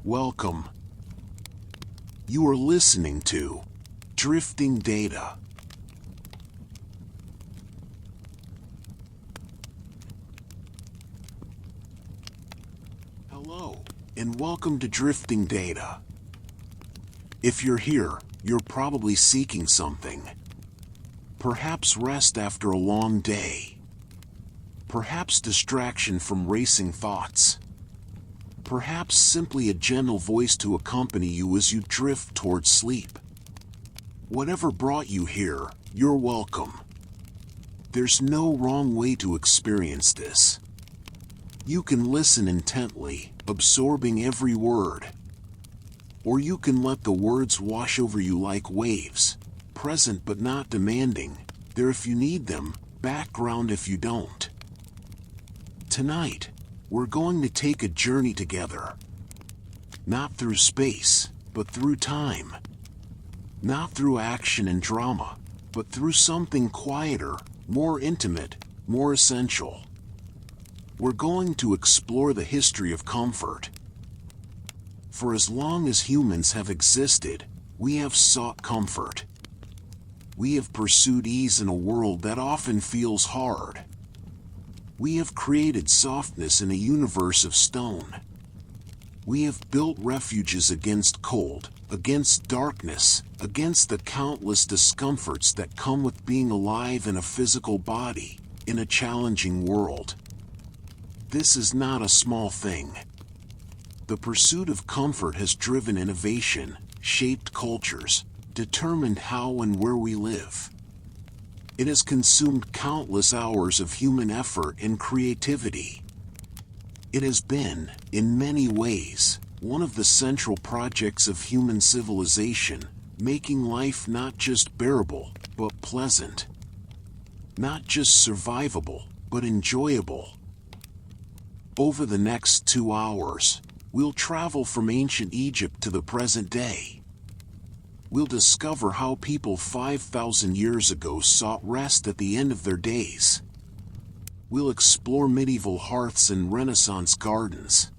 Welcome. You are listening to Drifting Data. Hello, and welcome to Drifting Data. If you're here, you're probably seeking something. Perhaps rest after a long day. Perhaps distraction from racing thoughts. Perhaps simply a gentle voice to accompany you as you drift towards sleep. Whatever brought you here, you're welcome. There's no wrong way to experience this. You can listen intently, absorbing every word. Or you can let the words wash over you like waves, present but not demanding, there if you need them, background if you don't. Tonight, we're going to take a journey together. Not through space, but through time. Not through action and drama, but through something quieter, more intimate, more essential. We're going to explore the history of comfort. For as long as humans have existed, we have sought comfort. We have pursued ease in a world that often feels hard. We have created softness in a universe of stone. We have built refuges against cold, against darkness, against the countless discomforts that come with being alive in a physical body, in a challenging world. This is not a small thing. The pursuit of comfort has driven innovation, shaped cultures, determined how and where we live. It has consumed countless hours of human effort and creativity. It has been, in many ways, one of the central projects of human civilization, making life not just bearable, but pleasant. Not just survivable, but enjoyable. Over the next 2 hours, we'll travel from ancient Egypt to the present day. We'll discover how people 5,000 years ago sought rest at the end of their days. We'll explore medieval hearths and Renaissance gardens.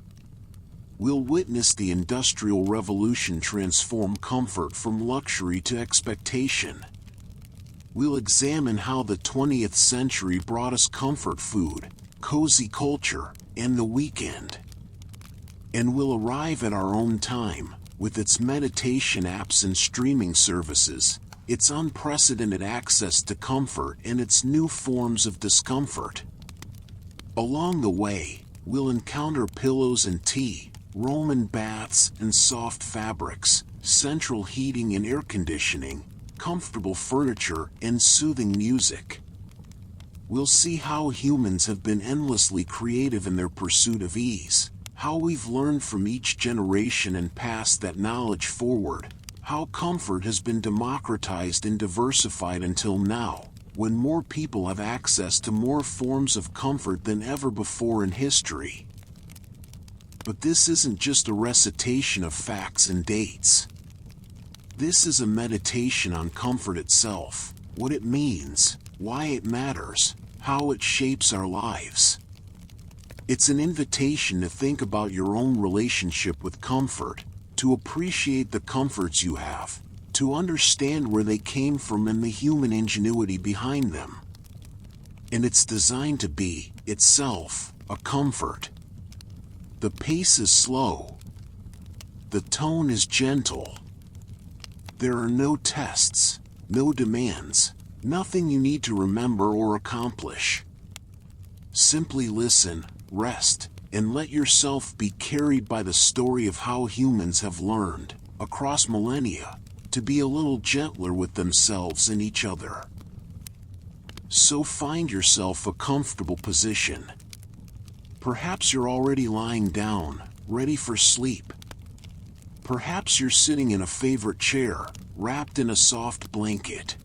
We'll witness the Industrial Revolution transform comfort from luxury to expectation. We'll examine how the 20th century brought us comfort food, cozy culture, and the weekend. And we'll arrive at our own time, with its meditation apps and streaming services, its unprecedented access to comfort and its new forms of discomfort. Along the way, we'll encounter pillows and tea, Roman baths and soft fabrics, central heating and air conditioning, comfortable furniture and soothing music. We'll see how humans have been endlessly creative in their pursuit of ease. How we've learned from each generation and passed that knowledge forward, how comfort has been democratized and diversified until now, when more people have access to more forms of comfort than ever before in history. But this isn't just a recitation of facts and dates. This is a meditation on comfort itself, what it means, why it matters, how it shapes our lives. It's an invitation to think about your own relationship with comfort, to appreciate the comforts you have, to understand where they came from and the human ingenuity behind them. And it's designed to be, itself, a comfort. The pace is slow. The tone is gentle. There are no tests, no demands, nothing you need to remember or accomplish. Simply listen, rest, and let yourself be carried by the story of how humans have learned, across millennia, to be a little gentler with themselves and each other. So find yourself a comfortable position. Perhaps you're already lying down, ready for sleep. Perhaps you're sitting in a favorite chair, wrapped in a soft blanket.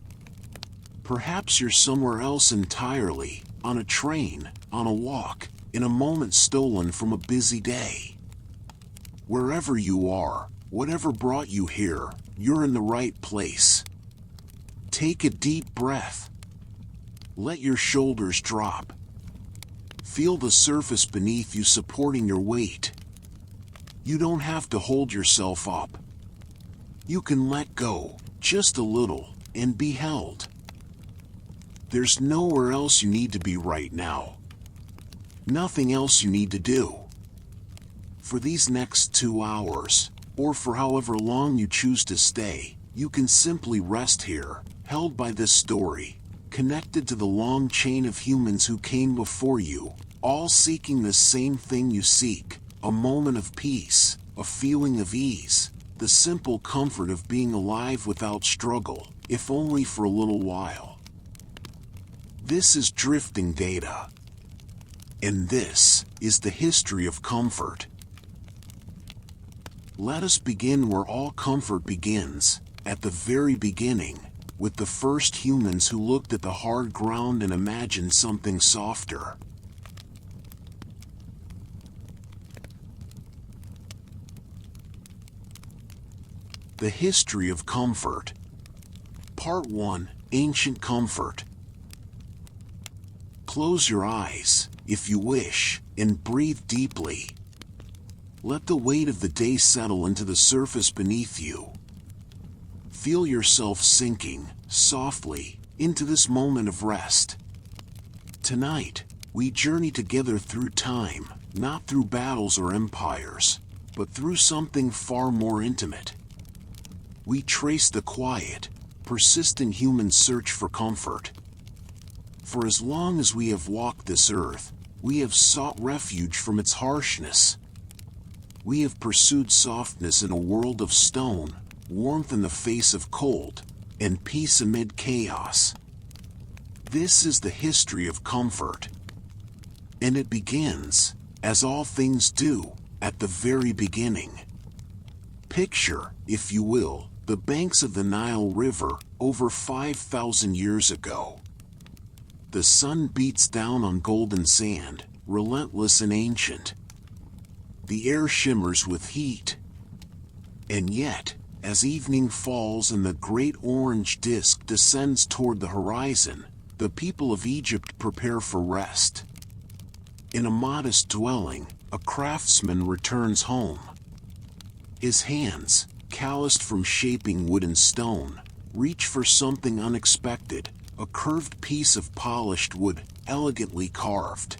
Perhaps you're somewhere else entirely, on a train, on a walk, in a moment stolen from a busy day. Wherever you are, whatever brought you here, you're in the right place. Take a deep breath. Let your shoulders drop. Feel the surface beneath you supporting your weight. You don't have to hold yourself up. You can let go, just a little, and be held. There's nowhere else you need to be right now. Nothing else you need to do. For these next 2 hours, or for however long you choose to stay, you can simply rest here, held by this story, connected to the long chain of humans who came before you, all seeking the same thing you seek, a moment of peace, a feeling of ease, the simple comfort of being alive without struggle, if only for a little while. This is Drifting Data. And this is the history of comfort. Let us begin where all comfort begins, at the very beginning, with the first humans who looked at the hard ground and imagined something softer. The History of Comfort. Part 1. Ancient Comfort. Close your eyes, if you wish, and breathe deeply. Let the weight of the day settle into the surface beneath you. Feel yourself sinking, softly, into this moment of rest. Tonight, we journey together through time, not through battles or empires, but through something far more intimate. We trace the quiet, persistent human search for comfort. For as long as we have walked this earth, we have sought refuge from its harshness. We have pursued softness in a world of stone, warmth in the face of cold, and peace amid chaos. This is the history of comfort. And it begins, as all things do, at the very beginning. Picture, if you will, the banks of the Nile River over 5,000 years ago. The sun beats down on golden sand, relentless and ancient. The air shimmers with heat. And yet, as evening falls and the great orange disk descends toward the horizon, the people of Egypt prepare for rest. In a modest dwelling, a craftsman returns home. His hands, calloused from shaping wood and stone, reach for something unexpected, a curved piece of polished wood, elegantly carved.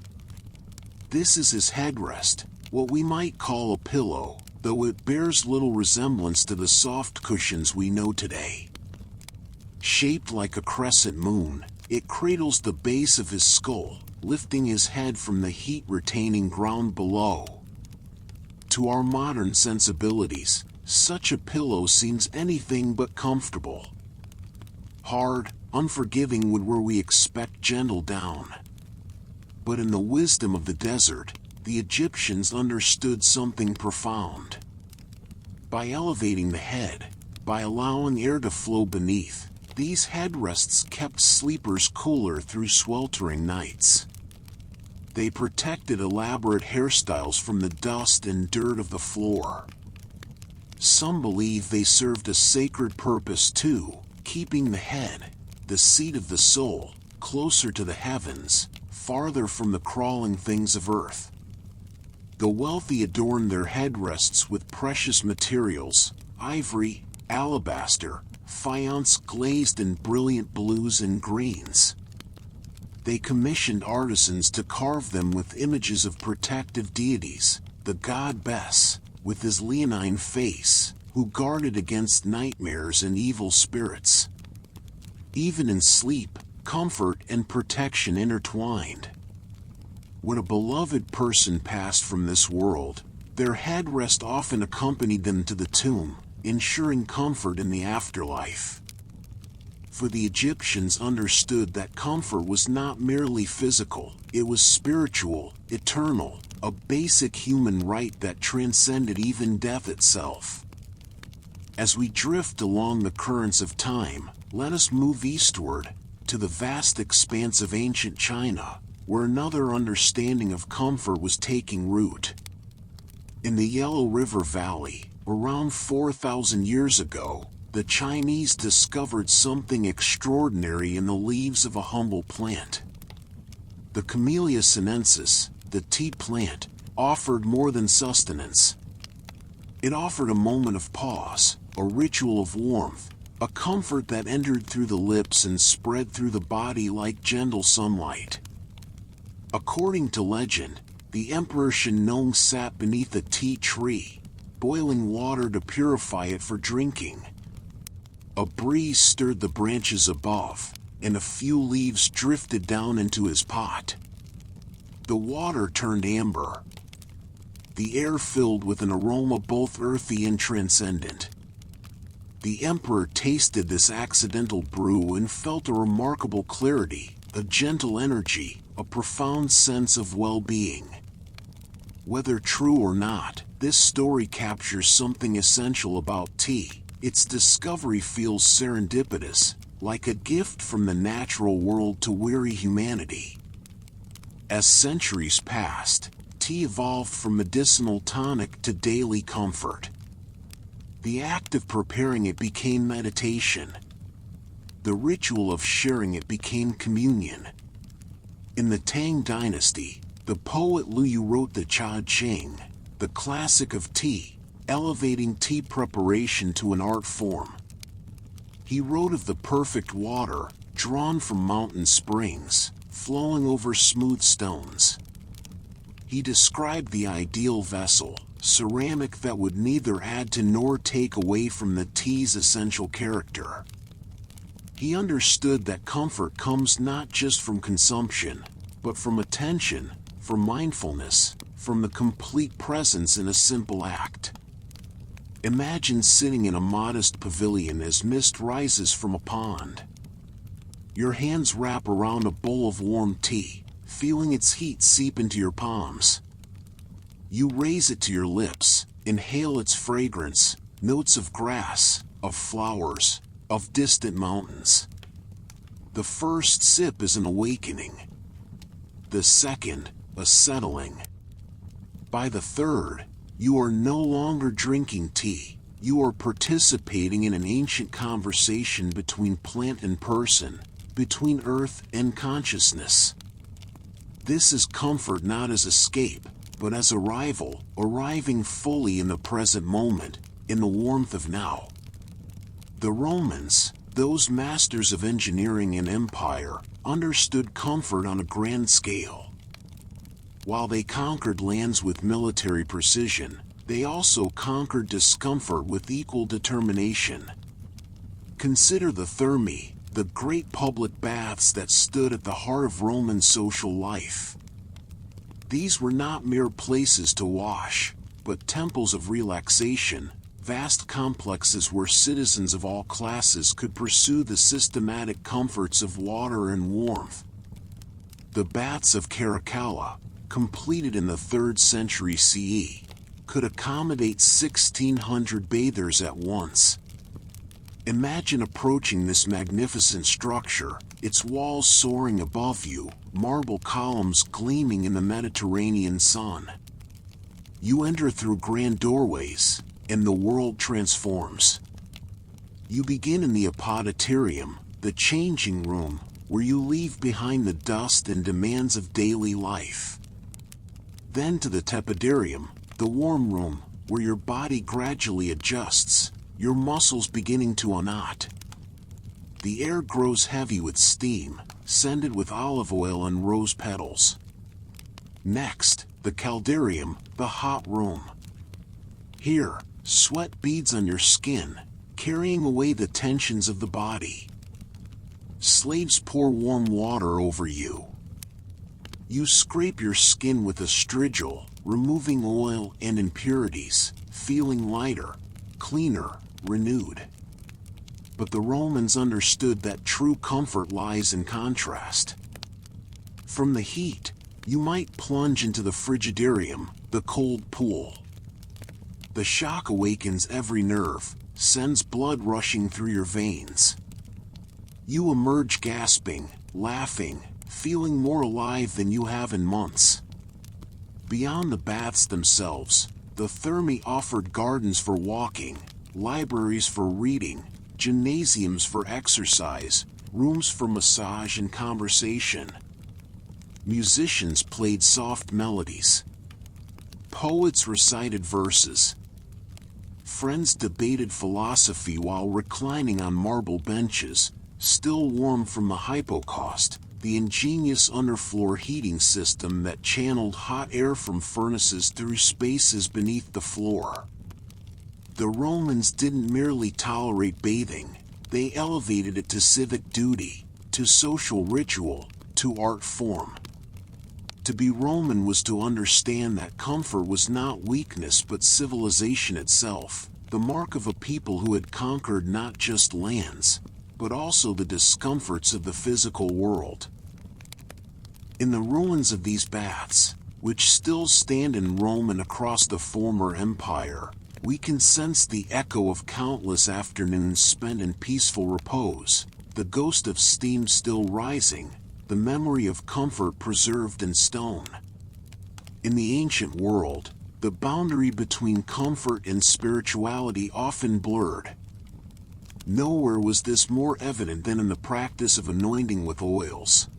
This is his headrest, what we might call a pillow, though it bears little resemblance to the soft cushions we know today. Shaped like a crescent moon, it cradles the base of his skull, lifting his head from the heat-retaining ground below. To our modern sensibilities, such a pillow seems anything but comfortable. Hard, unforgiving wood where we expect gentle down. But in the wisdom of the desert, the Egyptians understood something profound. By elevating the head, by allowing air to flow beneath, these headrests kept sleepers cooler through sweltering nights. They protected elaborate hairstyles from the dust and dirt of the floor. Some believe they served a sacred purpose too, keeping the head, the seat of the soul, closer to the heavens, farther from the crawling things of earth. The wealthy adorned their headrests with precious materials, ivory, alabaster, faience glazed in brilliant blues and greens. They commissioned artisans to carve them with images of protective deities, the god Bes, with his leonine face, who guarded against nightmares and evil spirits. Even in sleep, comfort and protection intertwined. When a beloved person passed from this world, their headrest often accompanied them to the tomb, ensuring comfort in the afterlife. For the Egyptians understood that comfort was not merely physical, it was spiritual, eternal, a basic human right that transcended even death itself. As we drift along the currents of time, let us move eastward, to the vast expanse of ancient China, where another understanding of comfort was taking root. In the Yellow River Valley, around 4,000 years ago, the Chinese discovered something extraordinary in the leaves of a humble plant. The Camellia sinensis, the tea plant, offered more than sustenance. It offered a moment of pause, a ritual of warmth, a comfort that entered through the lips and spread through the body like gentle sunlight. According to legend, the Emperor Shennong sat beneath a tea tree, boiling water to purify it for drinking. A breeze stirred the branches above, and a few leaves drifted down into his pot. The water turned amber. The air filled with an aroma both earthy and transcendent. The Emperor tasted this accidental brew and felt a remarkable clarity, a gentle energy, a profound sense of well-being. Whether true or not, this story captures something essential about tea. Its discovery feels serendipitous, like a gift from the natural world to weary humanity. As centuries passed, tea evolved from medicinal tonic to daily comfort. The act of preparing it became meditation. The ritual of sharing it became communion. In the Tang Dynasty, the poet Lu Yu wrote the Cha Ching, the classic of tea, elevating tea preparation to an art form. He wrote of the perfect water, drawn from mountain springs, flowing over smooth stones. He described the ideal vessel, ceramic that would neither add to nor take away from the tea's essential character. He understood that comfort comes not just from consumption, but from attention, from mindfulness, from the complete presence in a simple act. Imagine sitting in a modest pavilion as mist rises from a pond. Your hands wrap around a bowl of warm tea, feeling its heat seep into your palms. You raise it to your lips, inhale its fragrance, notes of grass, of flowers, of distant mountains. The first sip is an awakening. The second, a settling. By the third, you are no longer drinking tea. You are participating in an ancient conversation between plant and person, between earth and consciousness. This is comfort not as escape, but as arrival, arriving fully in the present moment, in the warmth of now. The Romans, those masters of engineering and empire, understood comfort on a grand scale. While they conquered lands with military precision, they also conquered discomfort with equal determination. Consider the thermae, the great public baths that stood at the heart of Roman social life. These were not mere places to wash, but temples of relaxation, vast complexes where citizens of all classes could pursue the systematic comforts of water and warmth. The baths of Caracalla, completed in the 3rd century CE, could accommodate 1,600 bathers at once. Imagine approaching this magnificent structure, its walls soaring above you, marble columns gleaming in the Mediterranean sun. You enter through grand doorways, and the world transforms. You begin in the apoditerium, the changing room, where you leave behind the dust and demands of daily life. Then to the tepidarium, the warm room, where your body gradually adjusts, your muscles beginning to unknot. The air grows heavy with steam, scented with olive oil and rose petals. Next, the caldarium, the hot room. Here, sweat beads on your skin, carrying away the tensions of the body. Slaves pour warm water over you. You scrape your skin with a strigil, removing oil and impurities, feeling lighter, cleaner, renewed. But the Romans understood that true comfort lies in contrast. From the heat, you might plunge into the frigidarium, the cold pool. The shock awakens every nerve, sends blood rushing through your veins. You emerge gasping, laughing, feeling more alive than you have in months. Beyond the baths themselves, the thermae offered gardens for walking, libraries for reading, gymnasiums for exercise, rooms for massage and conversation. Musicians played soft melodies. Poets recited verses. Friends debated philosophy while reclining on marble benches, still warm from the hypocaust, the ingenious underfloor heating system that channeled hot air from furnaces through spaces beneath the floor. The Romans didn't merely tolerate bathing, they elevated it to civic duty, to social ritual, to art form. To be Roman was to understand that comfort was not weakness but civilization itself, the mark of a people who had conquered not just lands, but also the discomforts of the physical world. In the ruins of these baths, which still stand in Rome and across the former empire, we can sense the echo of countless afternoons spent in peaceful repose, the ghost of steam still rising, the memory of comfort preserved in stone. In the ancient world, the boundary between comfort and spirituality often blurred. Nowhere was this more evident than in the practice of anointing with oils.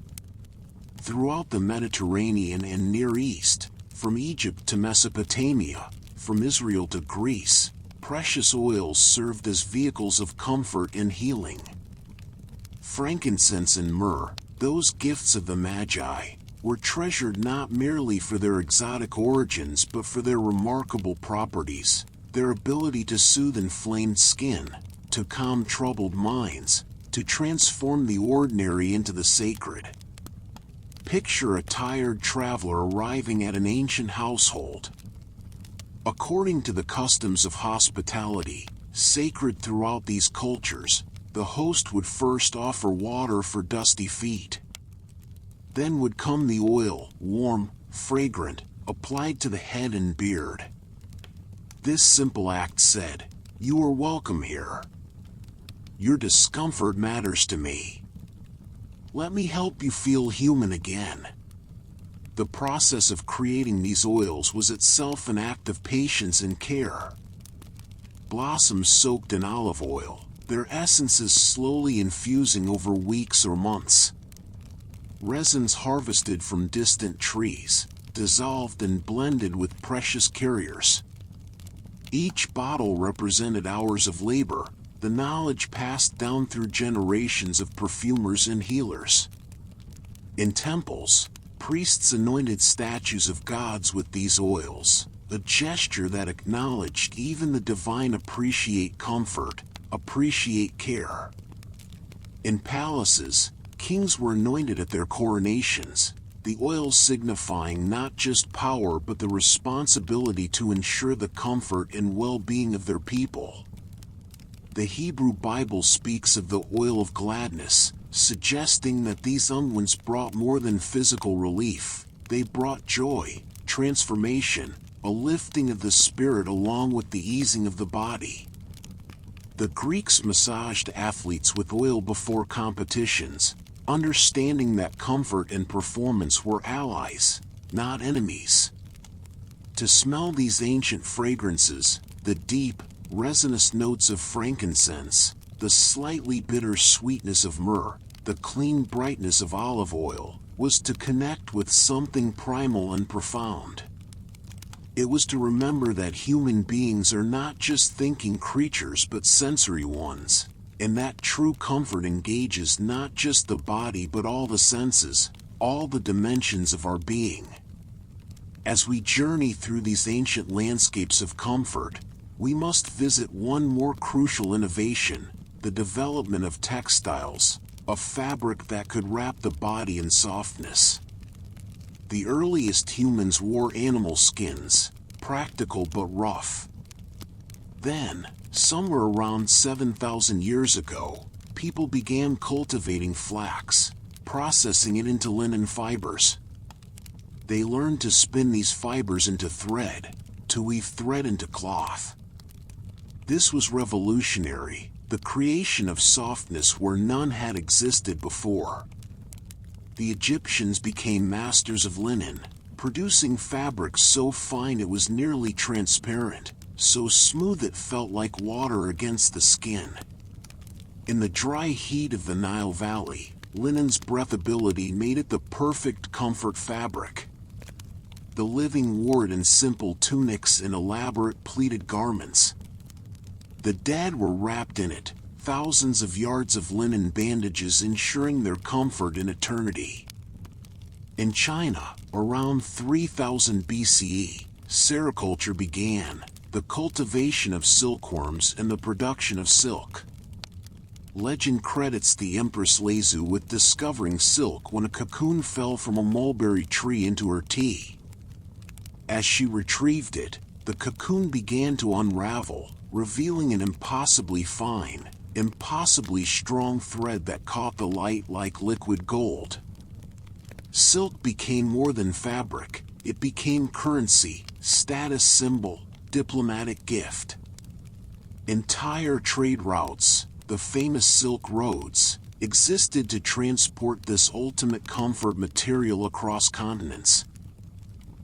Throughout the Mediterranean and Near East, from Egypt to Mesopotamia, from Israel to Greece, precious oils served as vehicles of comfort and healing. Frankincense and myrrh, those gifts of the Magi, were treasured not merely for their exotic origins but for their remarkable properties, their ability to soothe inflamed skin, to calm troubled minds, to transform the ordinary into the sacred. Picture a tired traveler arriving at an ancient household. According to the customs of hospitality, sacred throughout these cultures, the host would first offer water for dusty feet. Then would come the oil, warm, fragrant, applied to the head and beard. This simple act said, "You are welcome here. Your discomfort matters to me. Let me help you feel human again." The process of creating these oils was itself an act of patience and care. Blossoms soaked in olive oil, their essences slowly infusing over weeks or months. Resins harvested from distant trees, dissolved and blended with precious carriers. Each bottle represented hours of labor, the knowledge passed down through generations of perfumers and healers. In temples, priests anointed statues of gods with these oils, a gesture that acknowledged even the divine appreciate comfort, appreciate care. In palaces, kings were anointed at their coronations, the oils signifying not just power but the responsibility to ensure the comfort and well-being of their people. The Hebrew Bible speaks of the oil of gladness, suggesting that these unguents brought more than physical relief, they brought joy, transformation, a lifting of the spirit along with the easing of the body. The Greeks massaged athletes with oil before competitions, understanding that comfort and performance were allies, not enemies. To smell these ancient fragrances, the deep, resinous notes of frankincense, the slightly bitter sweetness of myrrh, the clean brightness of olive oil, was to connect with something primal and profound. It was to remember that human beings are not just thinking creatures but sensory ones, and that true comfort engages not just the body but all the senses, all the dimensions of our being. As we journey through these ancient landscapes of comfort, we must visit one more crucial innovation, the development of textiles, a fabric that could wrap the body in softness. The earliest humans wore animal skins, practical but rough. Then, somewhere around 7,000 years ago, people began cultivating flax, processing it into linen fibers. They learned to spin these fibers into thread, to weave thread into cloth. This was revolutionary, the creation of softness where none had existed before. The Egyptians became masters of linen, producing fabrics so fine it was nearly transparent, so smooth it felt like water against the skin. In the dry heat of the Nile Valley, linen's breathability made it the perfect comfort fabric. The living wore it in simple tunics and elaborate pleated garments. The dead were wrapped in it, thousands of yards of linen bandages ensuring their comfort in eternity. In China, around 3000 BCE, sericulture began, the cultivation of silkworms and the production of silk. Legend credits the Empress Lezu with discovering silk when a cocoon fell from a mulberry tree into her tea. As she retrieved it, the cocoon began to unravel, revealing an impossibly fine, impossibly strong thread that caught the light like liquid gold. Silk became more than fabric, it became currency, status symbol, diplomatic gift. Entire trade routes, the famous Silk Roads, existed to transport this ultimate comfort material across continents.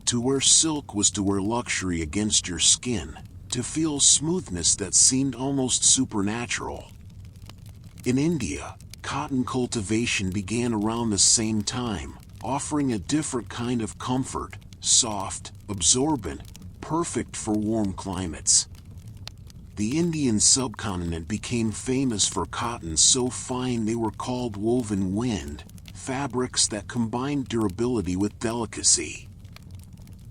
To wear silk was to wear luxury against your skin, to feel smoothness that seemed almost supernatural. In India, cotton cultivation began around the same time, offering a different kind of comfort, soft, absorbent, perfect for warm climates. The Indian subcontinent became famous for cottons so fine they were called woven wind, fabrics that combined durability with delicacy.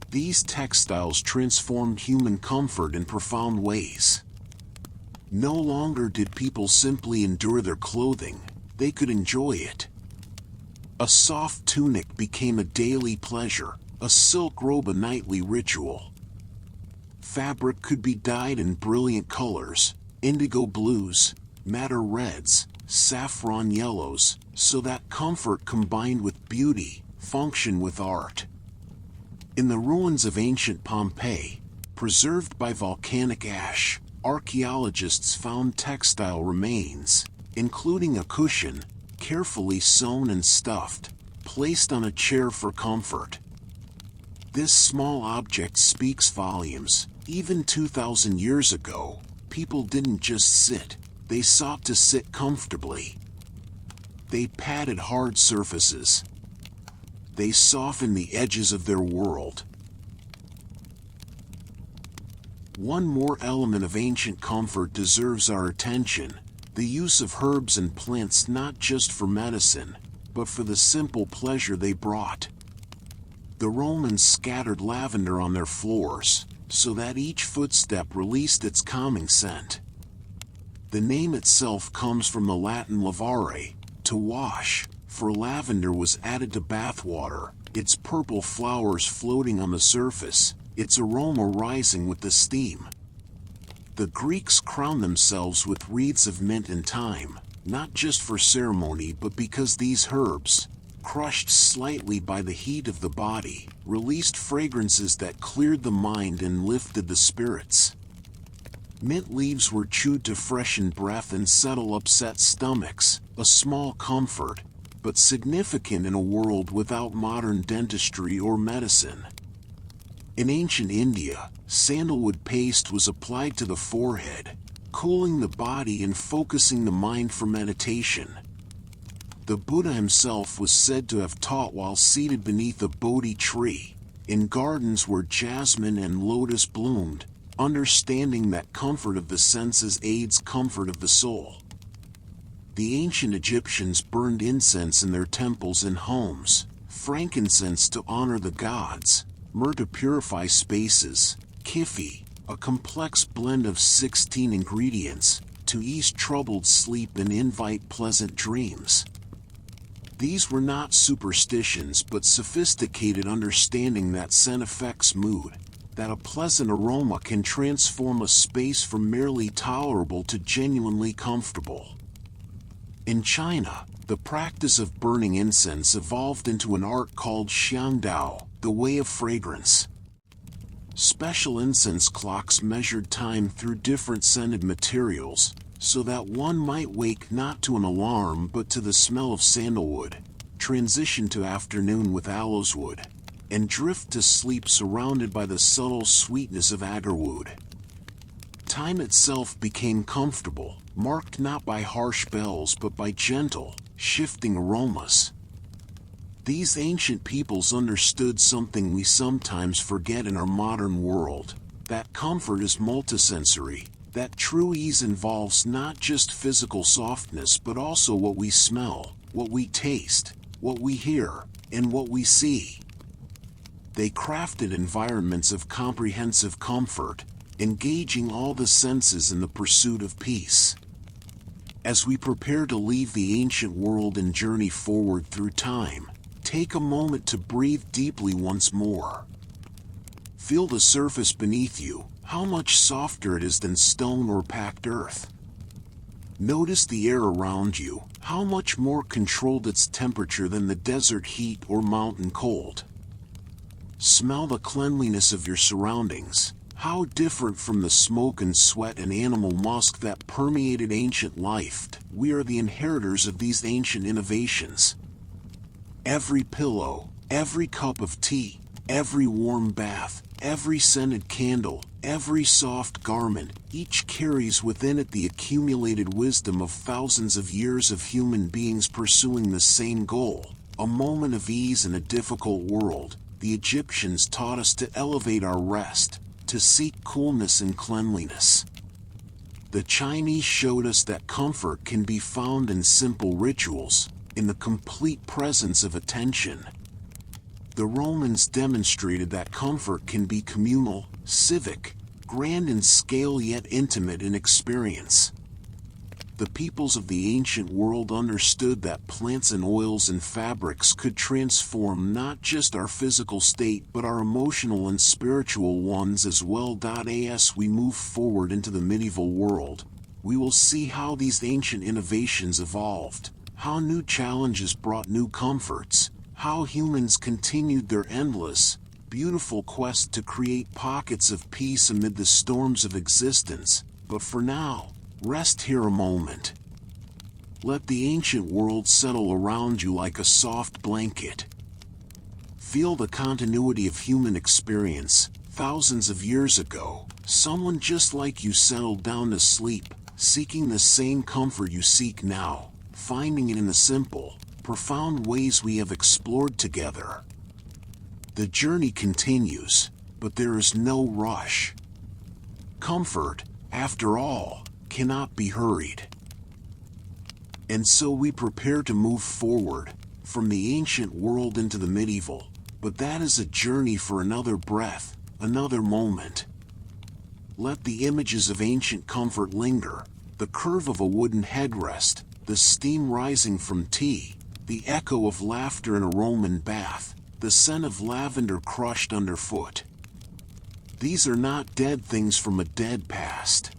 These textiles transformed human comfort in profound ways. No longer did people simply endure their clothing, they could enjoy it. A soft tunic became a daily pleasure, a silk robe a nightly ritual. Fabric could be dyed in brilliant colors, indigo blues, madder reds, saffron yellows, so that comfort combined with beauty, function with art. In the ruins of ancient Pompeii, preserved by volcanic ash, archaeologists found textile remains, including a cushion, carefully sewn and stuffed, placed on a chair for comfort. This small object speaks volumes. Even 2,000 years ago, people didn't just sit, they sought to sit comfortably. They patted hard surfaces. They softened the edges of their world. One more element of ancient comfort deserves our attention, the use of herbs and plants not just for medicine, but for the simple pleasure they brought. The Romans scattered lavender on their floors, so that each footstep released its calming scent. The name itself comes from the Latin lavare, to wash, for lavender was added to bath water, its purple flowers floating on the surface, its aroma rising with the steam. The Greeks crowned themselves with wreaths of mint and thyme, not just for ceremony but because these herbs, crushed slightly by the heat of the body, released fragrances that cleared the mind and lifted the spirits. Mint leaves were chewed to freshen breath and settle upset stomachs, a small comfort, but significant in a world without modern dentistry or medicine. In ancient India, sandalwood paste was applied to the forehead, cooling the body and focusing the mind for meditation. The Buddha himself was said to have taught while seated beneath a Bodhi tree, in gardens where jasmine and lotus bloomed, understanding that comfort of the senses aids comfort of the soul. The ancient Egyptians burned incense in their temples and homes, frankincense to honor the gods, myrrh to purify spaces, kifi, a complex blend of 16 ingredients, to ease troubled sleep and invite pleasant dreams. These were not superstitions but sophisticated understanding that scent affects mood, that a pleasant aroma can transform a space from merely tolerable to genuinely comfortable. In China, the practice of burning incense evolved into an art called xiangdao, the way of fragrance. Special incense clocks measured time through different scented materials, so that one might wake not to an alarm but to the smell of sandalwood, transition to afternoon with aloes wood, and drift to sleep surrounded by the subtle sweetness of agarwood. Time itself became comfortable, marked not by harsh bells but by gentle, shifting aromas. These ancient peoples understood something we sometimes forget in our modern world, that comfort is multisensory. That true ease involves not just physical softness but also what we smell, what we taste, what we hear, and what we see. They crafted environments of comprehensive comfort, engaging all the senses in the pursuit of peace. As we prepare to leave the ancient world and journey forward through time, take a moment to breathe deeply once more. Feel the surface beneath you, how much softer it is than stone or packed earth. Notice the air around you, how much more controlled its temperature than the desert heat or mountain cold. Smell the cleanliness of your surroundings, how different from the smoke and sweat and animal musk that permeated ancient life. We are the inheritors of these ancient innovations. Every pillow, every cup of tea, every warm bath, every scented candle, every soft garment, each carries within it the accumulated wisdom of thousands of years of human beings pursuing the same goal, a moment of ease in a difficult world. The Egyptians taught us to elevate our rest, to seek coolness and cleanliness. The Chinese showed us that comfort can be found in simple rituals, in the complete presence of attention. The Romans demonstrated that comfort can be communal, civic, grand in scale yet intimate in experience. The peoples of the ancient world understood that plants and oils and fabrics could transform not just our physical state but our emotional and spiritual ones as well. As we move forward into the medieval world, we will see how these ancient innovations evolved, how new challenges brought new comforts, how humans continued their endless, beautiful quest to create pockets of peace amid the storms of existence. But for now, rest here a moment. Let the ancient world settle around you like a soft blanket. Feel the continuity of human experience. Thousands of years ago, someone just like you settled down to sleep, seeking the same comfort you seek now, finding it in the simple, profound ways we have explored together. The journey continues, but there is no rush. Comfort, after all, cannot be hurried. And so we prepare to move forward, from the ancient world into the medieval, but that is a journey for another breath, another moment. Let the images of ancient comfort linger, the curve of a wooden headrest, the steam rising from tea, the echo of laughter in a Roman bath, the scent of lavender crushed underfoot. These are not dead things from a dead past.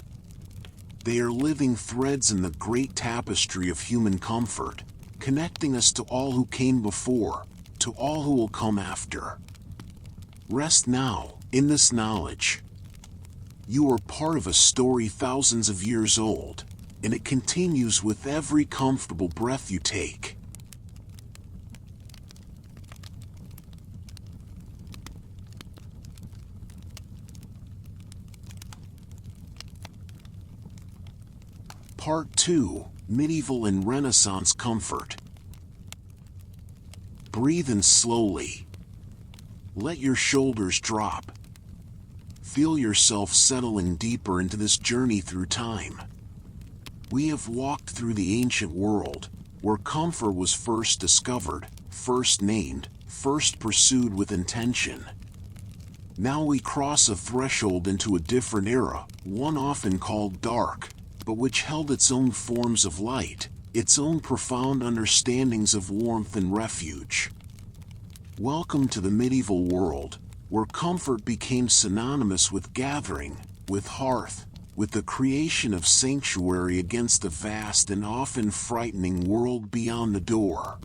They are living threads in the great tapestry of human comfort, connecting us to all who came before, to all who will come after. Rest now, in this knowledge. You are part of a story thousands of years old, and it continues with every comfortable breath you take. Part 2, Medieval and Renaissance Comfort. Breathe in slowly. Let your shoulders drop. Feel yourself settling deeper into this journey through time. We have walked through the ancient world, where comfort was first discovered, first named, first pursued with intention. Now we cross a threshold into a different era, one often called dark, but which held its own forms of light, its own profound understandings of warmth and refuge. Welcome to the medieval world, where comfort became synonymous with gathering, with hearth, with the creation of sanctuary against the vast and often frightening world beyond the door.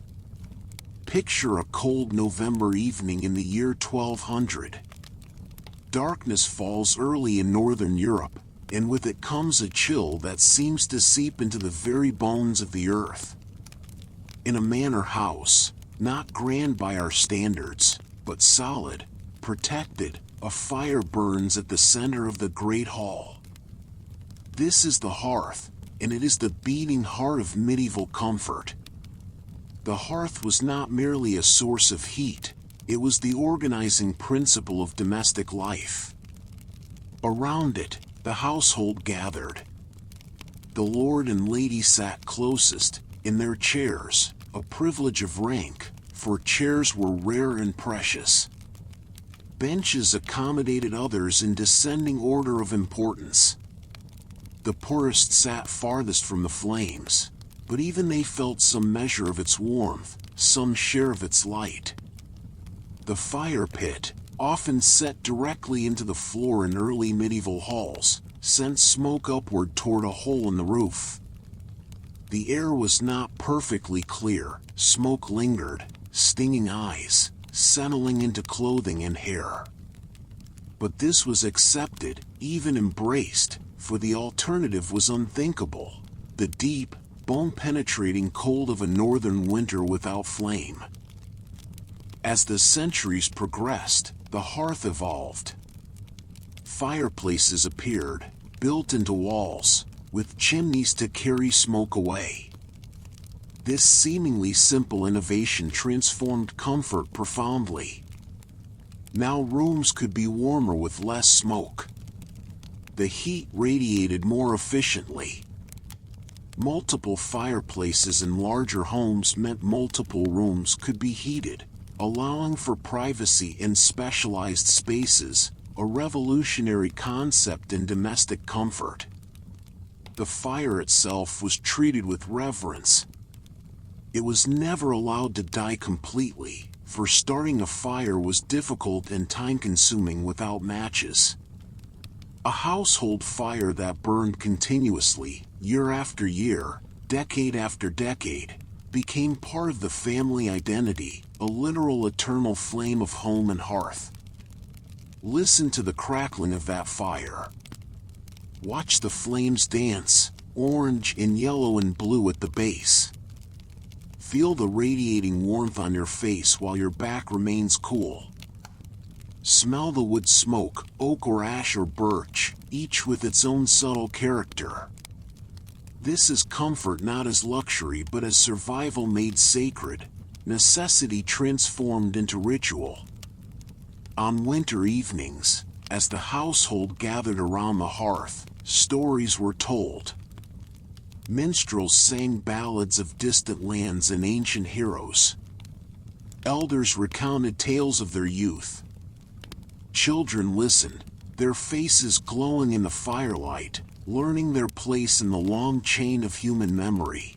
Picture a cold November evening in the year 1200. Darkness falls early in northern Europe, and with it comes a chill that seems to seep into the very bones of the earth. In a manor house, not grand by our standards, but solid, protected, a fire burns at the center of the great hall. This is the hearth, and it is the beating heart of medieval comfort. The hearth was not merely a source of heat, it was the organizing principle of domestic life. Around it, The household gathered. The lord and lady sat closest, in their chairs, a privilege of rank, for chairs were rare and precious. Benches accommodated others in descending order of importance. The poorest sat farthest from the flames, but even they felt some measure of its warmth, some share of its light. The fire pit, often set directly into the floor in early medieval halls, sent smoke upward toward a hole in the roof. The air was not perfectly clear, smoke lingered, stinging eyes, settling into clothing and hair. But this was accepted, even embraced, for the alternative was unthinkable: the deep, bone-penetrating cold of a northern winter without flame. As the centuries progressed, the hearth evolved. Fireplaces appeared, built into walls, with chimneys to carry smoke away. This seemingly simple innovation transformed comfort profoundly. Now rooms could be warmer with less smoke. The heat radiated more efficiently. Multiple fireplaces in larger homes meant multiple rooms could be heated, allowing for privacy in specialized spaces, a revolutionary concept in domestic comfort. The fire itself was treated with reverence. It was never allowed to die completely, for starting a fire was difficult and time-consuming without matches. A household fire that burned continuously, year after year, decade after decade, became part of the family identity, a literal eternal flame of home and hearth. Listen to the crackling of that fire. Watch the flames dance, orange and yellow and blue at the base. Feel the radiating warmth on your face while your back remains cool. Smell the wood smoke, oak or ash or birch, each with its own subtle character. This is comfort not as luxury but as survival made sacred, necessity transformed into ritual. On winter evenings, as the household gathered around the hearth, stories were told. Minstrels sang ballads of distant lands and ancient heroes. Elders recounted tales of their youth. Children listened, their faces glowing in the firelight, learning their place in the long chain of human memory.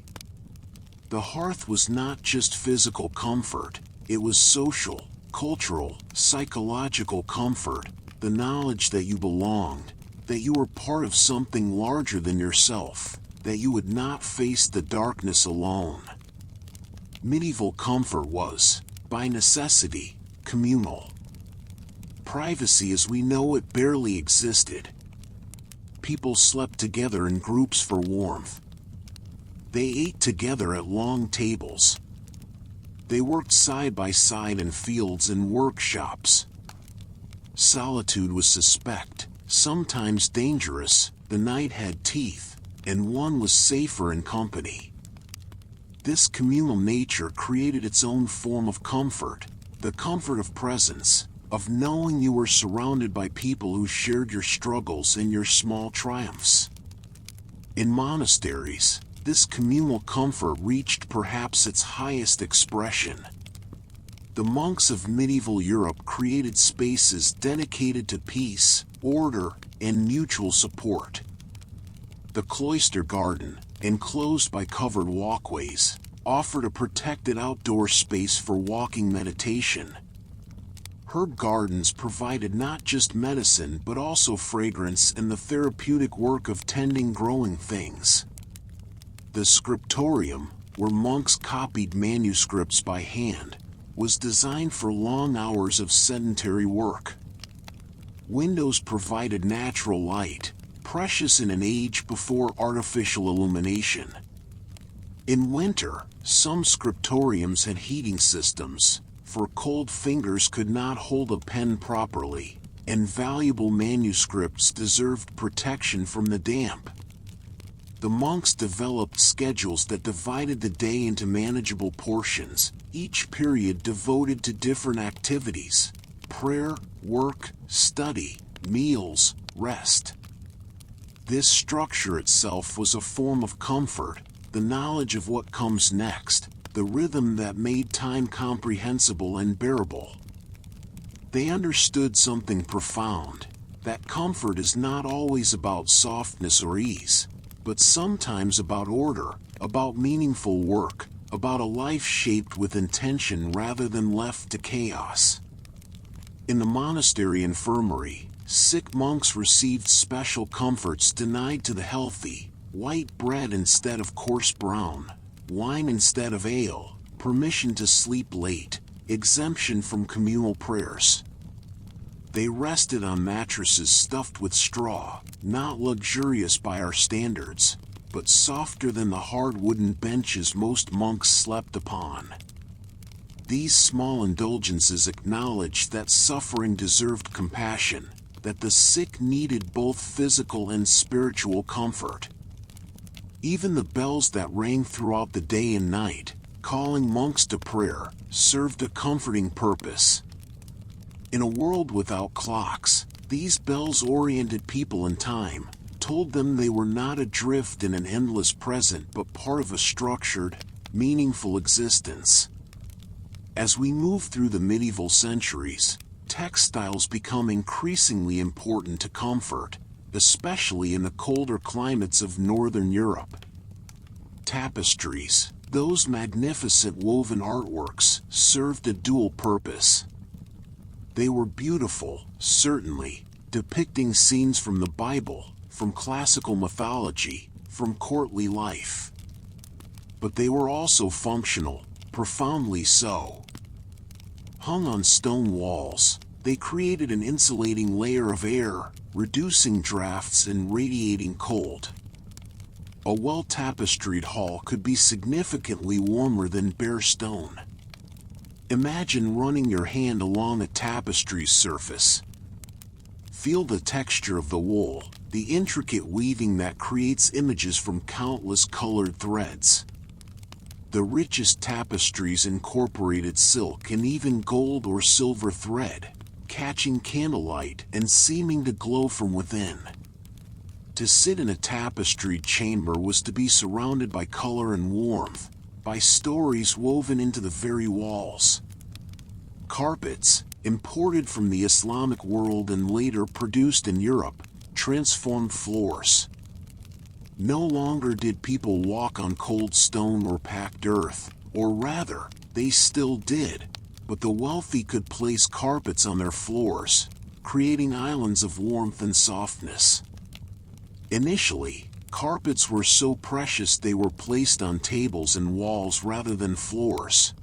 The hearth was not just physical comfort, it was social, cultural, psychological comfort, the knowledge that you belonged, that you were part of something larger than yourself, that you would not face the darkness alone. Medieval comfort was, by necessity, communal. Privacy as we know it barely existed. People slept together in groups for warmth. They ate together at long tables. They worked side by side in fields and workshops. Solitude was suspect, sometimes dangerous, the night had teeth, and one was safer in company. This communal nature created its own form of comfort, the comfort of presence, of knowing you were surrounded by people who shared your struggles and your small triumphs. In monasteries, this communal comfort reached perhaps its highest expression. The monks of medieval Europe created spaces dedicated to peace, order, and mutual support. The cloister garden, enclosed by covered walkways, offered a protected outdoor space for walking meditation. Herb gardens provided not just medicine but also fragrance and the therapeutic work of tending growing things. The scriptorium, where monks copied manuscripts by hand, was designed for long hours of sedentary work. Windows provided natural light, precious in an age before artificial illumination. In winter, some scriptoriums had heating systems, for cold fingers could not hold a pen properly, and valuable manuscripts deserved protection from the damp. The monks developed schedules that divided the day into manageable portions, each period devoted to different activities: prayer, work, study, meals, rest. This structure itself was a form of comfort, the knowledge of what comes next, the rhythm that made time comprehensible and bearable. They understood something profound, that comfort is not always about softness or ease, but sometimes about order, about meaningful work, about a life shaped with intention rather than left to chaos. In the monastery infirmary, sick monks received special comforts denied to the healthy: white bread instead of coarse brown, wine instead of ale, permission to sleep late, exemption from communal prayers. They rested on mattresses stuffed with straw, not luxurious by our standards, but softer than the hard wooden benches most monks slept upon. These small indulgences acknowledged that suffering deserved compassion, that the sick needed both physical and spiritual comfort. Even the bells that rang throughout the day and night, calling monks to prayer, served a comforting purpose. In a world without clocks, these bells oriented people in time, told them they were not adrift in an endless present but part of a structured, meaningful existence. As we move through the medieval centuries, textiles become increasingly important to comfort, especially in the colder climates of Northern Europe. Tapestries, those magnificent woven artworks, served a dual purpose. They were beautiful, certainly, depicting scenes from the Bible, from classical mythology, from courtly life. But they were also functional, profoundly so. Hung on stone walls, they created an insulating layer of air, reducing drafts and radiating cold. A well-tapestried hall could be significantly warmer than bare stone. Imagine running your hand along a tapestry's surface. Feel the texture of the wool, the intricate weaving that creates images from countless colored threads. The richest tapestries incorporated silk and even gold or silver thread, catching candlelight and seeming to glow from within. To sit in a tapestried chamber was to be surrounded by color and warmth, by stories woven into the very walls. Carpets, imported from the Islamic world and later produced in Europe, transformed floors. No longer did people walk on cold stone or packed earth, or rather, they still did, but the wealthy could place carpets on their floors, creating islands of warmth and softness. Initially, carpets were so precious they were placed on tables and walls rather than floors.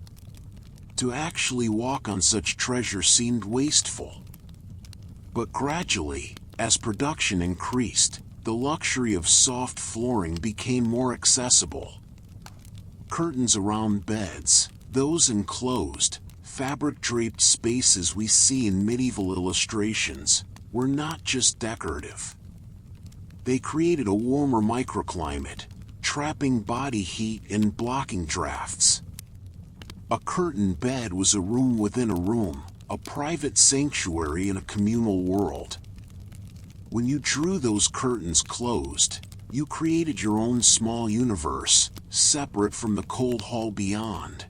To actually walk on such treasure seemed wasteful. But gradually, as production increased, the luxury of soft flooring became more accessible. Curtains around beds, those enclosed, fabric-draped spaces we see in medieval illustrations, were not just decorative. They created a warmer microclimate, trapping body heat and blocking drafts. A curtained bed was a room within a room, a private sanctuary in a communal world. When you drew those curtains closed, you created your own small universe, separate from the cold hall beyond.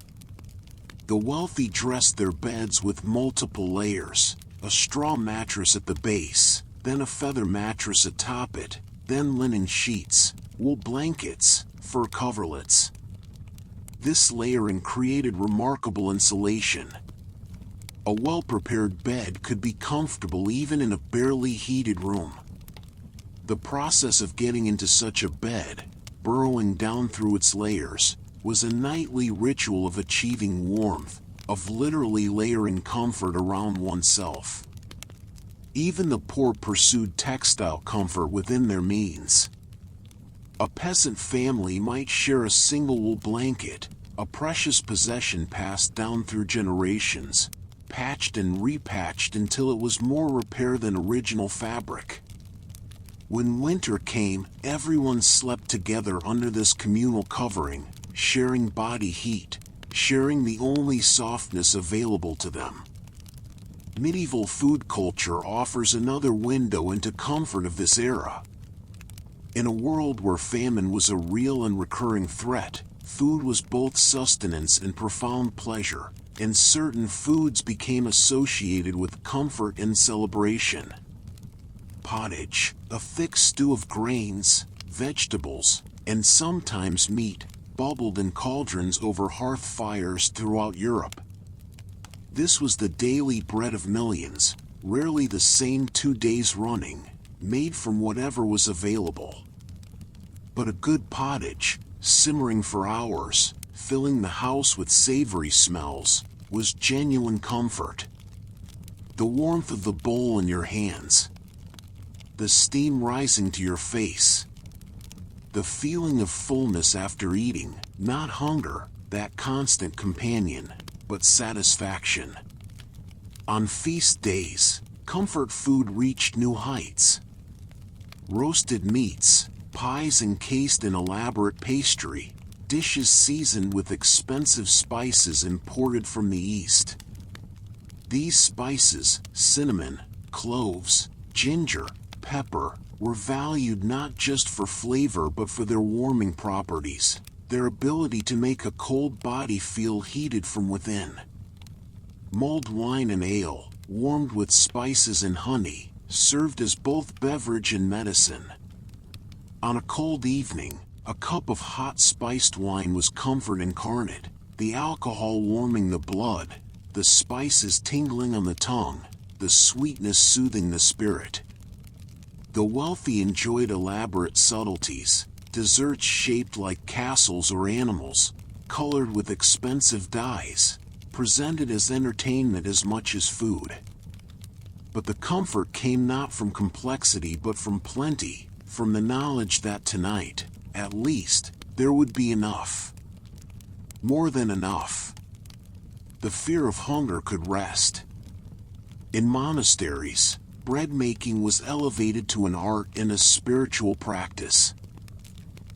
The wealthy dressed their beds with multiple layers, a straw mattress at the base, then a feather mattress atop it, then linen sheets, wool blankets, fur coverlets. This layering created remarkable insulation. A well-prepared bed could be comfortable even in a barely heated room. The process of getting into such a bed, burrowing down through its layers, was a nightly ritual of achieving warmth, of literally layering comfort around oneself. Even the poor pursued textile comfort within their means. A peasant family might share a single wool blanket, a precious possession passed down through generations, patched and repatched until it was more repair than original fabric. When winter came, everyone slept together under this communal covering, sharing body heat, sharing the only softness available to them. Medieval food culture offers another window into comfort of this era. In a world where famine was a real and recurring threat, food was both sustenance and profound pleasure, and certain foods became associated with comfort and celebration. Pottage, a thick stew of grains, vegetables, and sometimes meat, bubbled in cauldrons over hearth fires throughout Europe. This was the daily bread of millions, rarely the same 2 days running, made from whatever was available. But a good pottage, simmering for hours, filling the house with savory smells, was genuine comfort. The warmth of the bowl in your hands, the steam rising to your face, the feeling of fullness after eating, not hunger, that constant companion, but satisfaction. On feast days, comfort food reached new heights. Roasted meats, pies encased in elaborate pastry, dishes seasoned with expensive spices imported from the East. These spices, cinnamon, cloves, ginger, pepper, were valued not just for flavor but for their warming properties, their ability to make a cold body feel heated from within. Mulled wine and ale, warmed with spices and honey, served as both beverage and medicine. On a cold evening, a cup of hot spiced wine was comfort incarnate, the alcohol warming the blood, the spices tingling on the tongue, the sweetness soothing the spirit. The wealthy enjoyed elaborate subtleties, desserts shaped like castles or animals, colored with expensive dyes, presented as entertainment as much as food. But the comfort came not from complexity but from plenty, from the knowledge that tonight, at least, there would be enough. More than enough. The fear of hunger could rest. In monasteries, bread making was elevated to an art and a spiritual practice.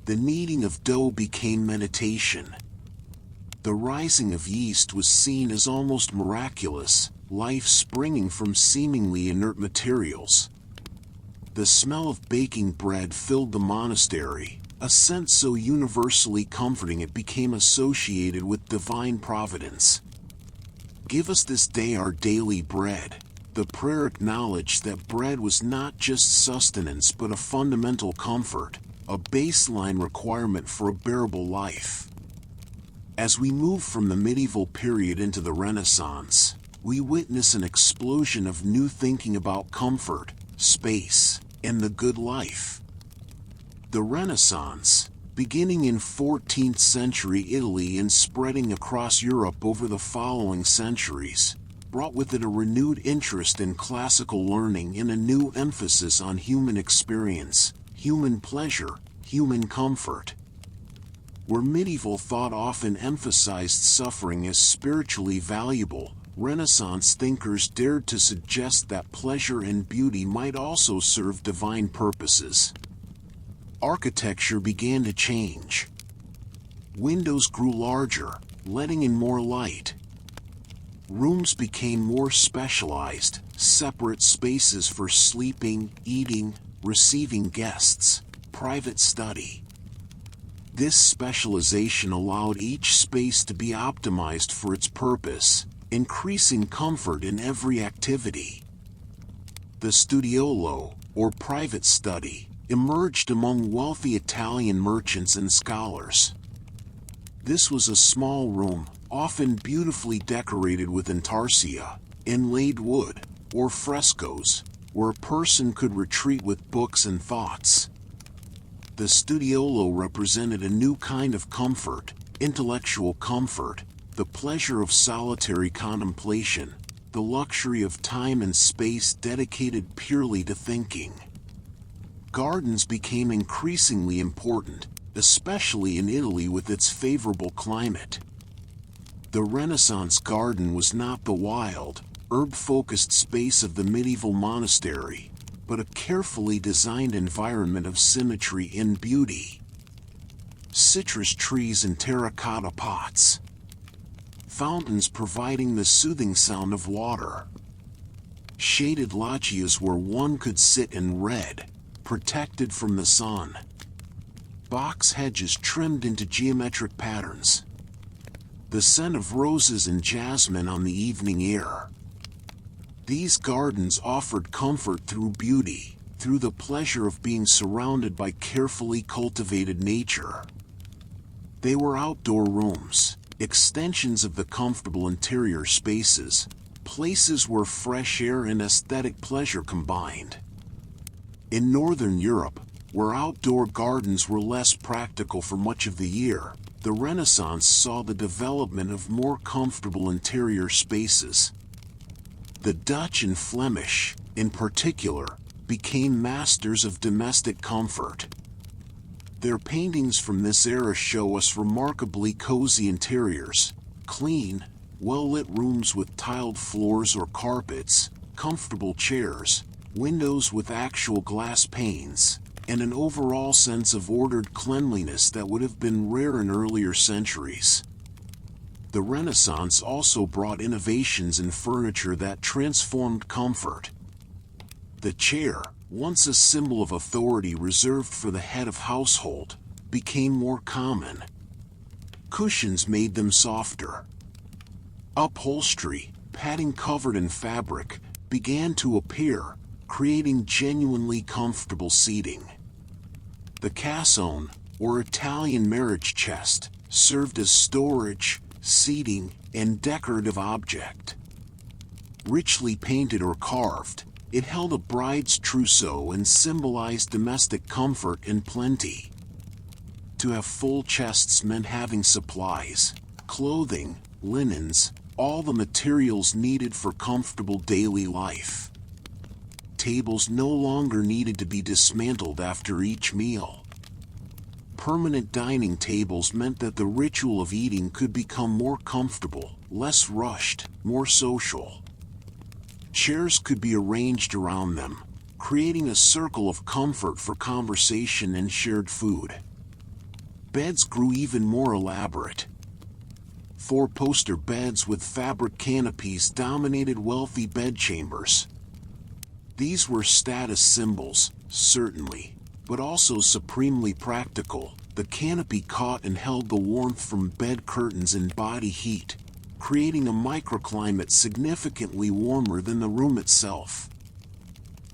The kneading of dough became meditation. The rising of yeast was seen as almost miraculous, life springing from seemingly inert materials. The smell of baking bread filled the monastery, a scent so universally comforting it became associated with divine providence. "Give us this day our daily bread." The prayer acknowledged that bread was not just sustenance but a fundamental comfort, a baseline requirement for a bearable life. As we move from the medieval period into the Renaissance, we witness an explosion of new thinking about comfort, space, and the good life. The Renaissance, beginning in 14th century Italy and spreading across Europe over the following centuries, brought with it a renewed interest in classical learning and a new emphasis on human experience, human pleasure, human comfort. Where medieval thought often emphasized suffering as spiritually valuable, Renaissance thinkers dared to suggest that pleasure and beauty might also serve divine purposes. Architecture began to change. Windows grew larger, letting in more light. Rooms became more specialized, separate spaces for sleeping, eating, receiving guests, private study. This specialization allowed each space to be optimized for its purpose, increasing comfort in every activity. The studiolo, or private study, emerged among wealthy Italian merchants and scholars. This was a small room, often beautifully decorated with intarsia, inlaid wood, or frescoes, where a person could retreat with books and thoughts. The studiolo represented a new kind of comfort, intellectual comfort, the pleasure of solitary contemplation, the luxury of time and space dedicated purely to thinking. Gardens became increasingly important, especially in Italy with its favorable climate. The Renaissance garden was not the wild, herb-focused space of the medieval monastery, but a carefully designed environment of symmetry and beauty. Citrus trees in terracotta pots. Fountains providing the soothing sound of water. Shaded loggias where one could sit and read. protected from the sun. Box hedges trimmed into geometric patterns. The scent of roses and jasmine on the evening air. These gardens offered comfort through beauty, through the pleasure of being surrounded by carefully cultivated nature. They were outdoor rooms, extensions of the comfortable interior spaces, places where fresh air and aesthetic pleasure combined. In Northern Europe, where outdoor gardens were less practical for much of the year, the Renaissance saw the development of more comfortable interior spaces. The Dutch and Flemish, in particular, became masters of domestic comfort. Their paintings from this era show us remarkably cozy interiors, clean, well-lit rooms with tiled floors or carpets, comfortable chairs, windows with actual glass panes, and an overall sense of ordered cleanliness that would have been rare in earlier centuries. The Renaissance also brought innovations in furniture that transformed comfort. The chair, once a symbol of authority reserved for the head of household, became more common. Cushions made them softer. Upholstery, padding covered in fabric, began to appear, creating genuinely comfortable seating. The cassone, or Italian marriage chest, served as storage, seating, and decorative object. Richly painted or carved, it held a bride's trousseau and symbolized domestic comfort and plenty. To have full chests meant having supplies, clothing, linens, all the materials needed for comfortable daily life. Tables no longer needed to be dismantled after each meal. Permanent dining tables meant that the ritual of eating could become more comfortable, less rushed, more social. Chairs could be arranged around them, creating a circle of comfort for conversation and shared food. Beds grew even more elaborate. Four-poster beds with fabric canopies dominated wealthy bedchambers. These were status symbols, certainly, but also supremely practical. The canopy caught and held the warmth from bed curtains and body heat, creating a microclimate significantly warmer than the room itself.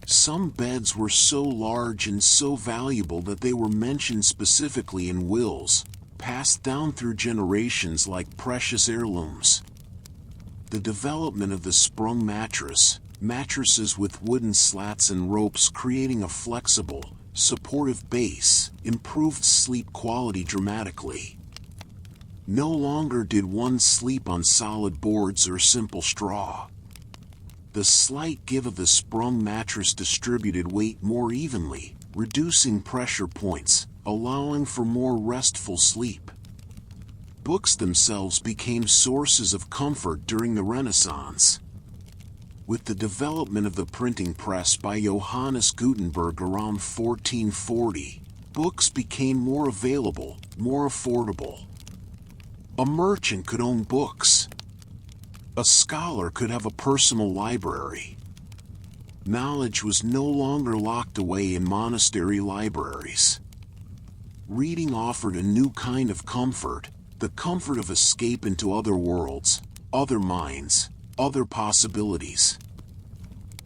Some beds were so large and so valuable that they were mentioned specifically in wills, passed down through generations like precious heirlooms. The development of the sprung mattress, mattresses with wooden slats and ropes creating a flexible, supportive base, improved sleep quality dramatically. No longer did one sleep on solid boards or simple straw. The slight give of the sprung mattress distributed weight more evenly, reducing pressure points, allowing for more restful sleep. Books themselves became sources of comfort during the Renaissance. With the development of the printing press by Johannes Gutenberg around 1440, books became more available, more affordable. A merchant could own books. A scholar could have a personal library. Knowledge was no longer locked away in monastery libraries. Reading offered a new kind of comfort, the comfort of escape into other worlds, other minds, other possibilities.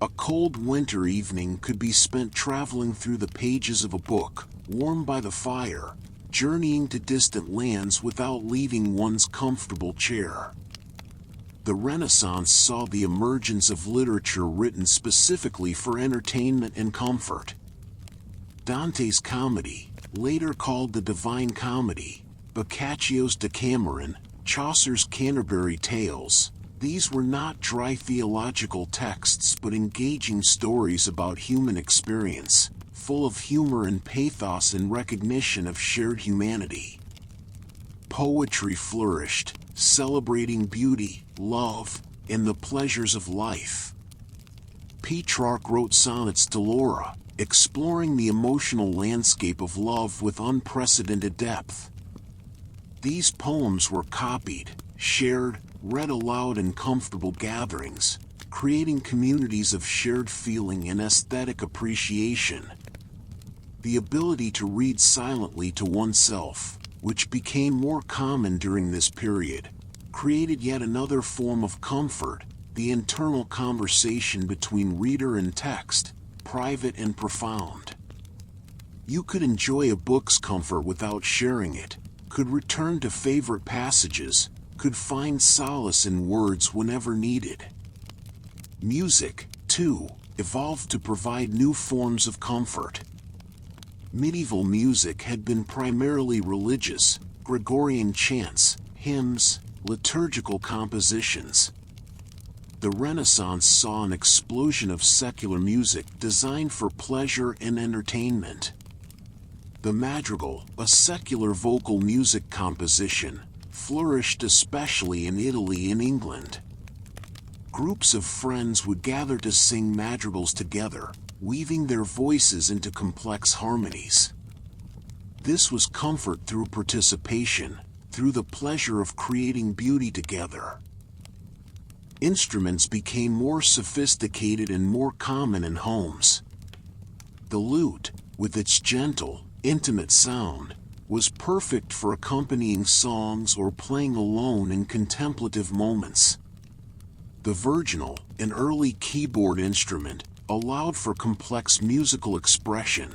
A cold winter evening could be spent traveling through the pages of a book, warmed by the fire, journeying to distant lands without leaving one's comfortable chair. The Renaissance saw the emergence of literature written specifically for entertainment and comfort. Dante's Comedy, later called the Divine Comedy, Boccaccio's Decameron, Chaucer's Canterbury Tales. These were not dry theological texts but engaging stories about human experience, full of humor and pathos and recognition of shared humanity. Poetry flourished, celebrating beauty, love, and the pleasures of life. Petrarch wrote sonnets to Laura, exploring the emotional landscape of love with unprecedented depth. These poems were copied, shared, read aloud in comfortable gatherings, creating communities of shared feeling and aesthetic appreciation. The ability to read silently to oneself, which became more common during this period, created yet another form of comfort, the internal conversation between reader and text, private and profound. You could enjoy a book's comfort without sharing it, could return to favorite passages, could find solace in words whenever needed. Music, too, evolved to provide new forms of comfort. Medieval music had been primarily religious, Gregorian chants, hymns, liturgical compositions. The Renaissance saw an explosion of secular music designed for pleasure and entertainment. The madrigal, a secular vocal music composition, flourished especially in Italy and England. Groups of friends would gather to sing madrigals together, weaving their voices into complex harmonies. This was comfort through participation, through the pleasure of creating beauty together. Instruments became more sophisticated and more common in homes. The lute, with its gentle, intimate sound, was perfect for accompanying songs or playing alone in contemplative moments. The virginal, an early keyboard instrument, allowed for complex musical expression.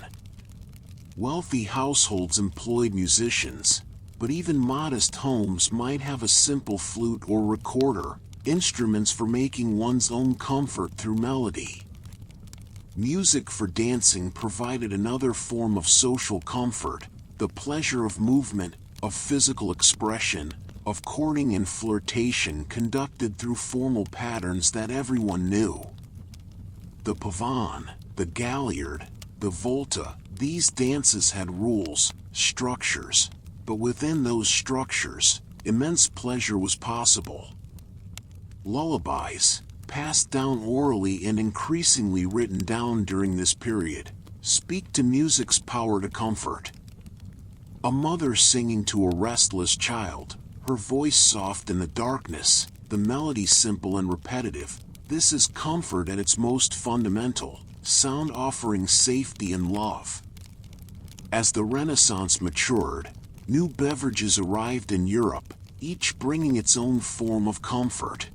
Wealthy households employed musicians, but even modest homes might have a simple flute or recorder, instruments for making one's own comfort through melody. Music for dancing provided another form of social comfort, the pleasure of movement, of physical expression, of courting and flirtation conducted through formal patterns that everyone knew. The pavane, the galliard, the volta, these dances had rules, structures, but within those structures, immense pleasure was possible. Lullabies, passed down orally and increasingly written down during this period, speak to music's power to comfort. A mother singing to a restless child, her voice soft in the darkness, the melody simple and repetitive. This is comfort at its most fundamental, sound offering safety and love. As the Renaissance matured, new beverages arrived in Europe, each bringing its own form of comfort.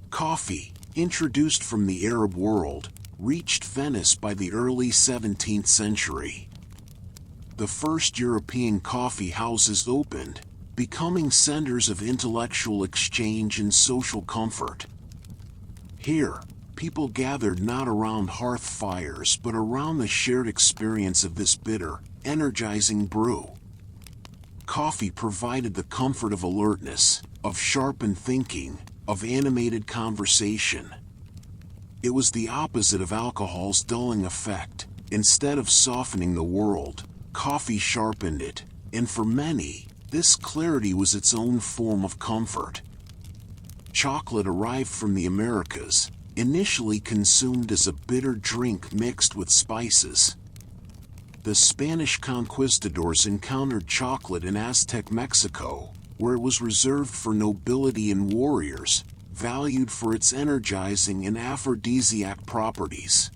Coffee, introduced from the Arab world, reached Venice by the early 17th century. The first European coffee houses opened, becoming centers of intellectual exchange and social comfort. Here, people gathered not around hearth fires but around the shared experience of this bitter, energizing brew. Coffee provided the comfort of alertness, of sharpened thinking, of animated conversation. It was the opposite of alcohol's dulling effect. Instead of softening the world, coffee sharpened it, and for many, this clarity was its own form of comfort. Chocolate arrived from the Americas, initially consumed as a bitter drink mixed with spices. The Spanish conquistadors encountered chocolate in Aztec Mexico, where it was reserved for nobility and warriors, valued for its energizing and aphrodisiac properties.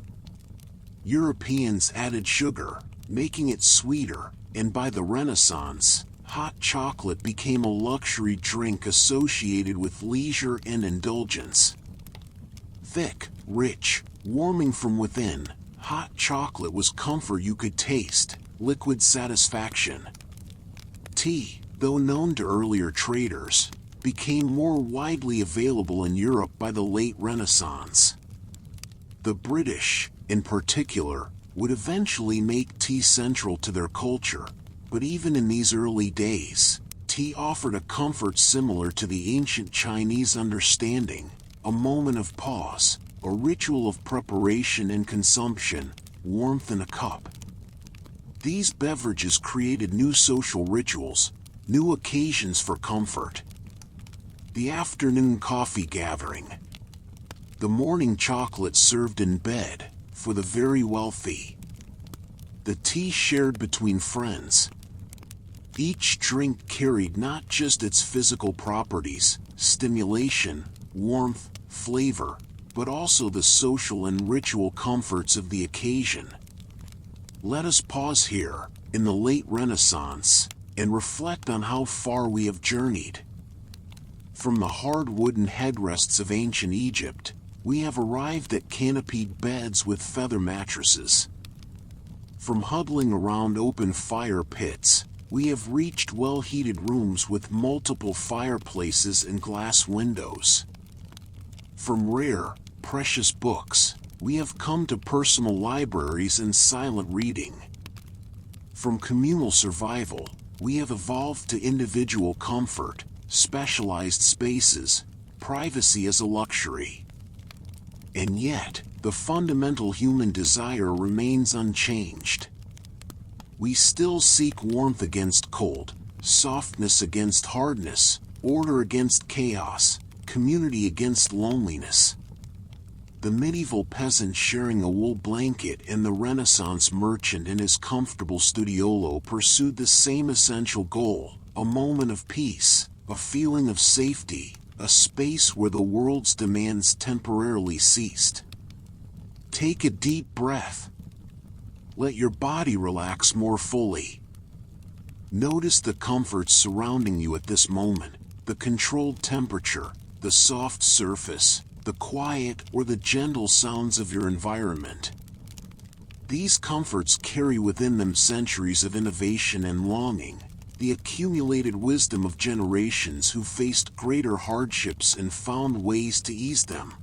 Europeans added sugar, making it sweeter, and by the Renaissance, hot chocolate became a luxury drink associated with leisure and indulgence. Thick, rich, warming from within, hot chocolate was comfort you could taste, liquid satisfaction. Tea, though known to earlier traders, became more widely available in Europe by the late Renaissance. The British, in particular, would eventually make tea central to their culture, but even in these early days, tea offered a comfort similar to the ancient Chinese understanding, a moment of pause, a ritual of preparation and consumption, warmth in a cup. These beverages created new social rituals, new occasions for comfort. The afternoon coffee gathering. The morning chocolate served in bed, for the very wealthy. The tea shared between friends. Each drink carried not just its physical properties, stimulation, warmth, flavor, but also the social and ritual comforts of the occasion. Let us pause here, in the late Renaissance, and reflect on how far we have journeyed. From the hard wooden headrests of ancient Egypt, we have arrived at canopied beds with feather mattresses. From huddling around open fire pits, we have reached well-heated rooms with multiple fireplaces and glass windows. From rare, precious books, we have come to personal libraries and silent reading. From communal survival, we have evolved to individual comfort, specialized spaces, privacy as a luxury. And yet, the fundamental human desire remains unchanged. We still seek warmth against cold, softness against hardness, order against chaos, community against loneliness. The medieval peasant sharing a wool blanket and the Renaissance merchant in his comfortable studiolo pursued the same essential goal, a moment of peace, a feeling of safety, a space where the world's demands temporarily ceased. Take a deep breath. Let your body relax more fully. Notice the comforts surrounding you at this moment, the controlled temperature, the soft surface, the quiet or the gentle sounds of your environment. These comforts carry within them centuries of innovation and longing, the accumulated wisdom of generations who faced greater hardships and found ways to ease them.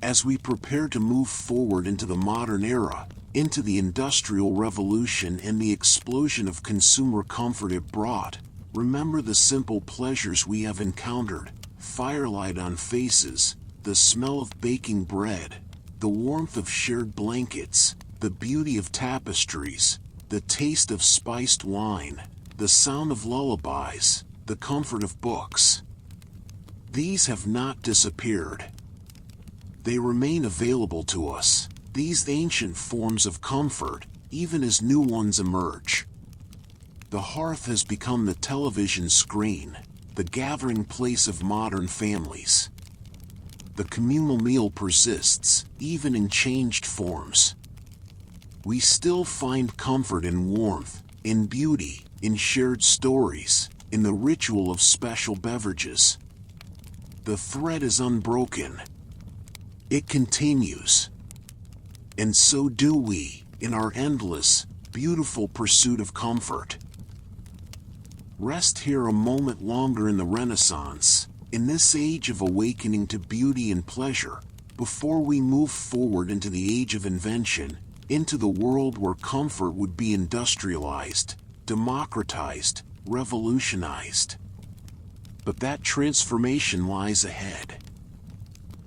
As we prepare to move forward into the modern era, into the Industrial Revolution and the explosion of consumer comfort it brought, remember the simple pleasures we have encountered: firelight on faces, the smell of baking bread, the warmth of shared blankets, the beauty of tapestries, the taste of spiced wine, the sound of lullabies, the comfort of books. These have not disappeared. They remain available to us, these ancient forms of comfort, even as new ones emerge. The hearth has become the television screen, the gathering place of modern families. The communal meal persists, even in changed forms. We still find comfort in warmth, in beauty, in shared stories, in the ritual of special beverages. The thread is unbroken. It continues. And so do we, in our endless, beautiful pursuit of comfort. Rest here a moment longer in the Renaissance, in this age of awakening to beauty and pleasure, before we move forward into the age of invention, into the world where comfort would be industrialized, democratized, revolutionized. But that transformation lies ahead.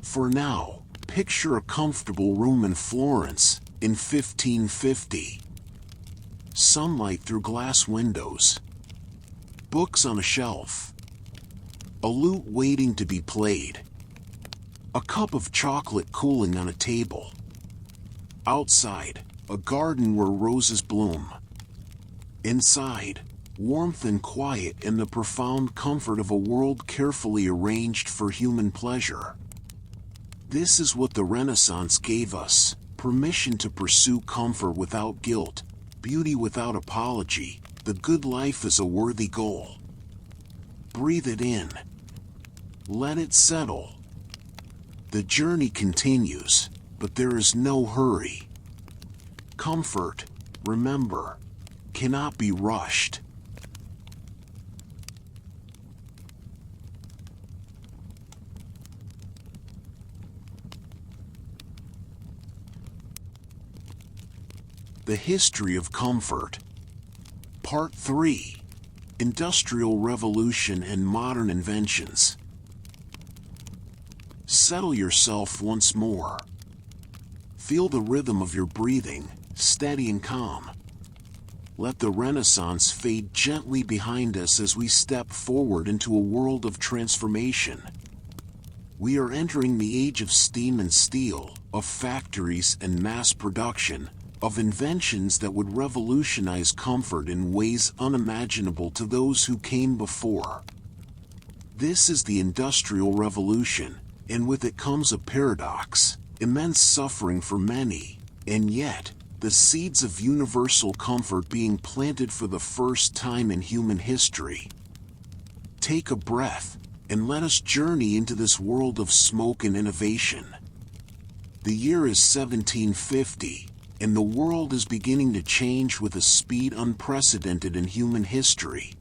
For now, picture a comfortable room in Florence in 1550. Sunlight through glass windows. Books on a shelf. A lute waiting to be played. A cup of chocolate cooling on a table. Outside, a garden where roses bloom. Inside, warmth and quiet and the profound comfort of a world carefully arranged for human pleasure. This is what the Renaissance gave us: permission to pursue comfort without guilt, beauty without apology. The good life is a worthy goal. Breathe it in. Let it settle. The journey continues, but there is no hurry. Comfort, remember, cannot be rushed. The History of Comfort. Part 3. Industrial Revolution and Modern Inventions. Settle yourself once more. Feel the rhythm of your breathing, steady and calm. Let the Renaissance fade gently behind us as we step forward into a world of transformation. We are entering the age of steam and steel, of factories and mass production, of inventions that would revolutionize comfort in ways unimaginable to those who came before. This is the Industrial Revolution, and with it comes a paradox: immense suffering for many, and yet, the seeds of universal comfort being planted for the first time in human history. Take a breath, and let us journey into this world of smoke and innovation. The year is 1750, and the world is beginning to change with a speed unprecedented in human history.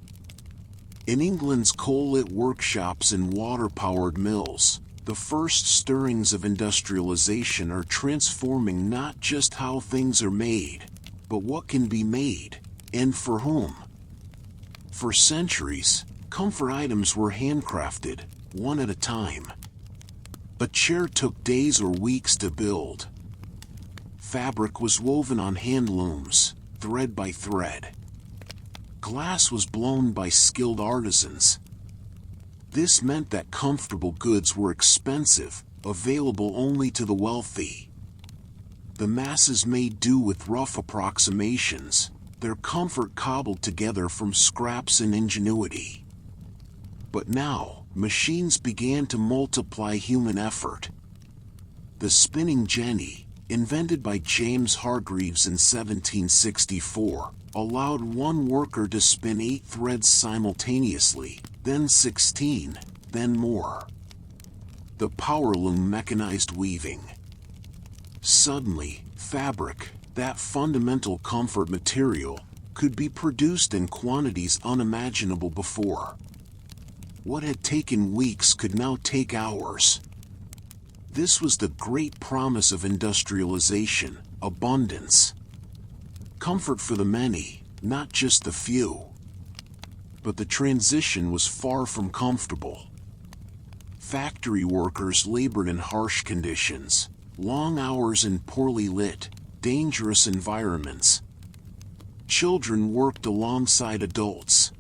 In England's coal-lit workshops and water-powered mills, the first stirrings of industrialization are transforming not just how things are made, but what can be made, and for whom. For centuries, comfort items were handcrafted, one at a time. A chair took days or weeks to build. Fabric was woven on hand looms, thread by thread. Glass was blown by skilled artisans. This meant that comfortable goods were expensive, available only to the wealthy. The masses made do with rough approximations, their comfort cobbled together from scraps and ingenuity. But now, machines began to multiply human effort. The spinning jenny, invented by James Hargreaves in 1764, allowed one worker to spin 8 threads simultaneously, then 16, then more. The power loom mechanized weaving. Suddenly, fabric, that fundamental comfort material, could be produced in quantities unimaginable before. What had taken weeks could now take hours. This was the great promise of industrialization, abundance. Comfort for the many, not just the few. But the transition was far from comfortable. Factory workers labored in harsh conditions, long hours in poorly lit, dangerous environments. Children worked alongside adults.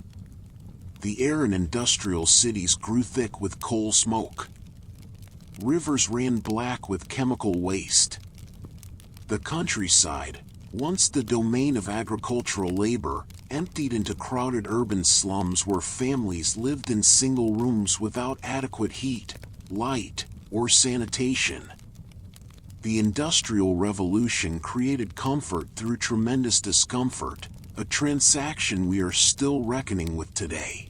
The air in industrial cities grew thick with coal smoke. Rivers ran black with chemical waste. The countryside, once the domain of agricultural labor, emptied into crowded urban slums where families lived in single rooms without adequate heat, light, or sanitation. The Industrial Revolution created comfort through tremendous discomfort, a transaction we are still reckoning with today.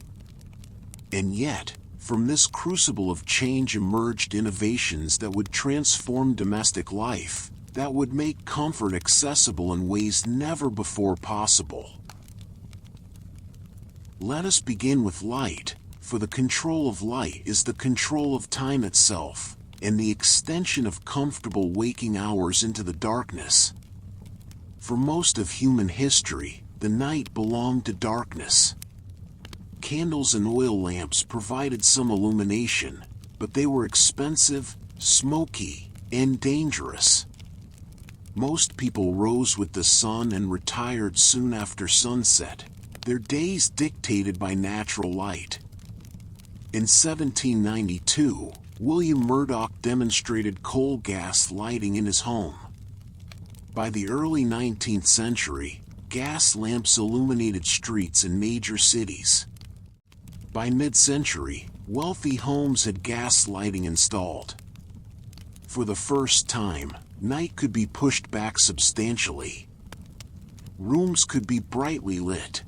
And yet, from this crucible of change emerged innovations that would transform domestic life, that would make comfort accessible in ways never before possible. Let us begin with light, for the control of light is the control of time itself, and the extension of comfortable waking hours into the darkness. For most of human history, the night belonged to darkness. Candles and oil lamps provided some illumination, but they were expensive, smoky, and dangerous. Most people rose with the sun and retired soon after sunset, their days dictated by natural light. In 1792, William Murdoch demonstrated coal gas lighting in his home. By the early 19th century, gas lamps illuminated streets in major cities. By mid-century, wealthy homes had gas lighting installed. For the first time, night could be pushed back substantially. Rooms could be brightly lit.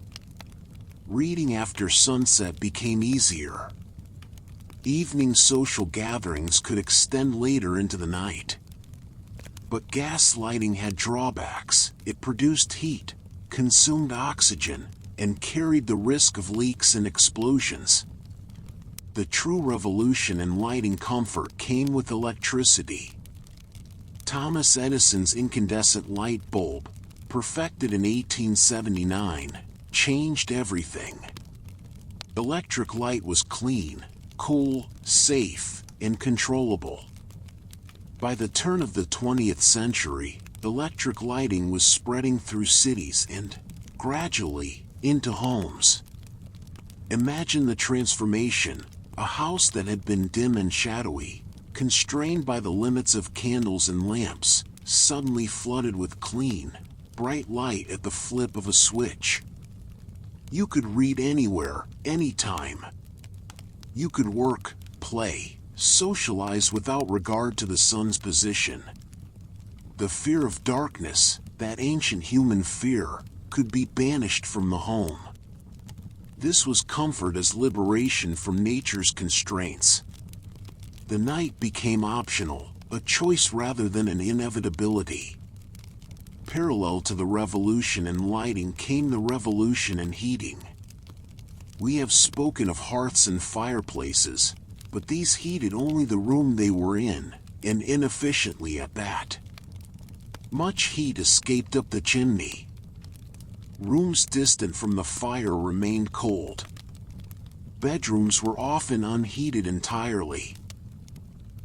Reading after sunset became easier. Evening social gatherings could extend later into the night. But gas lighting had drawbacks. It produced heat, consumed oxygen, and carried the risk of leaks and explosions. The true revolution in lighting comfort came with electricity. Thomas Edison's incandescent light bulb, perfected in 1879, changed everything. Electric light was clean, cool, safe, and controllable. By the turn of the 20th century, electric lighting was spreading through cities and, gradually, into homes. Imagine the transformation: a house that had been dim and shadowy, constrained by the limits of candles and lamps, suddenly flooded with clean, bright light at the flip of a switch. You could read anywhere, anytime. You could work, play, socialize without regard to the sun's position. The fear of darkness, that ancient human fear, could be banished from the home. This was comfort as liberation from nature's constraints. The night became optional, a choice rather than an inevitability. Parallel to the revolution in lighting came the revolution in heating. We have spoken of hearths and fireplaces, but these heated only the room they were in, and inefficiently at that. Much heat escaped up the chimney. Rooms distant from the fire remained cold. Bedrooms were often unheated entirely.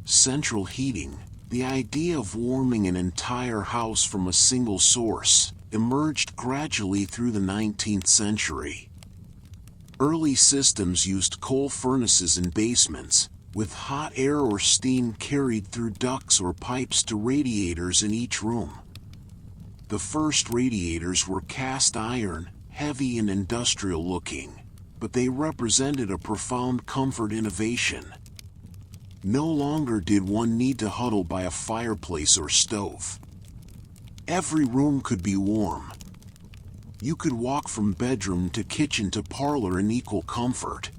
Central heating, the idea of warming an entire house from a single source, emerged gradually through the 19th century. Early systems used coal furnaces in basements, with hot air or steam carried through ducts or pipes to radiators in each room. The first radiators were cast iron, heavy and industrial looking, but they represented a profound comfort innovation. No longer did one need to huddle by a fireplace or stove. Every room could be warm. You could walk from bedroom to kitchen to parlor in equal comfort.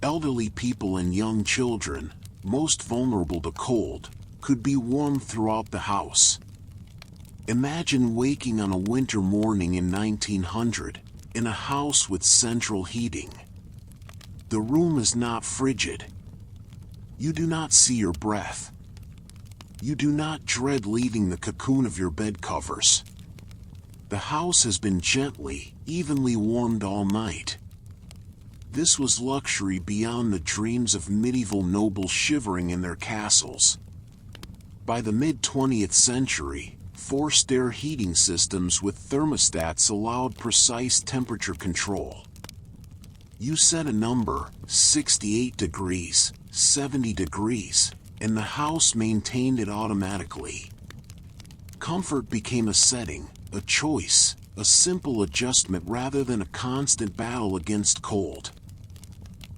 Elderly people and young children, most vulnerable to cold, could be warmed throughout the house. Imagine waking on a winter morning in 1900, in a house with central heating. The room is not frigid. You do not see your breath. You do not dread leaving the cocoon of your bed covers. The house has been gently, evenly warmed all night. This was luxury beyond the dreams of medieval nobles shivering in their castles. By the mid-20th century, forced air heating systems with thermostats allowed precise temperature control. You set a number, 68 degrees, 70 degrees, and the house maintained it automatically. Comfort became a setting, a choice, a simple adjustment rather than a constant battle against cold.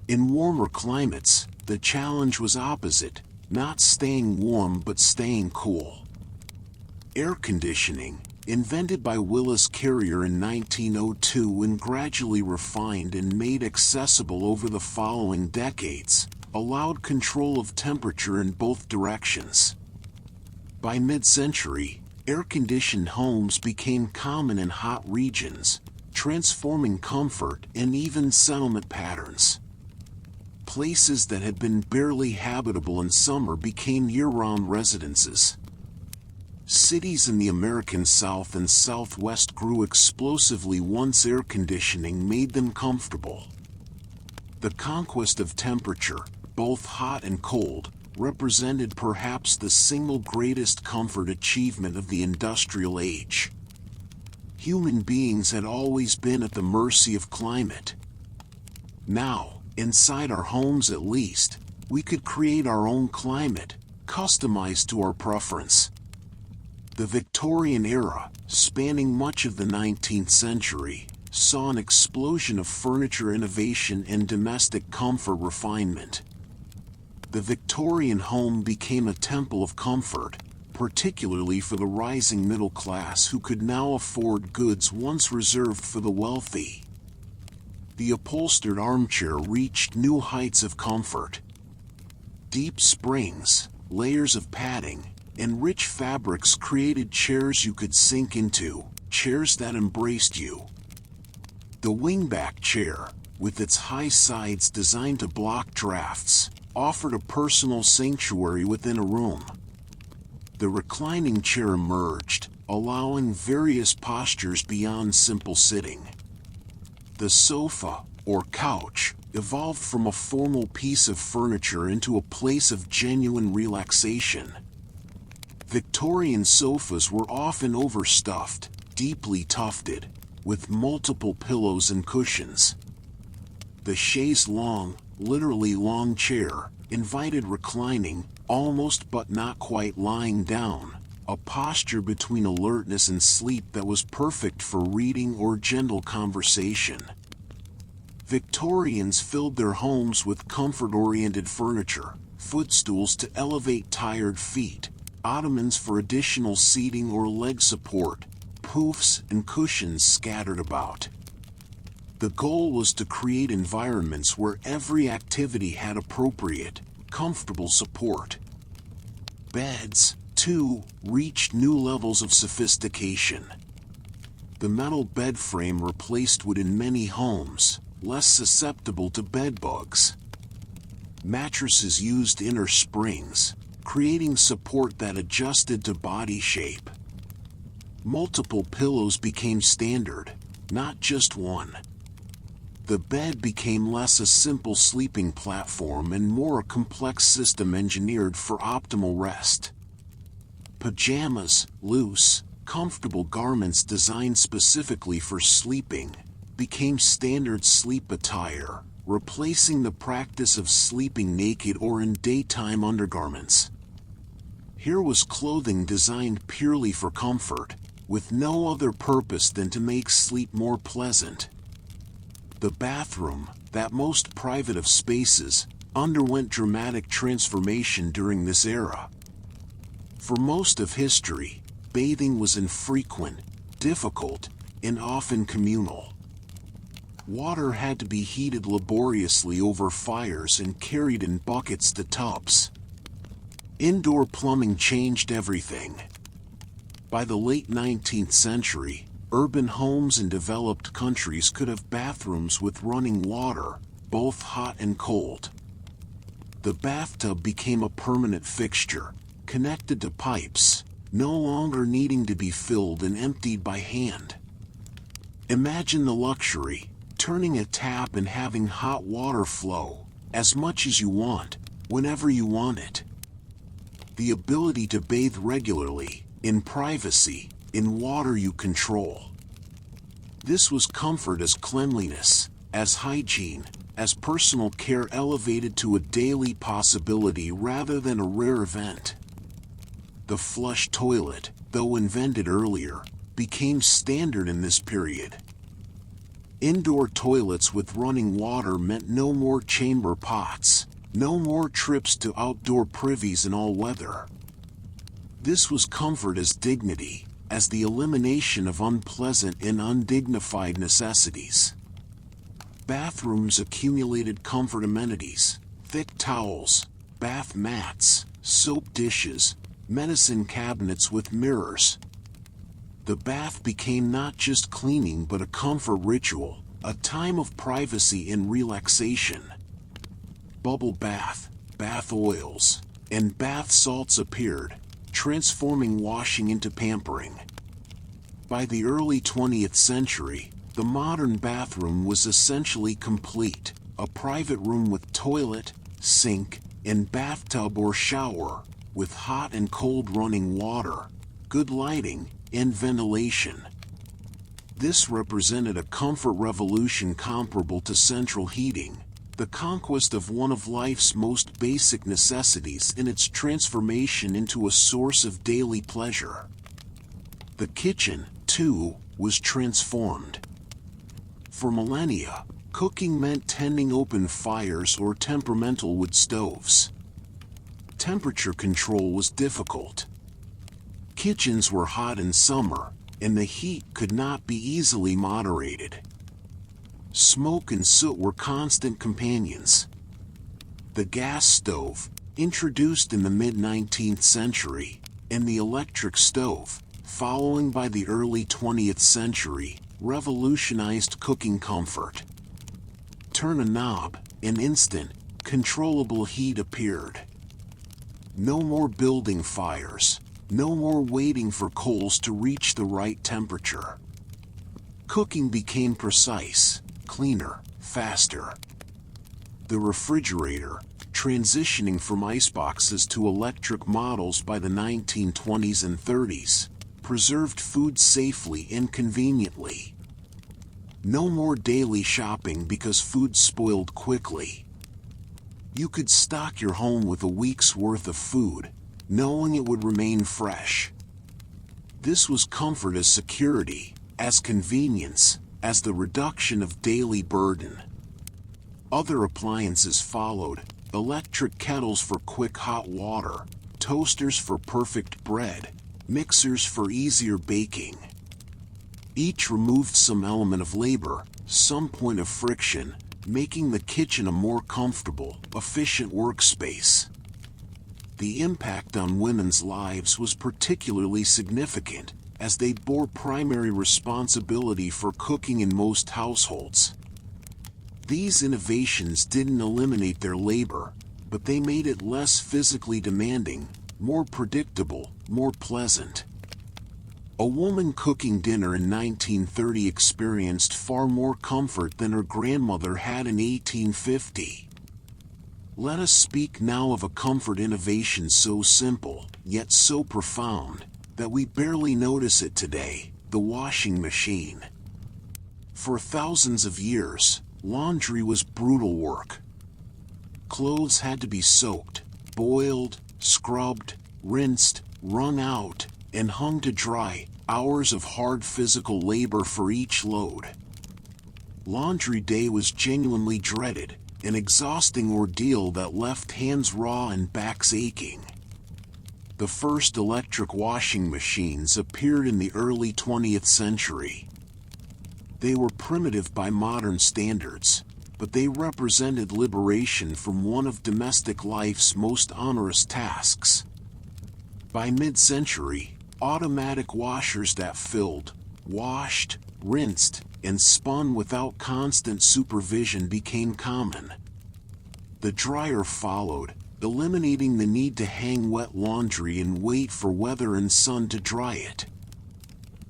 In warmer climates, the challenge was opposite, not staying warm but staying cool. Air conditioning, invented by Willis Carrier in 1902 and gradually refined and made accessible over the following decades, allowed control of temperature in both directions. By mid-century, air-conditioned homes became common in hot regions, transforming comfort and even settlement patterns. Places that had been barely habitable in summer became year-round residences. Cities in the American South and Southwest grew explosively once air conditioning made them comfortable. The conquest of temperature, both hot and cold, represented perhaps the single greatest comfort achievement of the industrial age. Human beings had always been at the mercy of climate. Now, inside our homes at least, we could create our own climate, customized to our preference. The Victorian era, spanning much of the 19th century, saw an explosion of furniture innovation and domestic comfort refinement. The Victorian home became a temple of comfort, particularly for the rising middle class who could now afford goods once reserved for the wealthy. The upholstered armchair reached new heights of comfort. Deep springs, layers of padding, and rich fabrics created chairs you could sink into, chairs that embraced you. The wingback chair, with its high sides designed to block drafts, offered a personal sanctuary within a room. The reclining chair emerged, allowing various postures beyond simple sitting. The sofa, or couch, evolved from a formal piece of furniture into a place of genuine relaxation. Victorian sofas were often overstuffed, deeply tufted, with multiple pillows and cushions. The chaise longue, literally long chair, invited reclining, almost but not quite lying down, a posture between alertness and sleep that was perfect for reading or gentle conversation. Victorians filled their homes with comfort-oriented furniture, footstools to elevate tired feet, ottomans for additional seating or leg support, poofs and cushions scattered about. The goal was to create environments where every activity had appropriate, comfortable support. Beds, too, reached new levels of sophistication. The metal bed frame replaced wood in many homes, less susceptible to bedbugs. Mattresses used inner springs, creating support that adjusted to body shape. Multiple pillows became standard, not just one. The bed became less a simple sleeping platform and more a complex system engineered for optimal rest. Pajamas, loose, comfortable garments designed specifically for sleeping, became standard sleep attire, replacing the practice of sleeping naked or in daytime undergarments. Here was clothing designed purely for comfort, with no other purpose than to make sleep more pleasant. The bathroom, that most private of spaces, underwent dramatic transformation during this era. For most of history, bathing was infrequent, difficult, and often communal. Water had to be heated laboriously over fires and carried in buckets to tubs. Indoor plumbing changed everything. By the late 19th century, urban homes in developed countries could have bathrooms with running water, both hot and cold. The bathtub became a permanent fixture, connected to pipes, no longer needing to be filled and emptied by hand. Imagine the luxury, turning a tap and having hot water flow, as much as you want, whenever you want it. The ability to bathe regularly, in privacy, in water you control. This was comfort as cleanliness, as hygiene, as personal care elevated to a daily possibility rather than a rare event. The flush toilet, though invented earlier, became standard in this period. Indoor toilets with running water meant no more chamber pots, no more trips to outdoor privies in all weather. This was comfort as dignity, as the elimination of unpleasant and undignified necessities. Bathrooms accumulated comfort amenities, thick towels, bath mats, soap dishes, medicine cabinets with mirrors. The bath became not just cleaning but a comfort ritual, a time of privacy and relaxation. Bubble bath, bath oils, and bath salts appeared, transforming washing into pampering. By the early 20th century, the modern bathroom was essentially complete, a private room with toilet, sink, and bathtub or shower, with hot and cold running water, good lighting, and ventilation. This represented a comfort revolution comparable to central heating, the conquest of one of life's most basic necessities in its transformation into a source of daily pleasure. The kitchen, too, was transformed. For millennia, cooking meant tending open fires or temperamental wood stoves. Temperature control was difficult. Kitchens were hot in summer, and the heat could not be easily moderated. Smoke and soot were constant companions. The gas stove, introduced in the mid-19th century, and the electric stove, following by the early 20th century, revolutionized cooking comfort. Turn a knob, and instant, controllable heat appeared. No more building fires, no more waiting for coals to reach the right temperature. Cooking became precise, cleaner, faster. The refrigerator, transitioning from iceboxes to electric models by the 1920s and 30s, preserved food safely and conveniently. No more daily shopping because food spoiled quickly. You could stock your home with a week's worth of food, knowing it would remain fresh. This was comfort as security, as convenience, as the reduction of daily burden. Other appliances followed, electric kettles for quick hot water, toasters for perfect bread, mixers for easier baking. Each removed some element of labor, some point of friction, making the kitchen a more comfortable, efficient workspace. The impact on women's lives was particularly significant, as they bore primary responsibility for cooking in most households. These innovations didn't eliminate their labor, but they made it less physically demanding, more predictable, more pleasant. A woman cooking dinner in 1930 experienced far more comfort than her grandmother had in 1850. Let us speak now of a comfort innovation so simple, yet so profound, that we barely notice it today: the washing machine. For thousands of years, laundry was brutal work. Clothes had to be soaked, boiled, scrubbed, rinsed, wrung out, and hung to dry, hours of hard physical labor for each load. Laundry day was genuinely dreaded, an exhausting ordeal that left hands raw and backs aching. The first electric washing machines appeared in the early 20th century. They were primitive by modern standards, but they represented liberation from one of domestic life's most onerous tasks. By mid-century, automatic washers that filled, washed, rinsed, and spun without constant supervision became common. The dryer followed, eliminating the need to hang wet laundry and wait for weather and sun to dry it.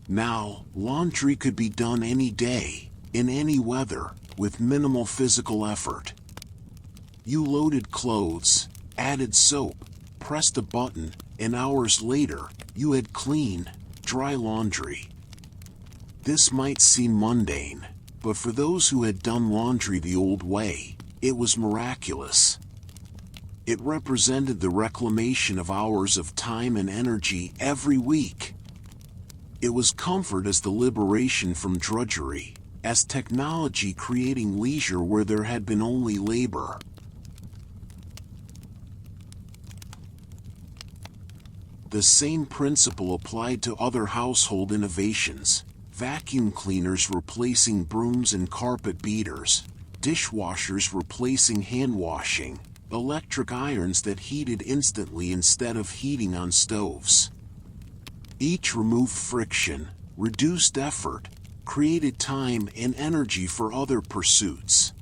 Now, laundry could be done any day, in any weather, with minimal physical effort. You loaded clothes, added soap, pressed a button, and hours later, you had clean, dry laundry. This might seem mundane, but for those who had done laundry the old way, it was miraculous. It represented the reclamation of hours of time and energy every week. It was comfort as the liberation from drudgery, as technology creating leisure where there had been only labor. The same principle applied to other household innovations: vacuum cleaners replacing brooms and carpet beaters, dishwashers replacing hand washing, electric irons that heated instantly instead of heating on stoves. Each removed friction, reduced effort, created time and energy for other pursuits.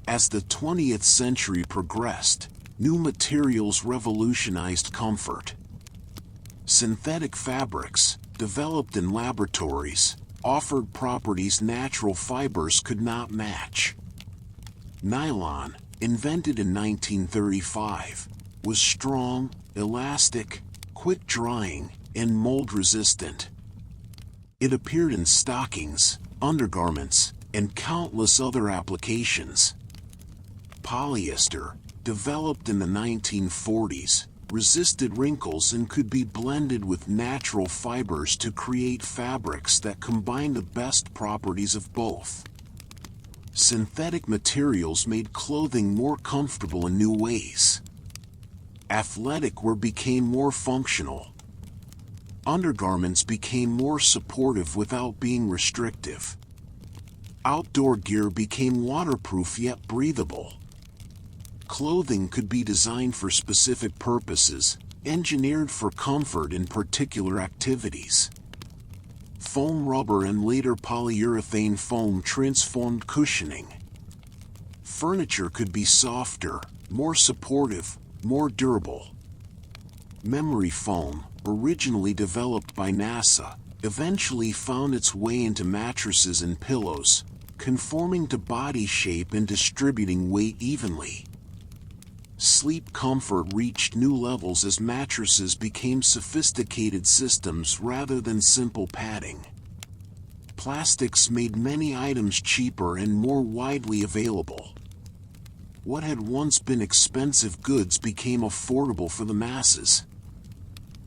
As the 20th century progressed, new materials revolutionized comfort. Synthetic fabrics, developed in laboratories, offered properties natural fibers could not match. Nylon, invented in 1935, was strong, elastic, quick-drying, and mold-resistant. It appeared in stockings, undergarments, and countless other applications. Polyester, developed in the 1940s, resisted wrinkles and could be blended with natural fibers to create fabrics that combine the best properties of both. Synthetic materials made clothing more comfortable in new ways. Athletic wear became more functional. Undergarments became more supportive without being restrictive. Outdoor gear became waterproof yet breathable. Clothing could be designed for specific purposes, engineered for comfort in particular activities. Foam rubber and later polyurethane foam transformed cushioning. Furniture could be softer, more supportive, more durable. Memory foam, originally developed by NASA, eventually found its way into mattresses and pillows, conforming to body shape and distributing weight evenly. Sleep comfort reached new levels as mattresses became sophisticated systems rather than simple padding. Plastics made many items cheaper and more widely available. What had once been expensive goods became affordable for the masses.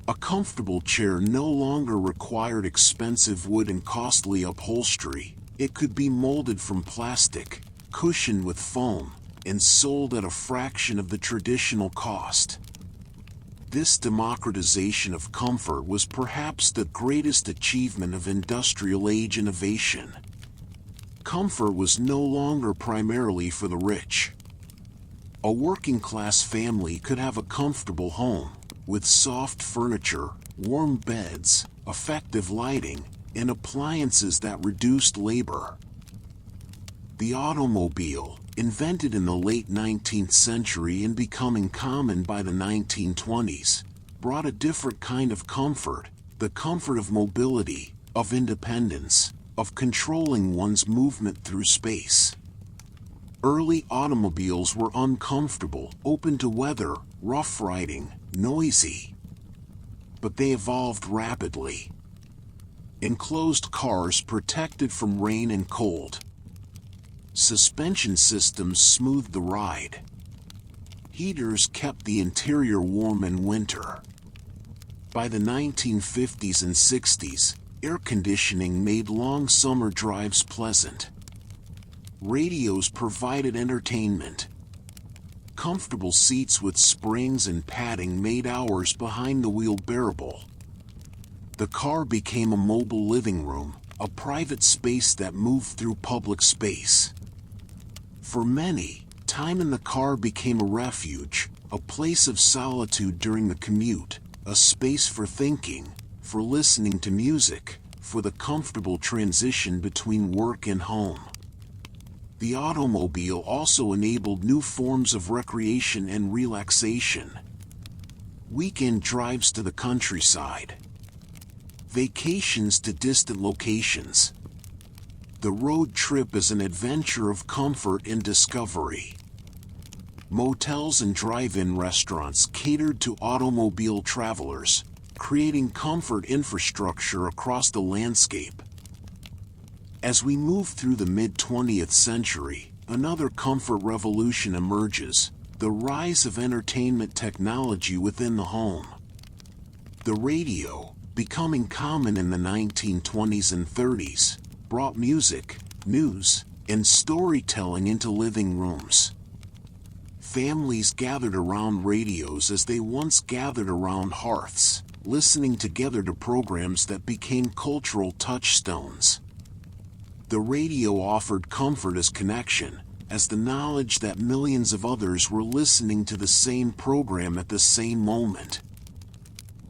A comfortable chair no longer required expensive wood and costly upholstery. It could be molded from plastic, cushioned with foam, and sold at a fraction of the traditional cost. This democratization of comfort was perhaps the greatest achievement of industrial age innovation. Comfort was no longer primarily for the rich. A working-class family could have a comfortable home, with soft furniture, warm beds, effective lighting, and appliances that reduced labor. The automobile, invented in the late 19th century and becoming common by the 1920s, brought a different kind of comfort, the comfort of mobility, of independence, of controlling one's movement through space. Early automobiles were uncomfortable, open to weather, rough riding, noisy. But they evolved rapidly. Enclosed cars protected from rain and cold. Suspension systems smoothed the ride. Heaters kept the interior warm in winter. By the 1950s and 60s, air conditioning made long summer drives pleasant. Radios provided entertainment. Comfortable seats with springs and padding made hours behind the wheel bearable. The car became a mobile living room, a private space that moved through public space. For many, time in the car became a refuge, a place of solitude during the commute, a space for thinking, for listening to music, for the comfortable transition between work and home. The automobile also enabled new forms of recreation and relaxation. Weekend drives to the countryside. Vacations to distant locations. The road trip is an adventure of comfort and discovery. Motels and drive-in restaurants catered to automobile travelers, creating comfort infrastructure across the landscape. As we move through the mid-20th century, another comfort revolution emerges, the rise of entertainment technology within the home. The radio, becoming common in the 1920s and 30s, brought music, news, and storytelling into living rooms. Families gathered around radios as they once gathered around hearths, listening together to programs that became cultural touchstones. The radio offered comfort as connection, as the knowledge that millions of others were listening to the same program at the same moment.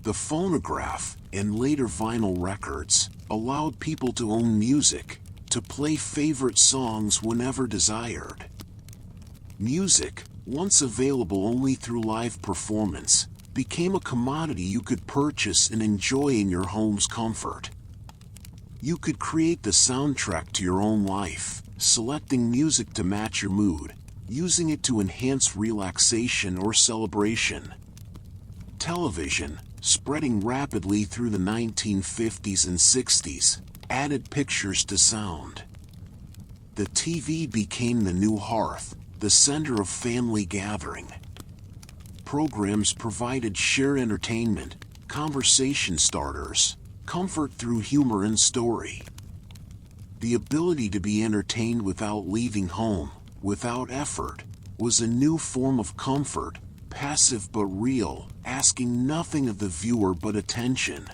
The phonograph, and later vinyl records, allowed people to own music, to play favorite songs whenever desired. Music, once available only through live performance, became a commodity you could purchase and enjoy in your home's comfort. You could create the soundtrack to your own life, selecting music to match your mood, using it to enhance relaxation or celebration. Television, spreading rapidly through the 1950s and 60s, added pictures to sound. The TV became the new hearth, the center of family gathering. Programs provided shared entertainment, conversation starters, comfort through humor and story. The ability to be entertained without leaving home, without effort, was a new form of comfort, passive but real, asking nothing of the viewer but attention.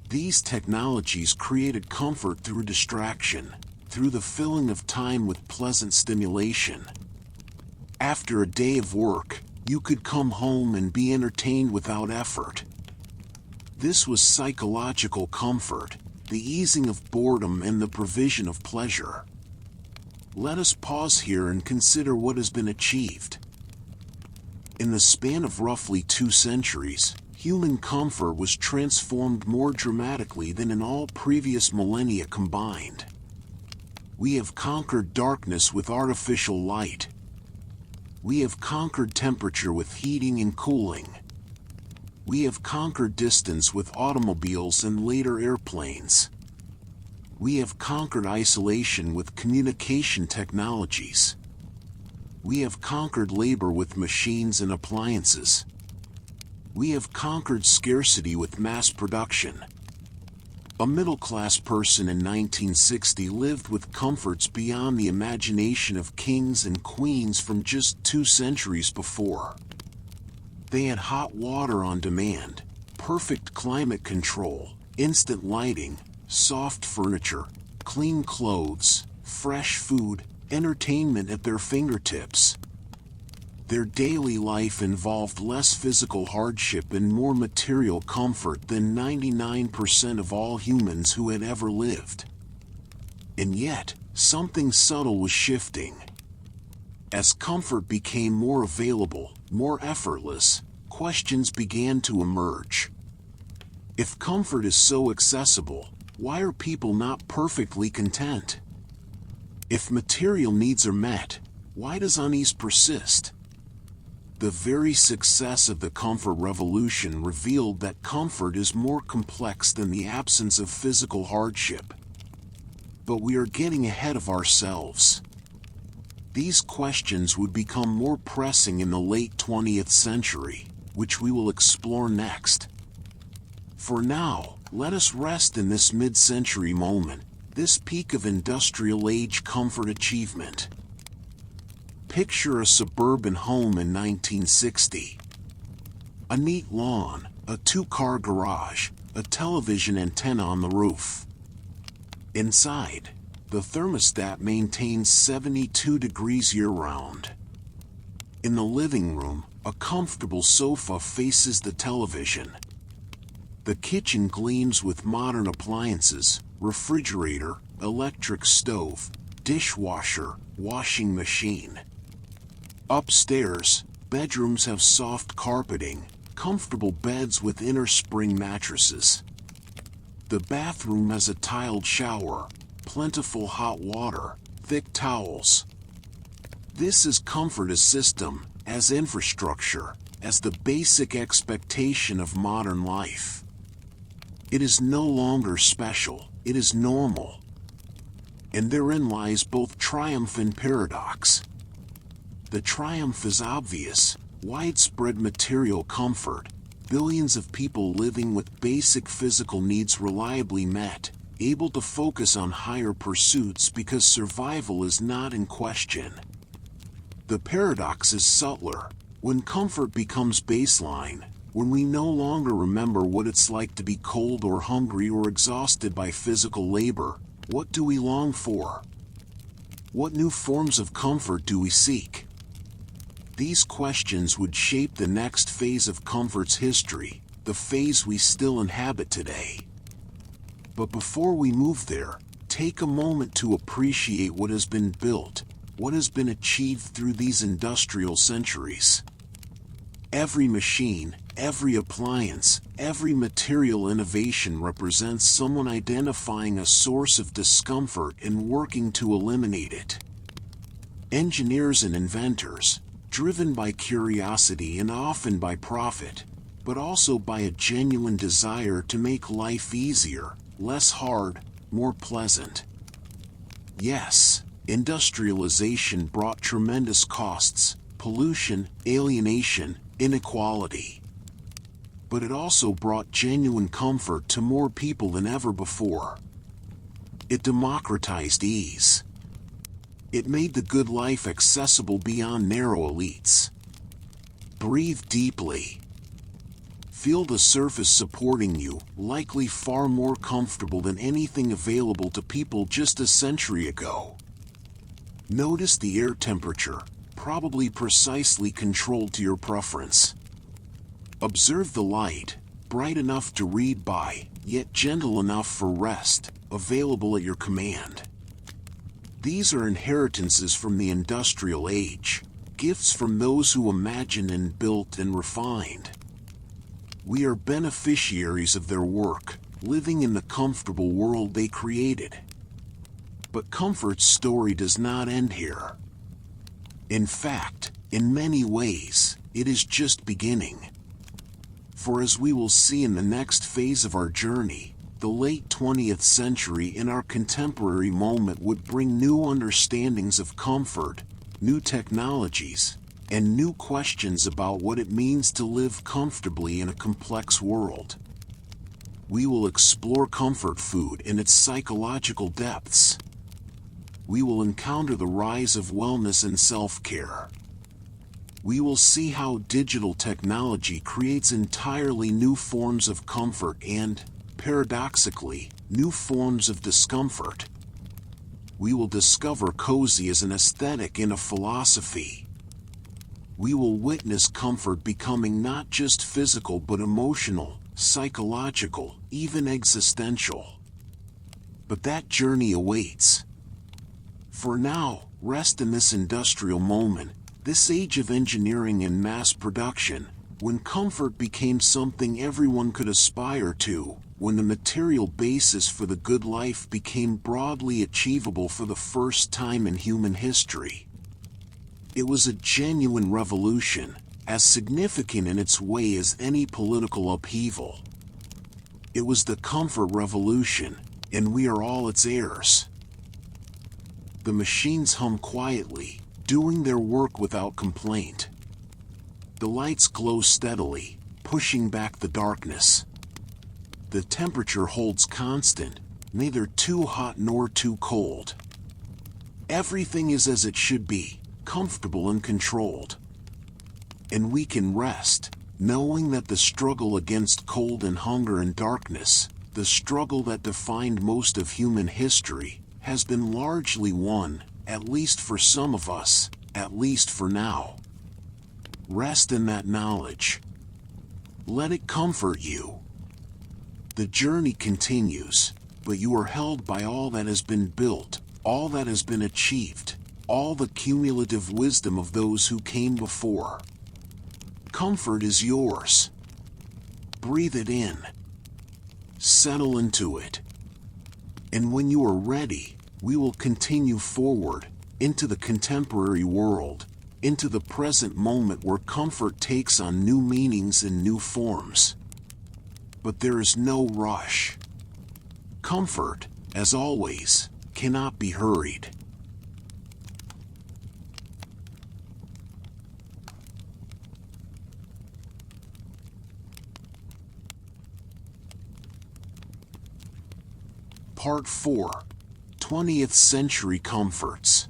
These technologies created comfort through distraction, through the filling of time with pleasant stimulation. After a day of work, you could come home and be entertained without effort. This was psychological comfort, the easing of boredom and the provision of pleasure. Let us pause here and consider what has been achieved. In the span of roughly 2 centuries, human comfort was transformed more dramatically than in all previous millennia combined. We have conquered darkness with artificial light. We have conquered temperature with heating and cooling. We have conquered distance with automobiles and later airplanes. We have conquered isolation with communication technologies. We have conquered labor with machines and appliances. We have conquered scarcity with mass production. A middle-class person in 1960 lived with comforts beyond the imagination of kings and queens from just 2 centuries before. They had hot water on demand, perfect climate control, instant lighting, soft furniture, clean clothes, fresh food, entertainment at their fingertips. Their daily life involved less physical hardship and more material comfort than 99% of all humans who had ever lived. And yet, something subtle was shifting. As comfort became more available, more effortless, questions began to emerge. If comfort is so accessible, why are people not perfectly content? If material needs are met, why does unease persist? The very success of the comfort revolution revealed that comfort is more complex than the absence of physical hardship. But we are getting ahead of ourselves. These questions would become more pressing in the late 20th century, which we will explore next. For now, let us rest in this mid-century moment, this peak of industrial age comfort achievement. Picture a suburban home in 1960. A neat lawn, a two-car garage, a television antenna on the roof. Inside, the thermostat maintains 72 degrees year-round. In the living room, a comfortable sofa faces the television. The kitchen gleams with modern appliances, refrigerator, electric stove, dishwasher, washing machine. Upstairs, bedrooms have soft carpeting, comfortable beds with inner spring mattresses. The bathroom has a tiled shower, plentiful hot water, thick towels. This is comfort as system, as infrastructure, as the basic expectation of modern life. It is no longer special, it is normal. And therein lies both triumph and paradox. The triumph is obvious: widespread material comfort, billions of people living with basic physical needs reliably met, able to focus on higher pursuits because survival is not in question. The paradox is subtler. When comfort becomes baseline, when we no longer remember what it's like to be cold or hungry or exhausted by physical labor, what do we long for? What new forms of comfort do we seek? These questions would shape the next phase of comfort's history, the phase we still inhabit today. But before we move there, take a moment to appreciate what has been built, what has been achieved through these industrial centuries. Every machine, every appliance, every material innovation represents someone identifying a source of discomfort and working to eliminate it. Engineers and inventors, driven by curiosity and often by profit, but also by a genuine desire to make life easier, less hard, more pleasant. Yes, industrialization brought tremendous costs, pollution, alienation, inequality. But it also brought genuine comfort to more people than ever before. It democratized ease. It made the good life accessible beyond narrow elites. Breathe deeply. Feel the surface supporting you, likely far more comfortable than anything available to people just a century ago. Notice the air temperature, probably precisely controlled to your preference. Observe the light, bright enough to read by, yet gentle enough for rest, available at your command. These are inheritances from the industrial age, gifts from those who imagined and built and refined. We are beneficiaries of their work, living in the comfortable world they created. But comfort's story does not end here. In fact, in many ways, it is just beginning. For as we will see in the next phase of our journey, the late 20th century in our contemporary moment would bring new understandings of comfort, new technologies, and new questions about what it means to live comfortably in a complex world. We will explore comfort food in its psychological depths. We will encounter the rise of wellness and self-care. we will see how digital technology creates entirely new forms of comfort and, paradoxically, new forms of discomfort. We will discover cozy as an aesthetic and a philosophy. We will witness comfort becoming not just physical but emotional, psychological, even existential. But that journey awaits. For now, rest in this industrial moment, this age of engineering and mass production, when comfort became something everyone could aspire to, when the material basis for the good life became broadly achievable for the first time in human history. It was a genuine revolution, as significant in its way as any political upheaval. It was the comfort revolution, and we are all its heirs. The machines hum quietly, doing their work without complaint. The lights glow steadily, pushing back the darkness. The temperature holds constant, neither too hot nor too cold. Everything is as it should be, comfortable and controlled. And we can rest, knowing that the struggle against cold and hunger and darkness, the struggle that defined most of human history, has been largely won, at least for some of us, at least for now. Rest in that knowledge. Let it comfort you. The journey continues, but you are held by all that has been built, all that has been achieved, all the cumulative wisdom of those who came before. Comfort is yours. Breathe it in. Settle into it. And when you are ready, we will continue forward, into the contemporary world, into the present moment where comfort takes on new meanings and new forms. But there is no rush. Comfort, as always, cannot be hurried. Part 4. 20th Century Comforts.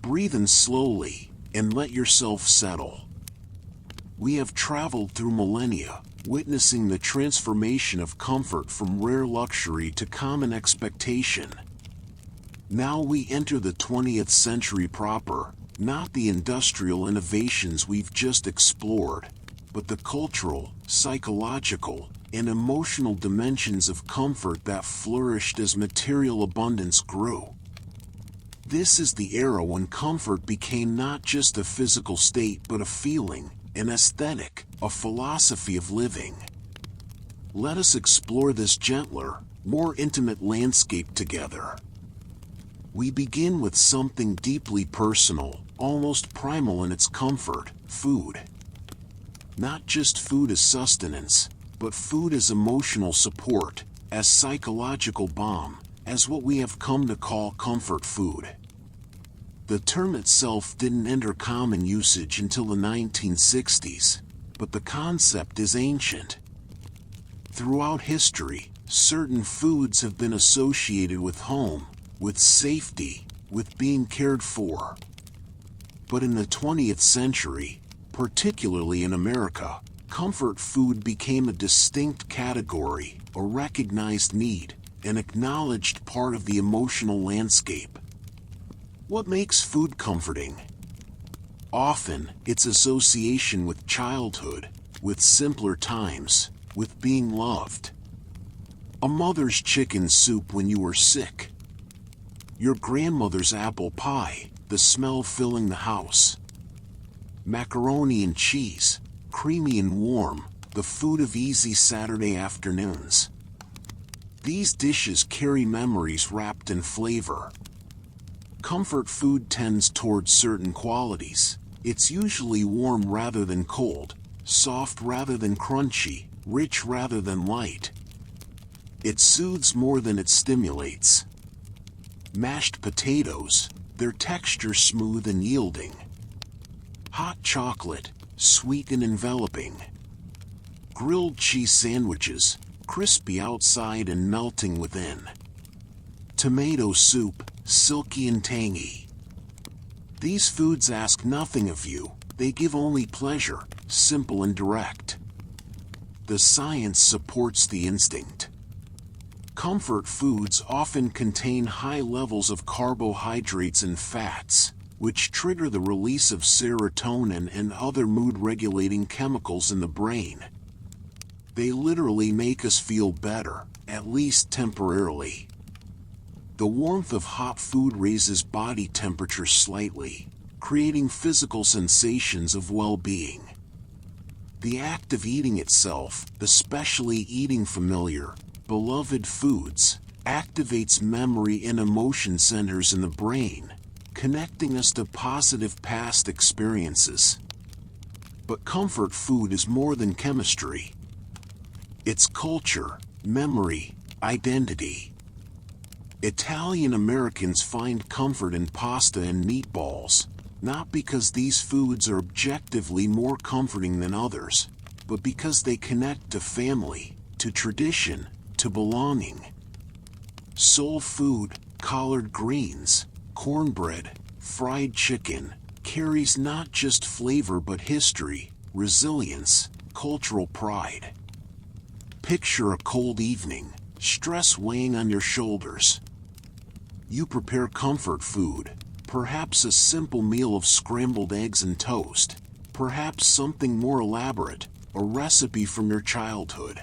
Breathe in slowly, and let yourself settle. We have traveled through millennia, witnessing the transformation of comfort from rare luxury to common expectation. Now we enter the 20th century proper, not the industrial innovations we've just explored, but the cultural, psychological, and emotional dimensions of comfort that flourished as material abundance grew. This is the era when comfort became not just a physical state but a feeling, an aesthetic, a philosophy of living. Let us explore this gentler, more intimate landscape together. We begin with something deeply personal, almost primal in its comfort: food. Not just food as sustenance, but food as emotional support, as psychological balm, as what we have come to call comfort food. The term itself didn't enter common usage until the 1960s, but the concept is ancient. Throughout history, certain foods have been associated with home, with safety, with being cared for. But in the 20th century, particularly in America, comfort food became a distinct category, a recognized need, an acknowledged part of the emotional landscape. What makes food comforting? Often, its association with childhood, with simpler times, with being loved. A mother's chicken soup when you were sick. Your grandmother's apple pie, the smell filling the house. Macaroni and cheese, creamy and warm, the food of easy Saturday afternoons. These dishes carry memories wrapped in flavor. Comfort food tends towards certain qualities. It's usually warm rather than cold, soft rather than crunchy, rich rather than light. It soothes more than it stimulates. Mashed potatoes, their texture smooth and yielding. Hot chocolate, sweet and enveloping. Grilled cheese sandwiches, crispy outside and melting within. Tomato soup, silky and tangy. These foods ask nothing of you, they give only pleasure, simple and direct. The science supports the instinct. Comfort foods often contain high levels of carbohydrates and fats, which trigger the release of serotonin and other mood-regulating chemicals in the brain. They literally make us feel better, at least temporarily. The warmth of hot food raises body temperature slightly, creating physical sensations of well-being. The act of eating itself, especially eating familiar, beloved foods, activates memory and emotion centers in the brain, connecting us to positive past experiences. But comfort food is more than chemistry. It's culture, memory, identity. Italian Americans find comfort in pasta and meatballs, not because these foods are objectively more comforting than others, but because they connect to family, to tradition, to belonging. Soul food, collard greens, cornbread, fried chicken, carries not just flavor but history, resilience, cultural pride. Picture a cold evening, stress weighing on your shoulders. You prepare comfort food, perhaps a simple meal of scrambled eggs and toast, perhaps something more elaborate, a recipe from your childhood.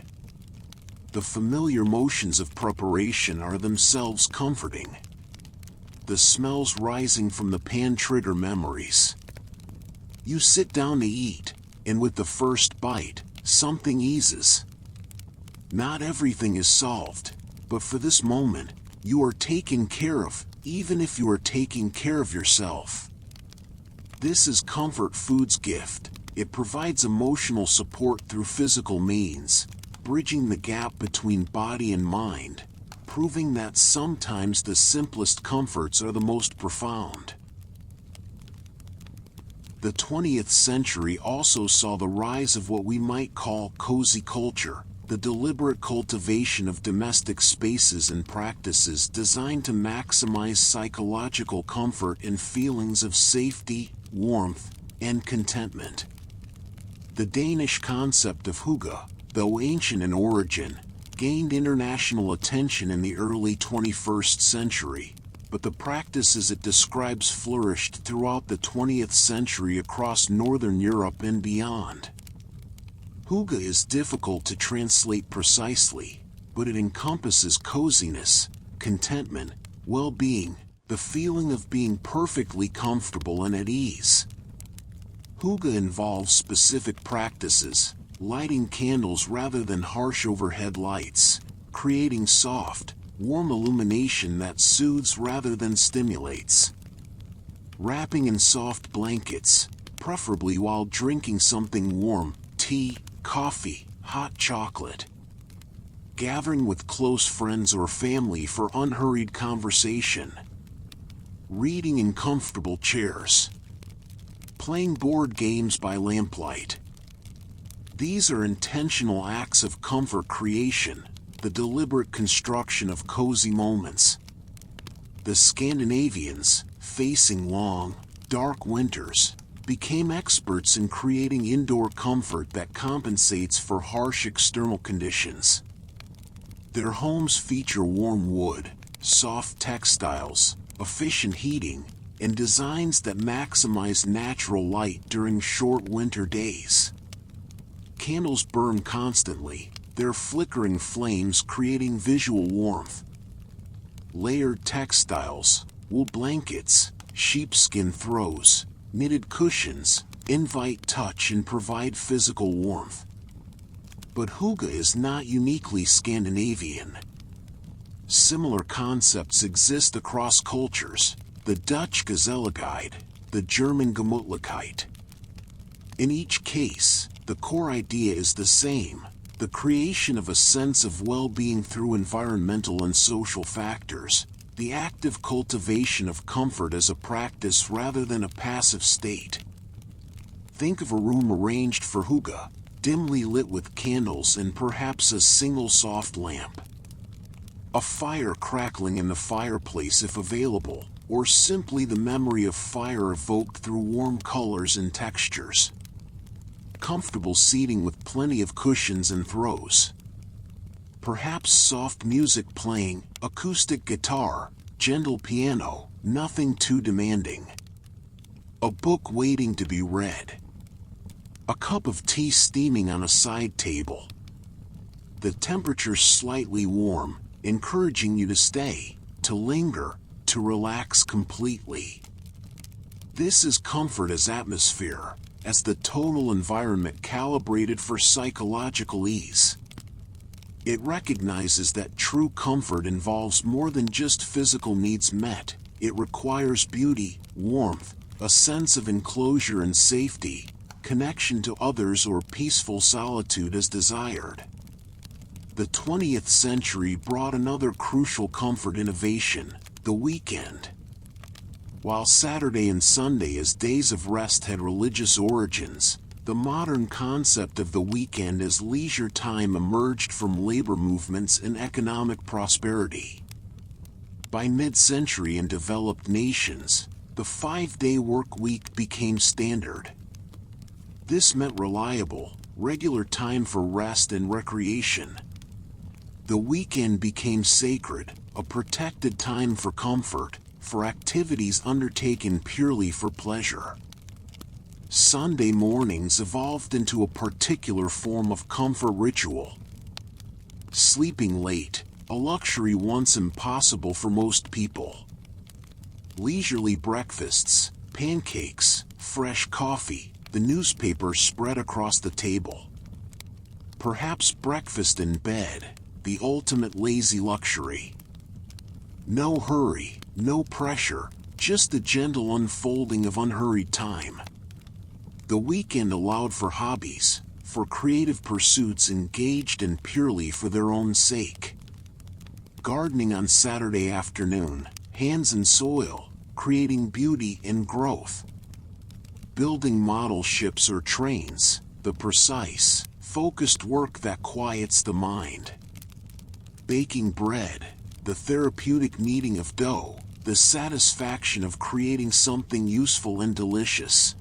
The familiar motions of preparation are themselves comforting. The smells rising from the pan trigger memories. You sit down to eat, and with the first bite, something eases. Not everything is solved, but for this moment, you are taken care of, even if you are taking care of yourself. This is comfort food's gift. It provides emotional support through physical means, bridging the gap between body and mind, proving that sometimes the simplest comforts are the most profound. The 20th century also saw the rise of what we might call cozy culture, the deliberate cultivation of domestic spaces and practices designed to maximize psychological comfort and feelings of safety, warmth, and contentment. The Danish concept of hygge, though ancient in origin, gained international attention in the early 21st century, but the practices it describes flourished throughout the 20th century across Northern Europe and beyond. Hygge is difficult to translate precisely, but it encompasses coziness, contentment, well-being, the feeling of being perfectly comfortable and at ease. Hygge involves specific practices, lighting candles rather than harsh overhead lights, creating soft, warm illumination that soothes rather than stimulates. Wrapping in soft blankets, preferably while drinking something warm, tea, coffee, hot chocolate. Gathering with close friends or family for unhurried conversation. Reading in comfortable chairs. Playing board games by lamplight. These are intentional acts of comfort creation, the deliberate construction of cozy moments. The Scandinavians, facing long, dark winters, became experts in creating indoor comfort that compensates for harsh external conditions. Their homes feature warm wood, soft textiles, efficient heating, and designs that maximize natural light during short winter days. Candles burn constantly, their flickering flames creating visual warmth. Layered textiles, wool blankets, sheepskin throws, knitted cushions, invite touch and provide physical warmth. But hygge is not uniquely Scandinavian. Similar concepts exist across cultures, the Dutch Gezelligheid, the German Gemütlichkeit. In each case, the core idea is the same, the creation of a sense of well-being through environmental and social factors, the active cultivation of comfort as a practice rather than a passive state. Think of a room arranged for hygge, dimly lit with candles and perhaps a single soft lamp. A fire crackling in the fireplace if available, or simply the memory of fire evoked through warm colors and textures. Comfortable seating with plenty of cushions and throws. Perhaps soft music playing, acoustic guitar, gentle piano, nothing too demanding. A book waiting to be read. A cup of tea steaming on a side table. The temperature slightly warm, encouraging you to stay, to linger, to relax completely. This is comfort as atmosphere, as the total environment calibrated for psychological ease. It recognizes that true comfort involves more than just physical needs met. It requires beauty, warmth, a sense of enclosure and safety, connection to others, or peaceful solitude as desired. The 20th century brought another crucial comfort innovation, the weekend. While Saturday and Sunday as days of rest had religious origins, the modern concept of the weekend as leisure time emerged from labor movements and economic prosperity. By mid-century in developed nations, the 5-day work week became standard. This meant reliable, regular time for rest and recreation. The weekend became sacred, a protected time for comfort, for activities undertaken purely for pleasure. Sunday mornings evolved into a particular form of comfort ritual. Sleeping late, a luxury once impossible for most people. Leisurely breakfasts, pancakes, fresh coffee, the newspaper spread across the table. Perhaps breakfast in bed, the ultimate lazy luxury. No hurry, no pressure, just the gentle unfolding of unhurried time. The weekend allowed for hobbies, for creative pursuits engaged in purely for their own sake. Gardening on Saturday afternoon, hands in soil, creating beauty and growth. Building model ships or trains, the precise, focused work that quiets the mind. Baking bread, the therapeutic kneading of dough, the satisfaction of creating something useful and delicious.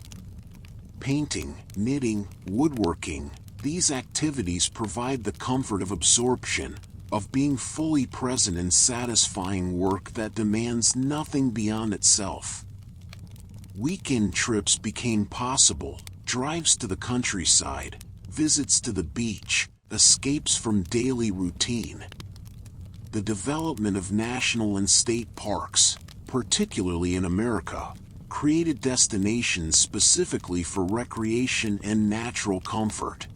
Painting, knitting, woodworking, these activities provide the comfort of absorption, of being fully present in satisfying work that demands nothing beyond itself. Weekend trips became possible, drives to the countryside, visits to the beach, escapes from daily routine. The development of national and state parks, particularly in America, created destinations specifically for recreation and natural comfort.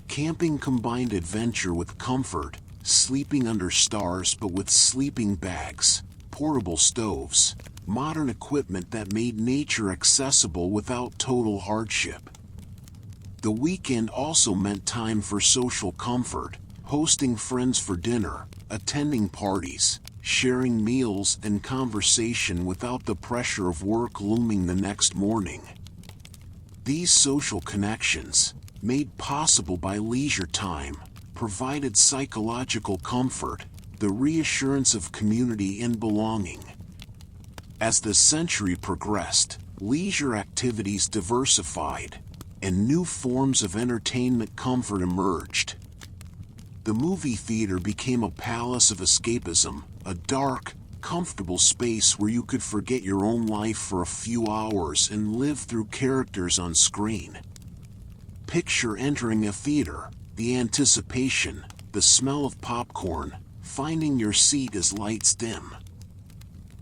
Camping combined adventure with comfort, sleeping under stars but with sleeping bags, portable stoves, modern equipment that made nature accessible without total hardship. The weekend also meant time for social comfort, hosting friends for dinner, attending parties, sharing meals and conversation without the pressure of work looming the next morning. These social connections, made possible by leisure time, provided psychological comfort, the reassurance of community and belonging. As the century progressed, leisure activities diversified, and new forms of entertainment comfort emerged. The movie theater became a palace of escapism, a dark, comfortable space where you could forget your own life for a few hours and live through characters on screen. Picture entering a theater, the anticipation, the smell of popcorn, finding your seat as lights dim.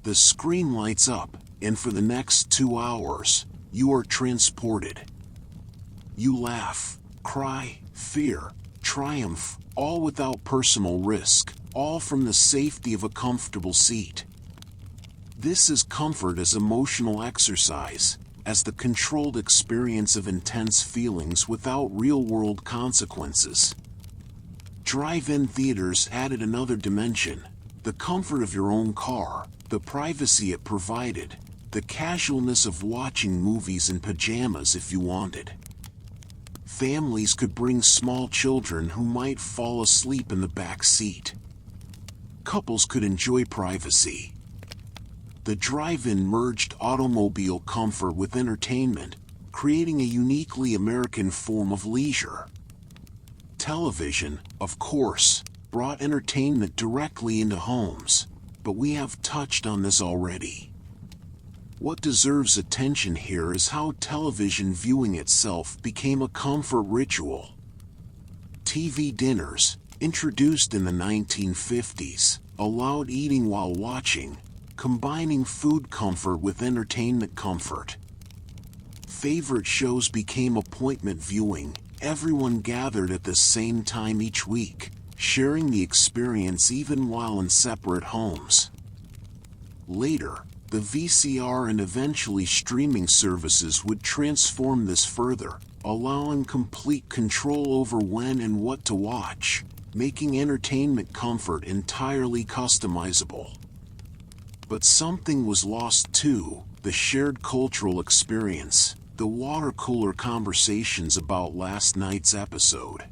The screen lights up, and for the next 2 hours, you are transported. You laugh, cry, fear, triumph, all without personal risk, all from the safety of a comfortable seat. This is comfort as emotional exercise, as the controlled experience of intense feelings without real-world consequences. Drive-in theaters added another dimension, the comfort of your own car, the privacy it provided, the casualness of watching movies in pajamas if you wanted. Families could bring small children who might fall asleep in the back seat. Couples could enjoy privacy. The drive-in merged automobile comfort with entertainment, creating a uniquely American form of leisure. Television, of course, brought entertainment directly into homes, but we have touched on this already. What deserves attention here is how television viewing itself became a comfort ritual. TV dinners, introduced in the 1950s, allowed eating while watching, combining food comfort with entertainment comfort. Favorite shows became appointment viewing. Everyone gathered at the same time each week, sharing the experience even while in separate homes. Later, the VCR and eventually streaming services would transform this further, allowing complete control over when and what to watch, making entertainment comfort entirely customizable. But something was lost too: the shared cultural experience, the water cooler conversations about last night's episode.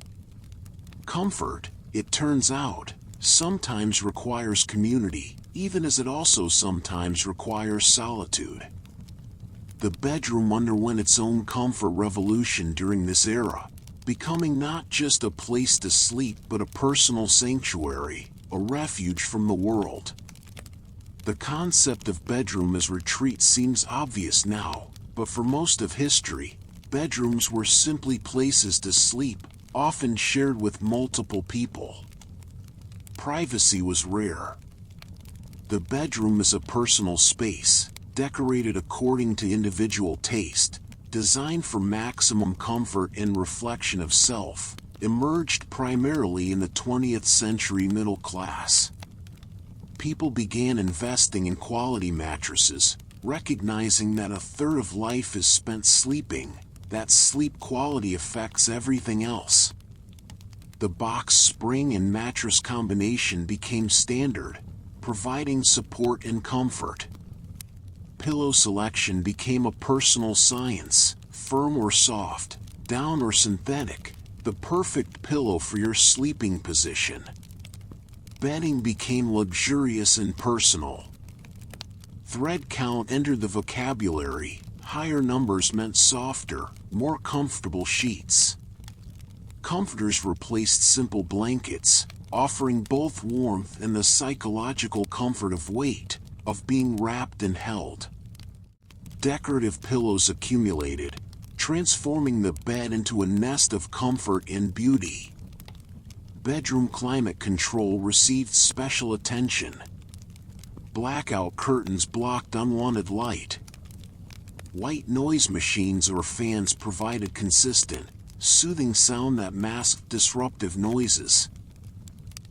Comfort, it turns out, sometimes requires community, even as it also sometimes requires solitude. The bedroom underwent its own comfort revolution during this era, becoming not just a place to sleep but a personal sanctuary, a refuge from the world. The concept of bedroom as retreat seems obvious now, but for most of history, bedrooms were simply places to sleep, often shared with multiple people. Privacy was rare. The bedroom is a personal space, decorated according to individual taste, designed for maximum comfort and reflection of self, emerged primarily in the 20th century middle class. People began investing in quality mattresses, recognizing that a third of life is spent sleeping, that sleep quality affects everything else. The box spring and mattress combination became standard, providing support and comfort. Pillow selection became a personal science: firm or soft, down or synthetic, the perfect pillow for your sleeping position. Bedding became luxurious and personal. Thread count entered the vocabulary. Higher numbers meant softer, more comfortable sheets. Comforters replaced simple blankets, offering both warmth and the psychological comfort of weight, of being wrapped and held. Decorative pillows accumulated, transforming the bed into a nest of comfort and beauty. Bedroom climate control received special attention. Blackout curtains blocked unwanted light. White noise machines or fans provided consistent, soothing sound that masked disruptive noises.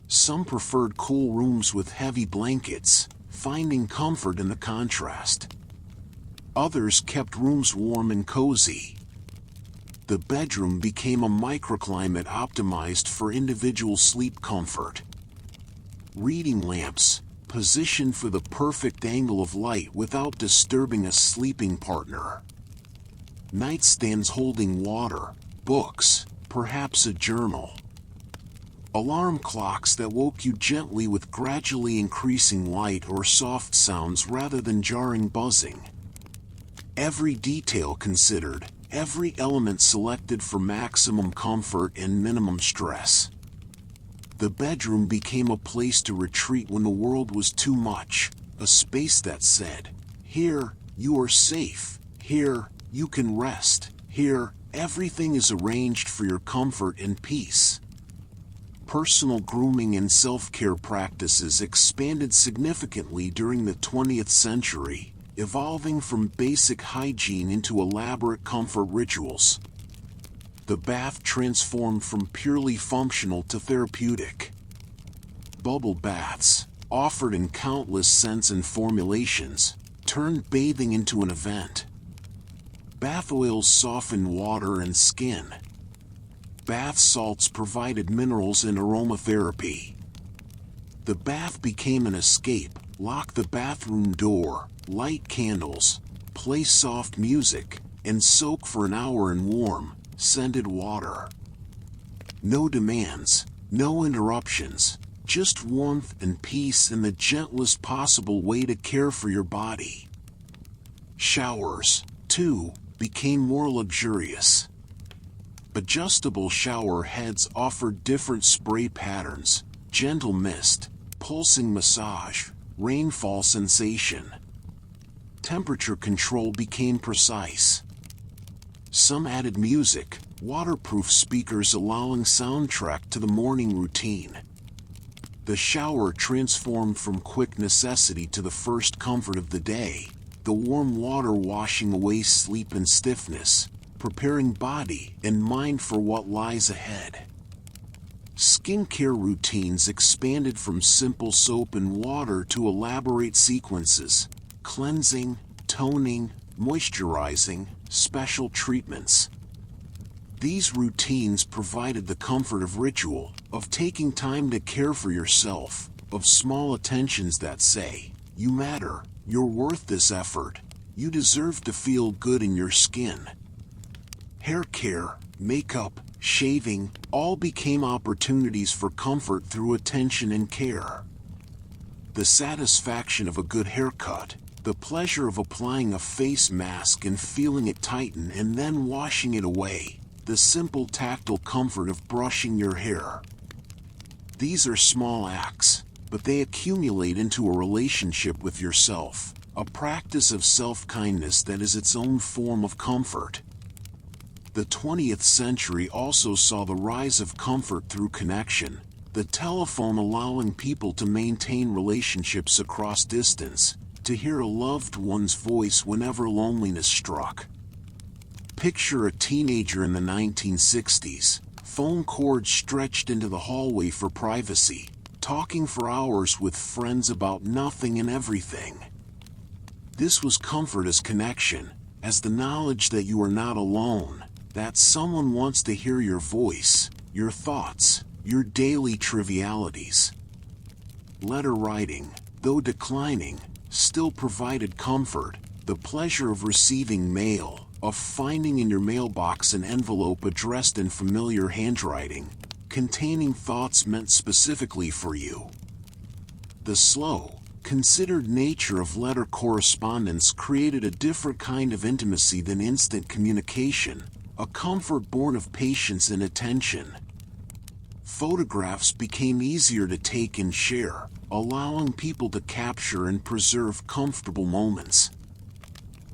Some preferred cool rooms with heavy blankets, finding comfort in the contrast. Others kept rooms warm and cozy. The bedroom became a microclimate optimized for individual sleep comfort. Reading lamps, positioned for the perfect angle of light without disturbing a sleeping partner. Nightstands holding water, books, perhaps a journal. Alarm clocks that woke you gently with gradually increasing light or soft sounds rather than jarring buzzing. Every detail considered, every element selected for maximum comfort and minimum stress. The bedroom became a place to retreat when the world was too much, a space that said, "Here, you are safe. Here, you can rest. Here, everything is arranged for your comfort and peace." Personal grooming and self-care practices expanded significantly during the 20th century, evolving from basic hygiene into elaborate comfort rituals. The bath transformed from purely functional to therapeutic. Bubble baths, offered in countless scents and formulations, turned bathing into an event. Bath oils softened water and skin. Bath salts provided minerals and aromatherapy. The bath became an escape. Lock the bathroom door, light candles, play soft music, and soak for an hour in warm, scented water. No demands, no interruptions, just warmth and peace in the gentlest possible way to care for your body. Showers, too, became more luxurious. Adjustable shower heads offered different spray patterns, gentle mist, pulsing massage, rainfall sensation. Temperature control became precise. Some added music, waterproof speakers allowing soundtrack to the morning routine. The shower transformed from quick necessity to the first comfort of the day, the warm water washing away sleep and stiffness, preparing body and mind for what lies ahead. Skincare routines expanded from simple soap and water to elaborate sequences, cleansing, toning, moisturizing, special treatments. These routines provided the comfort of ritual, of taking time to care for yourself, of small attentions that say, "You matter, you're worth this effort, you deserve to feel good in your skin." Hair care, makeup, shaving, all became opportunities for comfort through attention and care. The satisfaction of a good haircut, the pleasure of applying a face mask and feeling it tighten and then washing it away, the simple tactile comfort of brushing your hair. These are small acts, but they accumulate into a relationship with yourself, a practice of self-kindness that is its own form of comfort. The 20th century also saw the rise of comfort through connection, the telephone allowing people to maintain relationships across distance, to hear a loved one's voice whenever loneliness struck. Picture a teenager in the 1960s, phone cords stretched into the hallway for privacy, talking for hours with friends about nothing and everything. This was comfort as connection, as the knowledge that you are not alone, that someone wants to hear your voice, your thoughts, your daily trivialities. Letter writing, though declining, still provided comfort, the pleasure of receiving mail, of finding in your mailbox an envelope addressed in familiar handwriting, containing thoughts meant specifically for you. The slow, considered nature of letter correspondence created a different kind of intimacy than instant communication, a comfort born of patience and attention. Photographs became easier to take and share, allowing people to capture and preserve comfortable moments.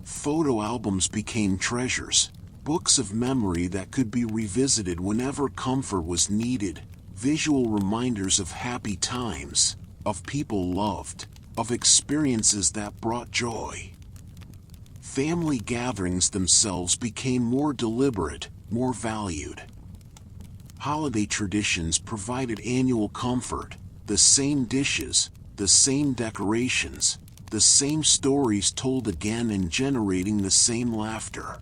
Photo albums became treasures, books of memory that could be revisited whenever comfort was needed, visual reminders of happy times, of people loved, of experiences that brought joy. Family gatherings themselves became more deliberate, more valued. Holiday traditions provided annual comfort, the same dishes, the same decorations, the same stories told again and generating the same laughter.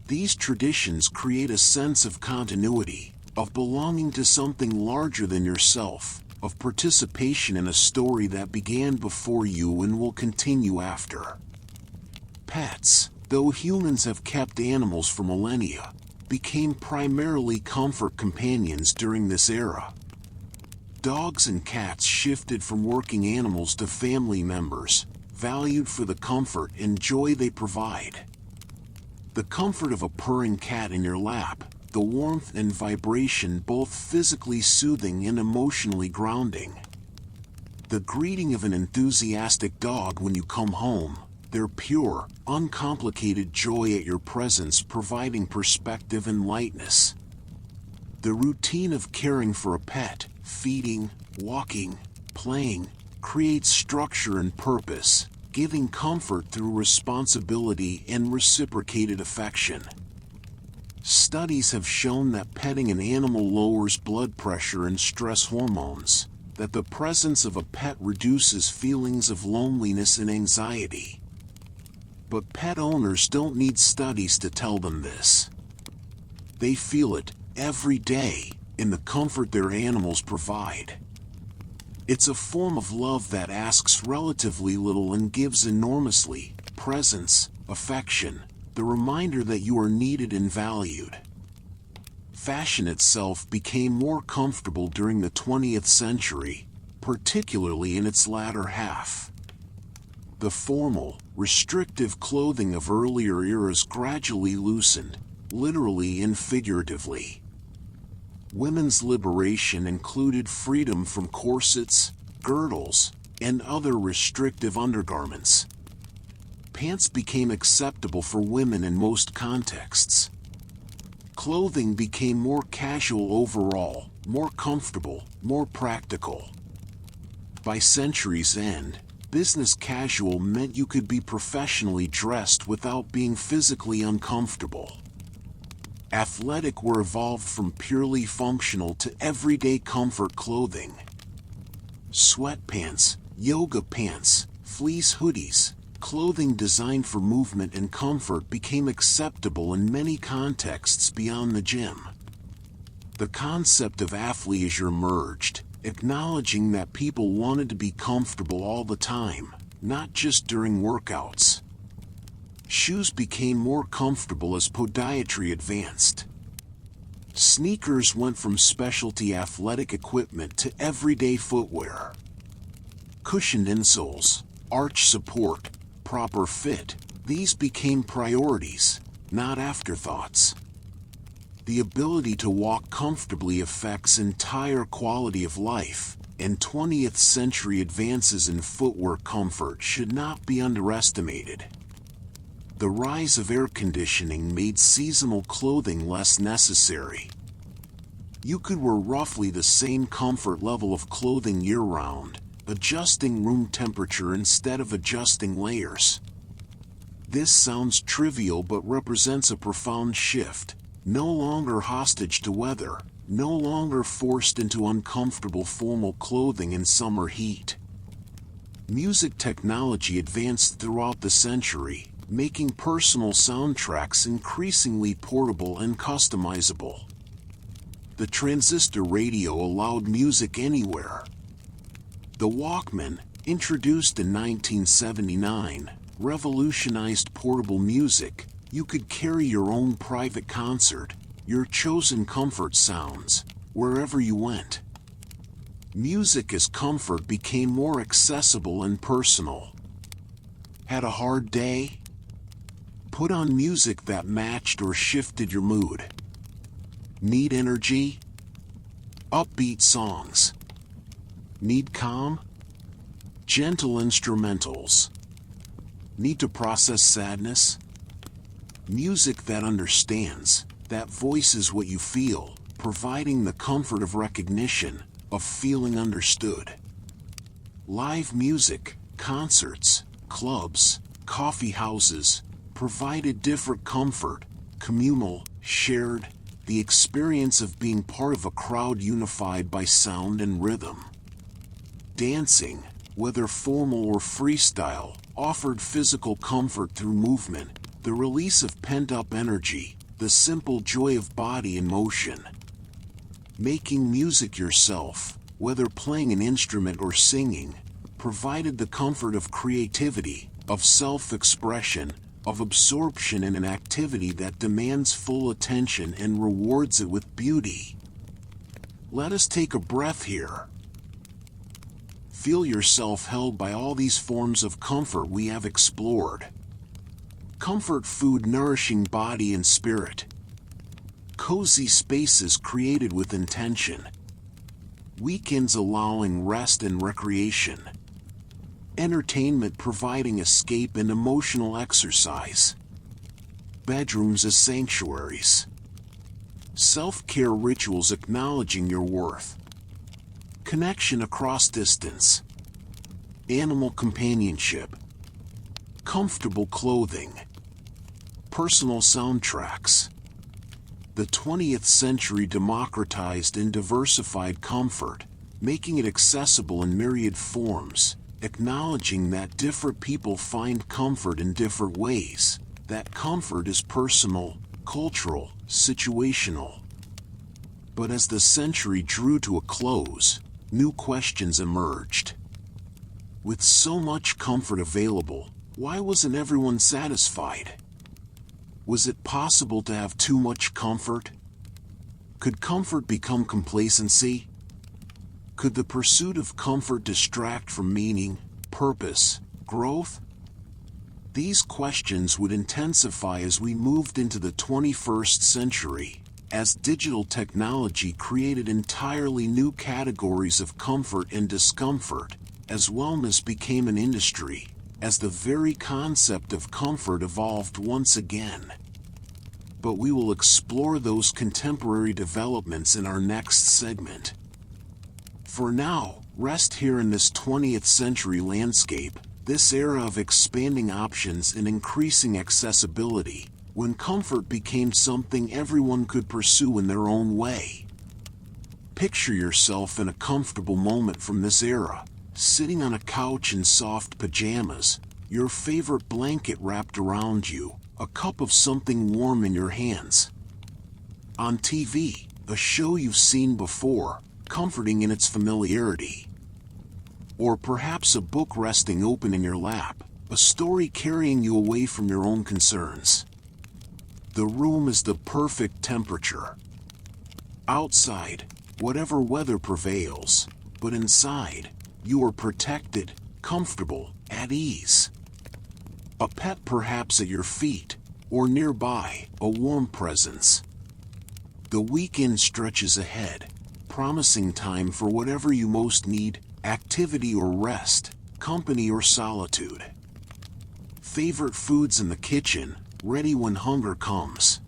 These traditions create a sense of continuity, of belonging to something larger than yourself, of participation in a story that began before you and will continue after. Pets, though humans have kept animals for millennia, became primarily comfort companions during this era. Dogs and cats shifted from working animals to family members, valued for the comfort and joy they provide. The comfort of a purring cat in your lap, the warmth and vibration both physically soothing and emotionally grounding. The greeting of an enthusiastic dog when you come home, their pure, uncomplicated joy at your presence providing perspective and lightness. The routine of caring for a pet, feeding, walking, playing, creates structure and purpose, giving comfort through responsibility and reciprocated affection. Studies have shown that petting an animal lowers blood pressure and stress hormones, that the presence of a pet reduces feelings of loneliness and anxiety. But pet owners don't need studies to tell them this. They feel it every day in the comfort their animals provide. It's a form of love that asks relatively little and gives enormously: presence, affection, the reminder that you are needed and valued. fashion itself became more comfortable during the 20th century, particularly in its latter half. The formal, restrictive clothing of earlier eras gradually loosened, literally and figuratively. Women's liberation included freedom from corsets, girdles, and other restrictive undergarments. Pants became acceptable for women in most contexts. Clothing became more casual overall, more comfortable, more practical. By century's end, business casual meant you could be professionally dressed without being physically uncomfortable. Athletic were evolved from purely functional to everyday comfort clothing. Sweatpants, yoga pants, fleece hoodies, clothing designed for movement and comfort became acceptable in many contexts beyond the gym. The concept of athleisure emerged, acknowledging that people wanted to be comfortable all the time, not just during workouts. Shoes became more comfortable as podiatry advanced. Sneakers went from specialty athletic equipment to everyday footwear. Cushioned insoles, arch support, proper fit, these became priorities, not afterthoughts. The ability to walk comfortably affects entire quality of life, and 20th century advances in footwear comfort should not be underestimated. The rise of air conditioning made seasonal clothing less necessary. You could wear roughly the same comfort level of clothing year-round, adjusting room temperature instead of adjusting layers. This sounds trivial but represents a profound shift. No longer hostage to weather, no longer forced into uncomfortable formal clothing in summer heat. Music technology advanced throughout the century, making personal soundtracks increasingly portable and customizable. The transistor radio allowed music anywhere. The Walkman, introduced in 1979, revolutionized portable music. You could carry your own private concert, your chosen comfort sounds, wherever you went. Music as comfort became more accessible and personal. Had a hard day? Put on music that matched or shifted your mood. Need energy? Upbeat songs. Need calm? Gentle instrumentals. Need to process sadness? Music that understands, that voices what you feel, providing the comfort of recognition, of feeling understood. Live music, concerts, clubs, coffee houses, provided different comfort, communal, shared, the experience of being part of a crowd unified by sound and rhythm. Dancing, whether formal or freestyle, offered physical comfort through movement, the release of pent-up energy, the simple joy of body in motion. Making music yourself, whether playing an instrument or singing, provided the comfort of creativity, of self-expression, of absorption in an activity that demands full attention and rewards it with beauty. Let us take a breath here. Feel yourself held by all these forms of comfort we have explored. Comfort food nourishing body and spirit. Cozy spaces created with intention. Weekends allowing rest and recreation. Entertainment providing escape and emotional exercise. Bedrooms as sanctuaries. Self-care rituals acknowledging your worth. Connection across distance. Animal companionship. Comfortable clothing. Personal soundtracks. The 20th century democratized and diversified comfort, making it accessible in myriad forms, acknowledging that different people find comfort in different ways, that comfort is personal, cultural, situational. But as the century drew to a close, new questions emerged. With so much comfort available, why wasn't everyone satisfied? Was it possible to have too much comfort? Could comfort become complacency? Could the pursuit of comfort distract from meaning, purpose, growth? These questions would intensify as we moved into the 21st century, as digital technology created entirely new categories of comfort and discomfort, as wellness became an industry, as the very concept of comfort evolved once again. But we will explore those contemporary developments in our next segment. For now, rest here in this 20th century landscape, this era of expanding options and increasing accessibility, when comfort became something everyone could pursue in their own way. Picture yourself in a comfortable moment from this era, sitting on a couch in soft pajamas, your favorite blanket wrapped around you, a cup of something warm in your hands. On TV, a show you've seen before, comforting in its familiarity. Or perhaps a book resting open in your lap, a story carrying you away from your own concerns. The room is the perfect temperature. Outside, whatever weather prevails, but inside, you are protected, comfortable, at ease. A pet perhaps at your feet, or nearby, a warm presence. The weekend stretches ahead, promising time for whatever you most need, activity or rest, company or solitude. Favorite foods in the kitchen, ready when hunger comes.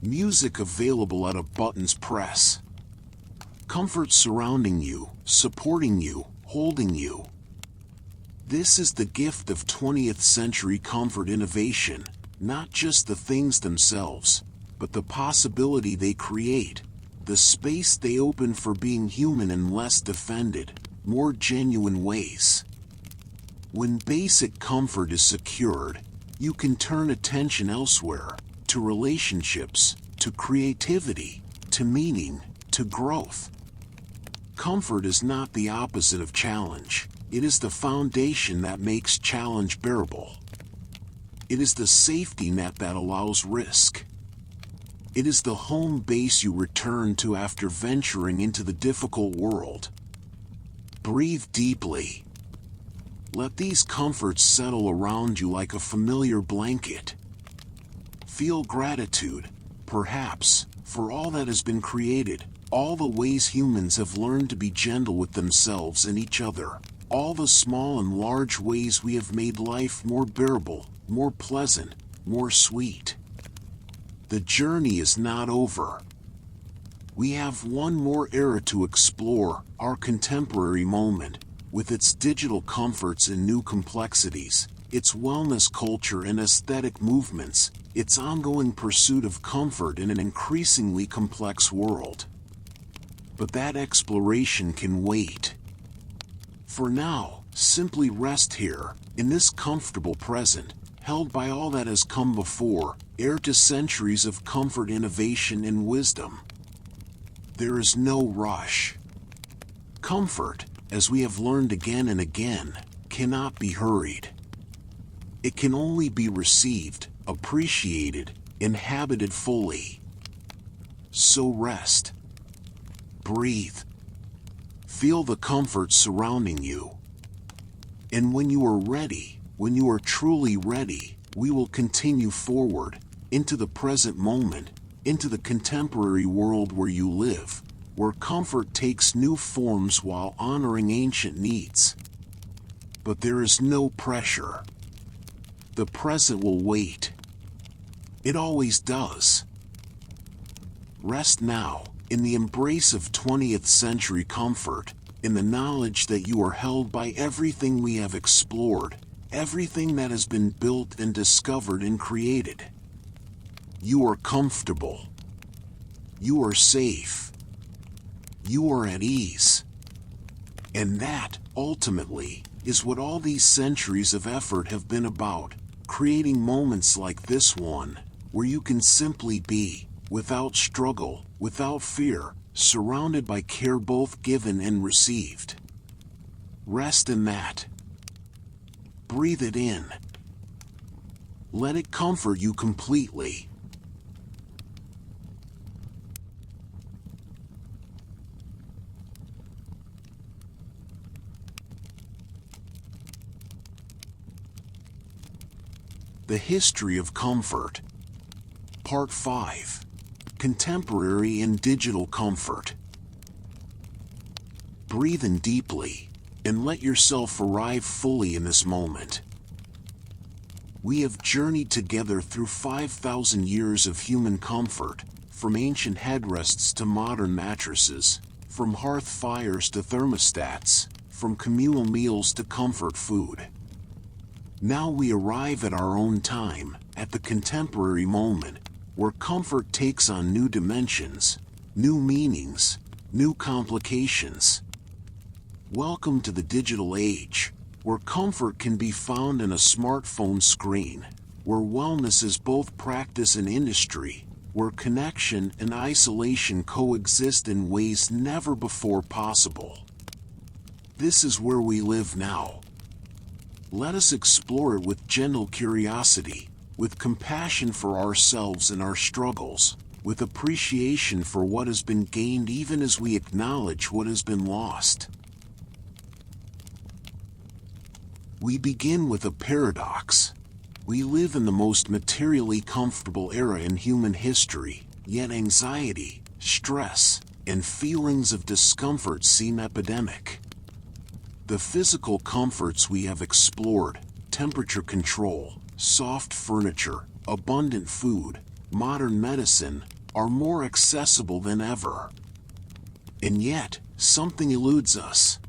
Music available at a button's press. Comfort surrounding you, supporting you, holding you. This is the gift of 20th century comfort innovation, not just the things themselves, but the possibility they create, the space they open for being human in less defended, more genuine ways. When basic comfort is secured, you can turn attention elsewhere, to relationships, to creativity, to meaning, to growth. Comfort is not the opposite of challenge. It is the foundation that makes challenge bearable. It is the safety net that allows risk. It is the home base you return to after venturing into the difficult world. Breathe deeply. Let these comforts settle around you like a familiar blanket. Feel gratitude, perhaps, for all that has been created, all the ways humans have learned to be gentle with themselves and each other. All the small and large ways we have made life more bearable, more pleasant, more sweet. The journey is not over. We have one more era to explore, our contemporary moment, with its digital comforts and new complexities, its wellness culture and aesthetic movements, its ongoing pursuit of comfort in an increasingly complex world. But that exploration can wait. For now, simply rest here, in this comfortable present, held by all that has come before, heir to centuries of comfort, innovation, and wisdom. There is no rush. Comfort, as we have learned again and again, cannot be hurried. It can only be received, appreciated, inhabited fully. So rest. Breathe. Feel the comfort surrounding you. And when you are ready, when you are truly ready, we will continue forward, into the present moment, into the contemporary world where you live, where comfort takes new forms while honoring ancient needs. But there is no pressure. The present will wait. It always does. Rest now, in the embrace of 20th century comfort, in the knowledge that you are held by everything we have explored, everything that has been built and discovered and created. You are comfortable. You are safe. You are at ease. And that, ultimately, is what all these centuries of effort have been about, creating moments like this one, where you can simply be, without struggle, without fear, surrounded by care both given and received. Rest in that. Breathe it in. Let it comfort you completely. The History of Comfort. Part 5. Contemporary and Digital Comfort. Breathe in deeply, and let yourself arrive fully in this moment. We have journeyed together through 5,000 years of human comfort, from ancient headrests to modern mattresses, from hearth fires to thermostats, from communal meals to comfort food. Now we arrive at our own time, at the contemporary moment, where comfort takes on new dimensions, new meanings, new complications. Welcome to the digital age, where comfort can be found in a smartphone screen, where wellness is both practice and industry, where connection and isolation coexist in ways never before possible. This is where we live now. Let us explore it with gentle curiosity, with compassion for ourselves and our struggles, with appreciation for what has been gained even as we acknowledge what has been lost. We begin with a paradox. We live in the most materially comfortable era in human history, yet anxiety, stress, and feelings of discomfort seem epidemic. The physical comforts we have explored, temperature control, soft furniture, abundant food, modern medicine, are more accessible than ever. And yet, something eludes us.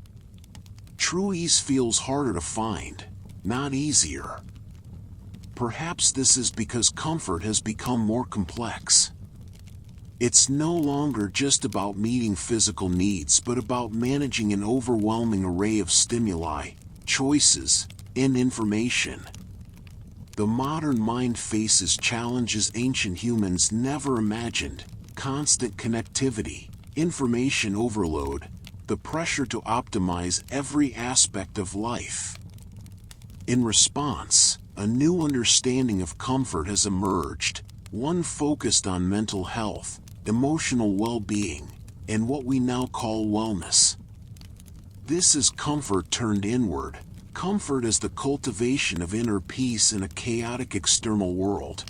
True ease feels harder to find, not easier. Perhaps this is because comfort has become more complex. It's no longer just about meeting physical needs but about managing an overwhelming array of stimuli, choices, and information. The modern mind faces challenges ancient humans never imagined: constant connectivity, information overload, the pressure to optimize every aspect of life. In response, a new understanding of comfort has emerged, one focused on mental health, emotional well-being, and what we now call wellness. This is comfort turned inward. Comfort is the cultivation of inner peace in a chaotic external world.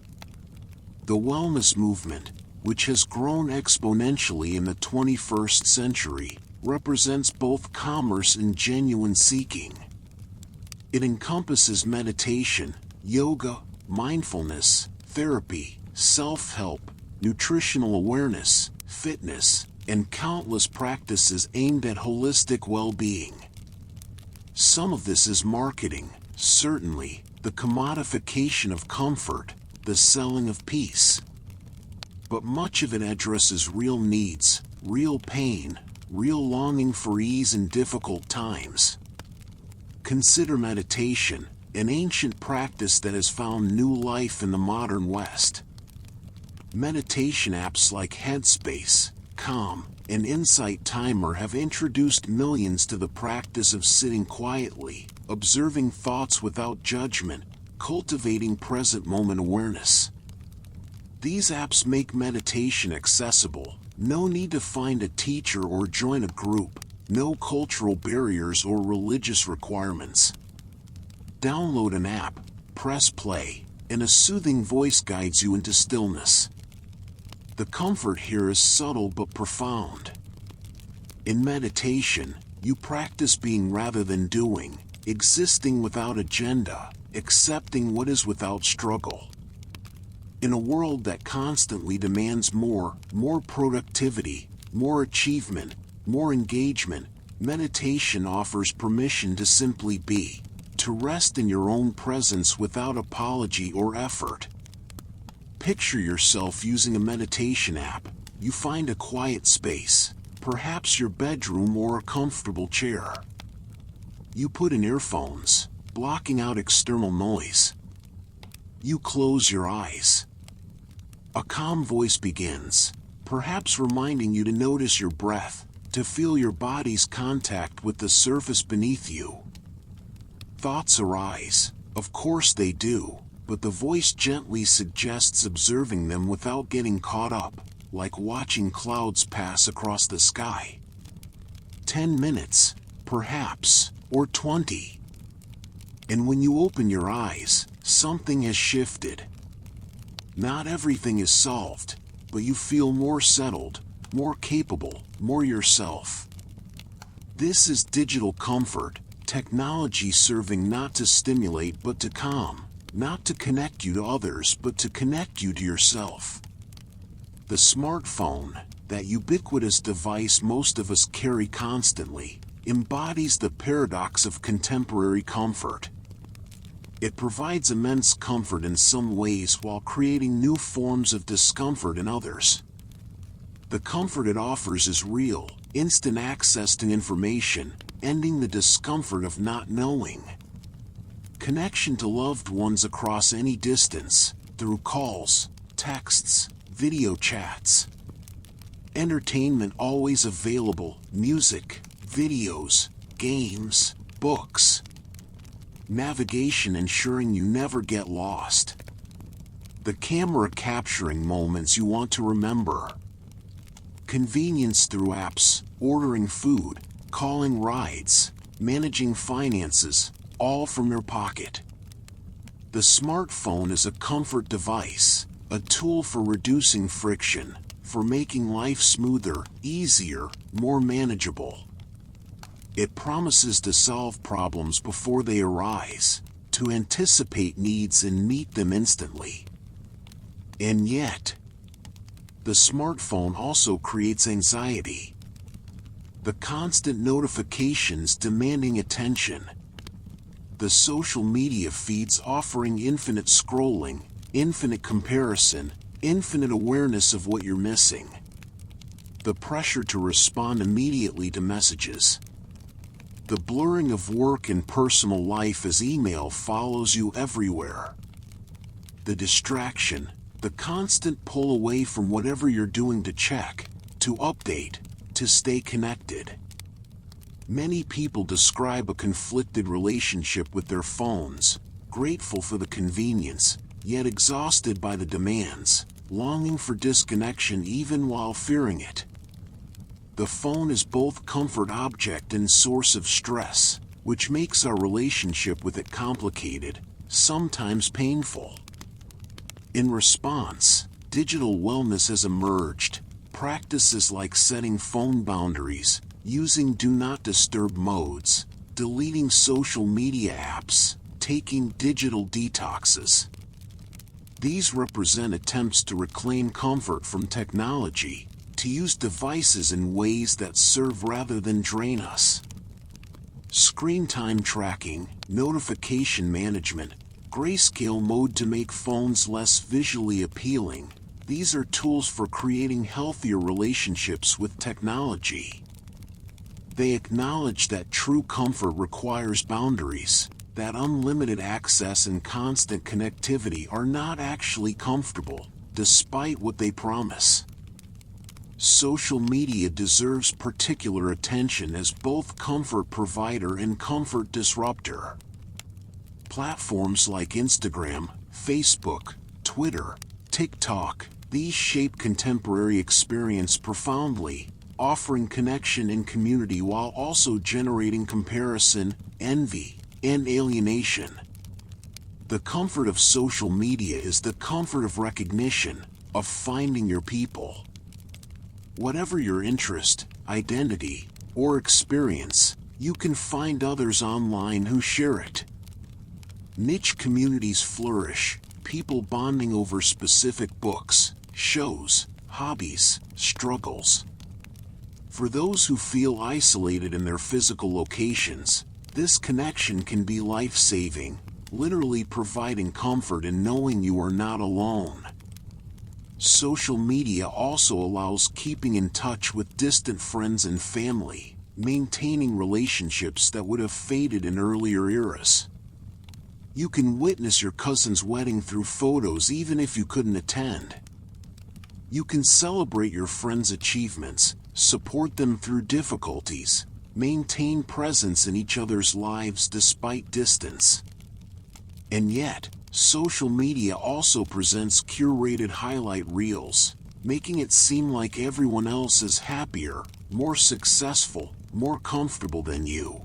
The wellness movement, which has grown exponentially in the 21st century, represents both commerce and genuine seeking. It encompasses meditation, yoga, mindfulness, therapy, self-help, nutritional awareness, fitness, and countless practices aimed at holistic well-being. Some of this is marketing, certainly, the commodification of comfort, the selling of peace. But much of it addresses real needs, real pain, real longing for ease in difficult times. Consider meditation, an ancient practice that has found new life in the modern West. Meditation apps like Headspace, Calm, and Insight Timer have introduced millions to the practice of sitting quietly, observing thoughts without judgment, cultivating present moment awareness. These apps make meditation accessible. No need to find a teacher or join a group, no cultural barriers or religious requirements. Download an app, press play, and a soothing voice guides you into stillness. The comfort here is subtle but profound. In meditation, you practice being rather than doing, existing without agenda, accepting what is without struggle. In a world that constantly demands more productivity, more achievement, more engagement, meditation offers permission to simply be, to rest in your own presence without apology or effort. Picture yourself using a meditation app. You find a quiet space, perhaps your bedroom or a comfortable chair. You put in earphones, blocking out external noise. You close your eyes. A calm voice begins, perhaps reminding you to notice your breath, to feel your body's contact with the surface beneath you. Thoughts arise, of course they do, but the voice gently suggests observing them without getting caught up, like watching clouds pass across the sky. 10 minutes, perhaps, or 20. And when you open your eyes, something has shifted. Not everything is solved, but you feel more settled, more capable, more yourself. This is digital comfort, technology serving not to stimulate but to calm, not to connect you to others but to connect you to yourself. The smartphone, that ubiquitous device most of us carry constantly, embodies the paradox of contemporary comfort. It provides immense comfort in some ways while creating new forms of discomfort in others. The comfort it offers is real, instant access to information, ending the discomfort of not knowing. Connection to loved ones across any distance, through calls, texts, video chats. Entertainment always available, music, videos, games, books. Navigation ensuring you never get lost. The camera capturing moments you want to remember. Convenience through apps, ordering food, calling rides, managing finances, all from your pocket. The smartphone is a comfort device, a tool for reducing friction, for making life smoother, easier, more manageable. It promises to solve problems before they arise, to anticipate needs and meet them instantly. And yet, the smartphone also creates anxiety. The constant notifications demanding attention. The social media feeds offering infinite scrolling, infinite comparison, infinite awareness of what you're missing. The pressure to respond immediately to messages. The blurring of work and personal life as email follows you everywhere. The distraction, the constant pull away from whatever you're doing to check, to update, to stay connected. Many people describe a conflicted relationship with their phones, grateful for the convenience, yet exhausted by the demands, longing for disconnection even while fearing it. The phone is both comfort object and source of stress, which makes our relationship with it complicated, sometimes painful. In response, digital wellness has emerged. Practices like setting phone boundaries, using do not disturb modes, deleting social media apps, taking digital detoxes. These represent attempts to reclaim comfort from technology, to use devices in ways that serve rather than drain us. Screen time tracking, notification management, grayscale mode to make phones less visually appealing. These are tools for creating healthier relationships with technology. They acknowledge that true comfort requires boundaries, that unlimited access and constant connectivity are not actually comfortable, despite what they promise. Social media deserves particular attention as both comfort provider and comfort disruptor. Platforms like Instagram, Facebook, Twitter, TikTok, these shape contemporary experience profoundly, offering connection and community while also generating comparison, envy, and alienation. The comfort of social media is the comfort of recognition, of finding your people. Whatever your interest, identity, or experience, you can find others online who share it. Niche communities flourish, people bonding over specific books, shows, hobbies, struggles. For those who feel isolated in their physical locations, this connection can be life-saving, literally providing comfort in knowing you are not alone. Social media also allows keeping in touch with distant friends and family, maintaining relationships that would have faded in earlier eras. You can witness your cousin's wedding through photos even if you couldn't attend. You can celebrate your friends' achievements, support them through difficulties, maintain presence in each other's lives despite distance. And yet, social media also presents curated highlight reels, making it seem like everyone else is happier, more successful, more comfortable than you.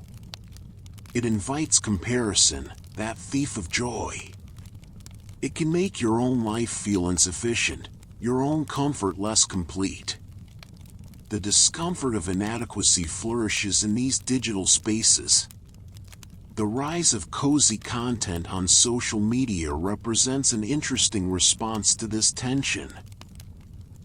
It invites comparison, that thief of joy. It can make your own life feel insufficient, your own comfort less complete. The discomfort of inadequacy flourishes in these digital spaces. The rise of cozy content on social media represents an interesting response to this tension.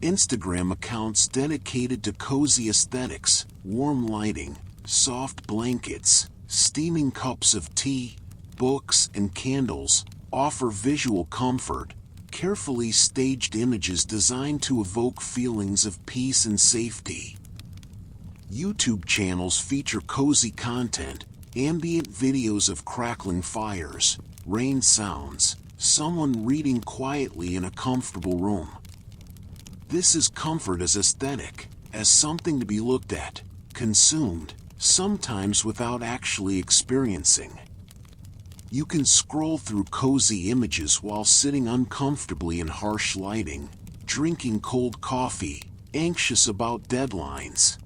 Instagram accounts dedicated to cozy aesthetics, warm lighting, soft blankets, steaming cups of tea, books, and candles offer visual comfort, carefully staged images designed to evoke feelings of peace and safety. YouTube channels feature cozy content, ambient videos of crackling fires, rain sounds, someone reading quietly in a comfortable room. This is comfort as aesthetic, as something to be looked at, consumed, sometimes without actually experiencing. You can scroll through cozy images while sitting uncomfortably in harsh lighting, drinking cold coffee, anxious about deadlines.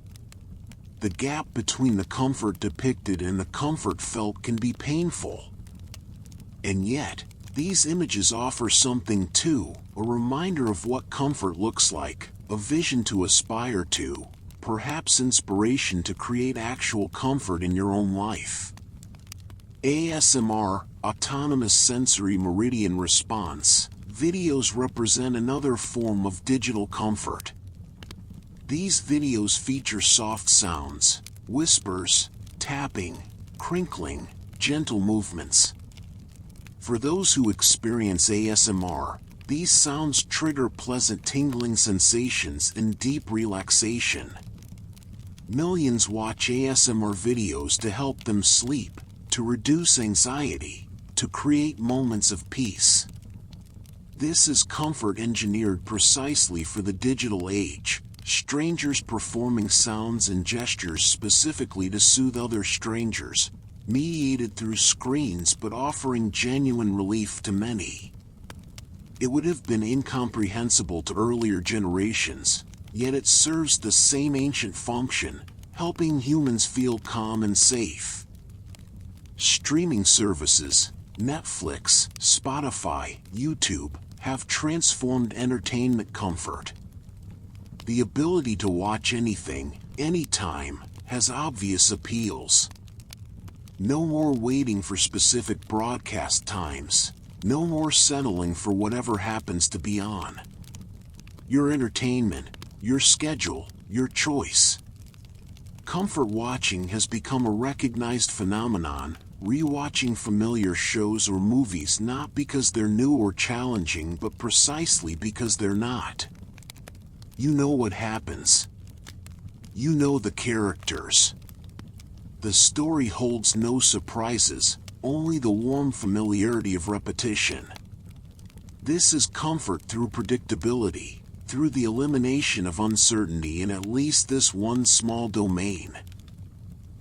The gap between the comfort depicted and the comfort felt can be painful. And yet, these images offer something too, a reminder of what comfort looks like, a vision to aspire to, perhaps inspiration to create actual comfort in your own life. ASMR, Autonomous Sensory Meridian Response, videos represent another form of digital comfort. These videos feature soft sounds, whispers, tapping, crinkling, gentle movements. For those who experience ASMR, these sounds trigger pleasant tingling sensations and deep relaxation. Millions watch ASMR videos to help them sleep, to reduce anxiety, to create moments of peace. This is comfort engineered precisely for the digital age, strangers performing sounds and gestures specifically to soothe other strangers, mediated through screens but offering genuine relief to many. It would have been incomprehensible to earlier generations, yet it serves the same ancient function, helping humans feel calm and safe. Streaming services, Netflix, Spotify, YouTube, have transformed entertainment comfort. The ability to watch anything, anytime, has obvious appeals. No more waiting for specific broadcast times. No more settling for whatever happens to be on. Your entertainment, your schedule, your choice. Comfort watching has become a recognized phenomenon, rewatching familiar shows or movies not because they're new or challenging but precisely because they're not. You know what happens. You know the characters. The story holds no surprises, only the warm familiarity of repetition. This is comfort through predictability, through the elimination of uncertainty in at least this one small domain.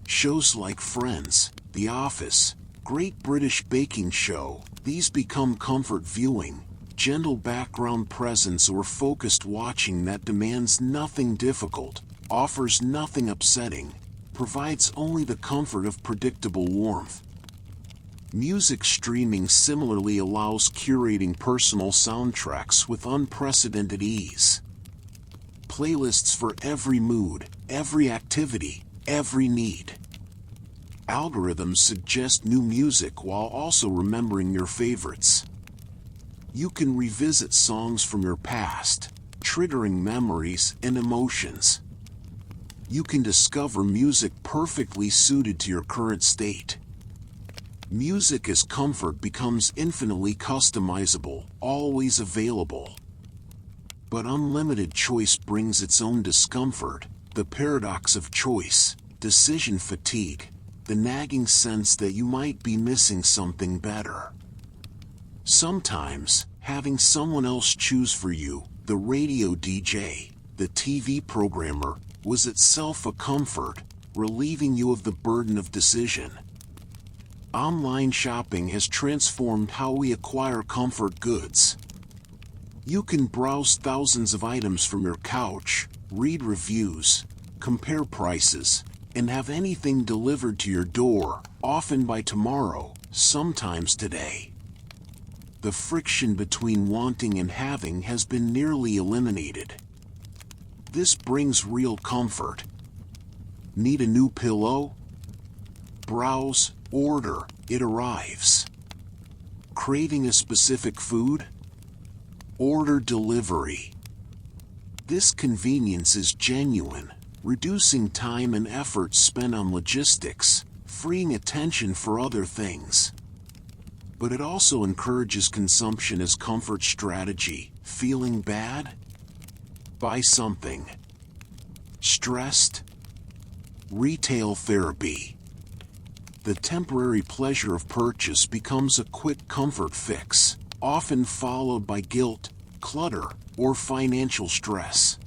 Shows like Friends, The Office, Great British Baking Show, these become comfort viewing, gentle background presence or focused watching that demands nothing difficult, offers nothing upsetting, provides only the comfort of predictable warmth. Music streaming similarly allows curating personal soundtracks with unprecedented ease. Playlists for every mood, every activity, every need. Algorithms suggest new music while also remembering your favorites. You can revisit songs from your past, triggering memories and emotions. You can discover music perfectly suited to your current state. Music as comfort becomes infinitely customizable, always available. But unlimited choice brings its own discomfort, the paradox of choice, decision fatigue, the nagging sense that you might be missing something better. Sometimes, having someone else choose for you, the radio DJ, the TV programmer, was itself a comfort, relieving you of the burden of decision. Online shopping has transformed how we acquire comfort goods. You can browse thousands of items from your couch, read reviews, compare prices, and have anything delivered to your door, often by tomorrow, sometimes today. The friction between wanting and having has been nearly eliminated. This brings real comfort. Need a new pillow? Browse, order, it arrives. Craving a specific food? Order delivery. This convenience is genuine, reducing time and effort spent on logistics, freeing attention for other things. But it also encourages consumption as comfort strategy. Feeling bad? Buy something. Stressed? Retail therapy. The temporary pleasure of purchase becomes a quick comfort fix, often followed by guilt, clutter, or financial stress.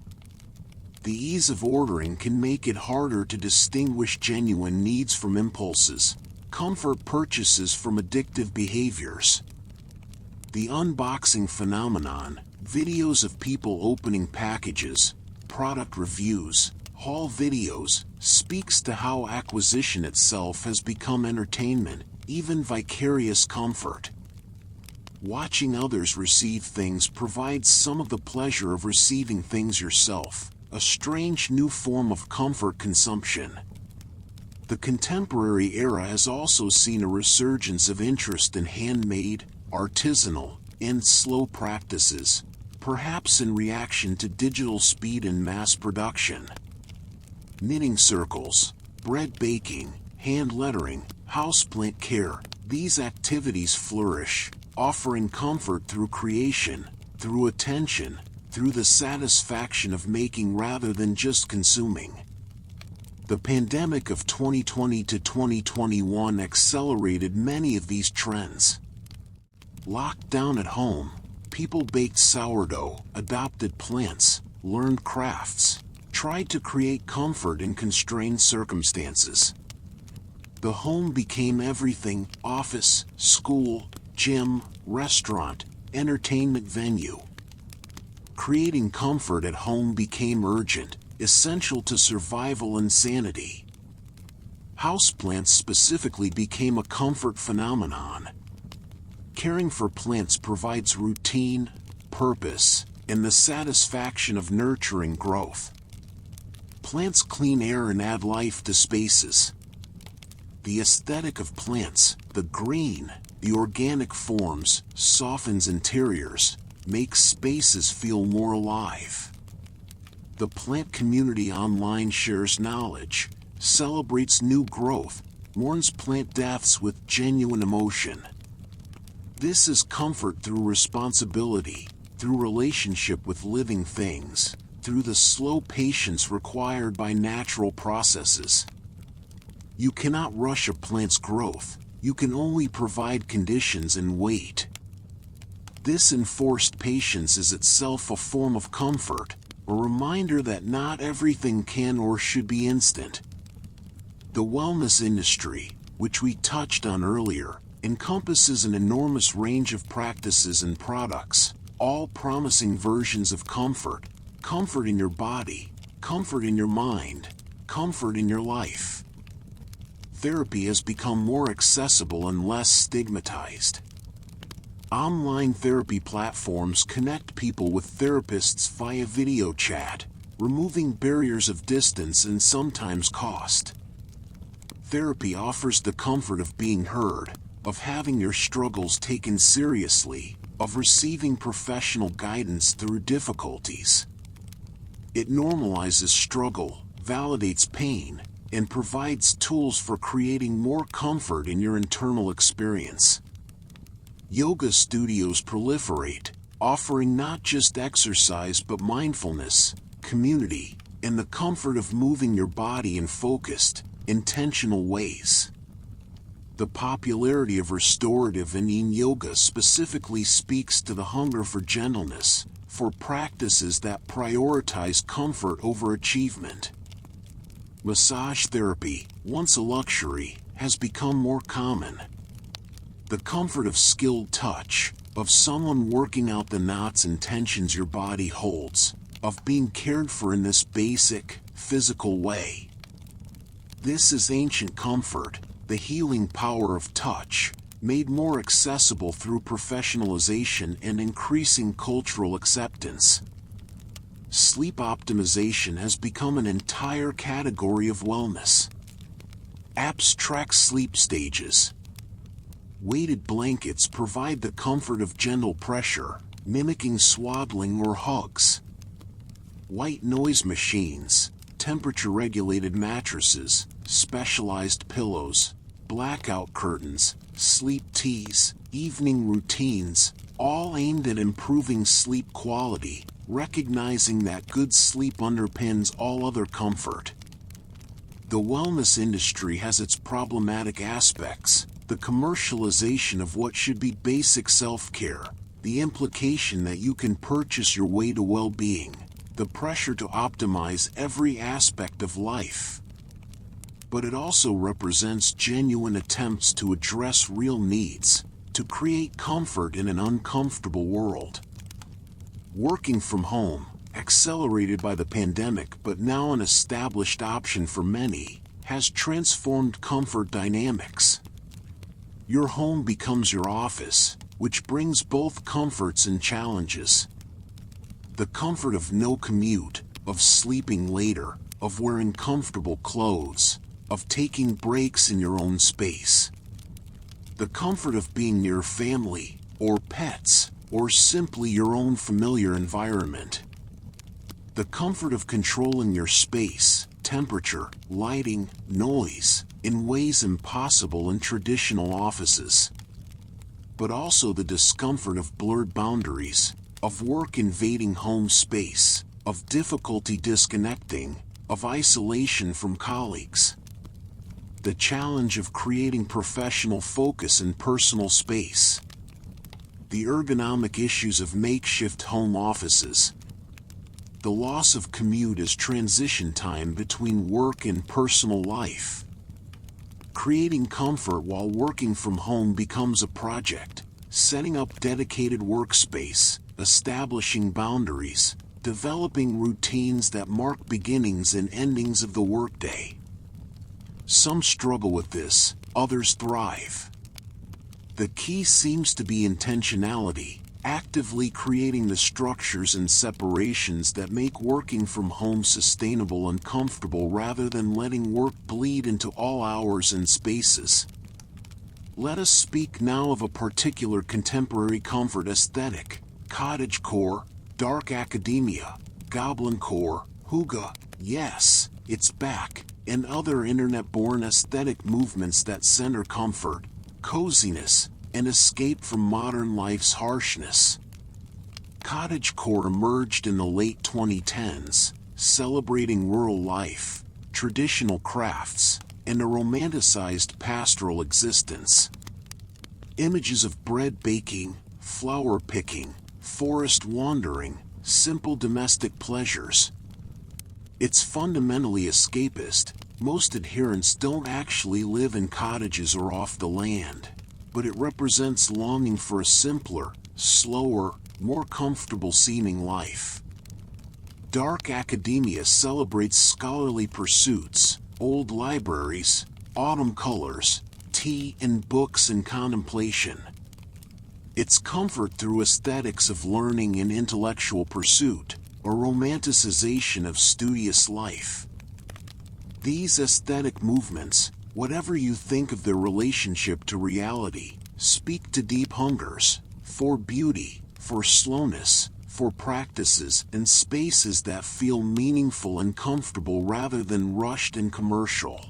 The ease of ordering can make it harder to distinguish genuine needs from impulses, comfort purchases from addictive behaviors. The unboxing phenomenon, videos of people opening packages, product reviews, haul videos, speaks to how acquisition itself has become entertainment, even vicarious comfort. Watching others receive things provides some of the pleasure of receiving things yourself, a strange new form of comfort consumption. The contemporary era has also seen a resurgence of interest in handmade, artisanal, and slow practices, perhaps in reaction to digital speed and mass production. Knitting circles, bread baking, hand lettering, houseplant care, these activities flourish, offering comfort through creation, through attention, through the satisfaction of making rather than just consuming. The pandemic of 2020 to 2021 accelerated many of these trends. Locked down at home, people baked sourdough, adopted plants, learned crafts, tried to create comfort in constrained circumstances. The home became everything: office, school, gym, restaurant, entertainment venue. Creating comfort at home became urgent, essential to survival and sanity. Houseplants specifically became a comfort phenomenon. Caring for plants provides routine, purpose, and the satisfaction of nurturing growth. Plants clean air and add life to spaces. The aesthetic of plants, the green, the organic forms, softens interiors, makes spaces feel more alive. The plant community online shares knowledge, celebrates new growth, mourns plant deaths with genuine emotion. This is comfort through responsibility, through relationship with living things, through the slow patience required by natural processes. You cannot rush a plant's growth, you can only provide conditions and wait. This enforced patience is itself a form of comfort, a reminder that not everything can or should be instant. The wellness industry, which we touched on earlier, encompasses an enormous range of practices and products, all promising versions of comfort: comfort in your body, comfort in your mind, comfort in your life. Therapy has become more accessible and less stigmatized. Online therapy platforms connect people with therapists via video chat, removing barriers of distance and sometimes cost. Therapy offers the comfort of being heard, of having your struggles taken seriously, of receiving professional guidance through difficulties. It normalizes struggle, validates pain, and provides tools for creating more comfort in your internal experience. Yoga studios proliferate, offering not just exercise but mindfulness, community, and the comfort of moving your body in focused, intentional ways. The popularity of restorative and yin yoga specifically speaks to the hunger for gentleness, for practices that prioritize comfort over achievement. Massage therapy, once a luxury, has become more common. The comfort of skilled touch, of someone working out the knots and tensions your body holds, of being cared for in this basic, physical way. This is ancient comfort, the healing power of touch, made more accessible through professionalization and increasing cultural acceptance. Sleep optimization has become an entire category of wellness. Apps track sleep stages. Weighted blankets provide the comfort of gentle pressure, mimicking swaddling or hugs. White noise machines, temperature-regulated mattresses, specialized pillows, blackout curtains, sleep teas, evening routines, all aimed at improving sleep quality, recognizing that good sleep underpins all other comfort. The wellness industry has its problematic aspects, the commercialization of what should be basic self-care, the implication that you can purchase your way to well-being, the pressure to optimize every aspect of life. But it also represents genuine attempts to address real needs, to create comfort in an uncomfortable world. Working from home, accelerated by the pandemic but now an established option for many, has transformed comfort dynamics. Your home becomes your office, which brings both comforts and challenges. The comfort of no commute, of sleeping later, of wearing comfortable clothes, of taking breaks in your own space. The comfort of being near family, or pets, or simply your own familiar environment. The comfort of controlling your space, temperature, lighting, noise, in ways impossible in traditional offices. But also the discomfort of blurred boundaries, of work invading home space, of difficulty disconnecting, of isolation from colleagues. The challenge of creating professional focus in personal space. The ergonomic issues of makeshift home offices. The loss of commute as transition time between work and personal life. Creating comfort while working from home becomes a project, setting up dedicated workspace, establishing boundaries, developing routines that mark beginnings and endings of the workday. Some struggle with this, others thrive. The key seems to be intentionality, actively creating the structures and separations that make working from home sustainable and comfortable rather than letting work bleed into all hours and spaces. Let us speak now of a particular contemporary comfort aesthetic: cottagecore, dark academia, goblincore, hygge, yes, it's back, and other internet-born aesthetic movements that center comfort, coziness, and escape from modern life's harshness. Cottagecore emerged in the late 2010s, celebrating rural life, traditional crafts, and a romanticized pastoral existence. Images of bread baking, flower picking, forest wandering, simple domestic pleasures. It's fundamentally escapist. Most adherents don't actually live in cottages or off the land, but it represents longing for a simpler, slower, more comfortable seeming life. Dark academia celebrates scholarly pursuits, old libraries, autumn colors, tea and books and contemplation. It's comfort through aesthetics of learning and intellectual pursuit, a romanticization of studious life. These aesthetic movements, whatever you think of their relationship to reality, speak to deep hungers for beauty, for slowness, for practices and spaces that feel meaningful and comfortable rather than rushed and commercial.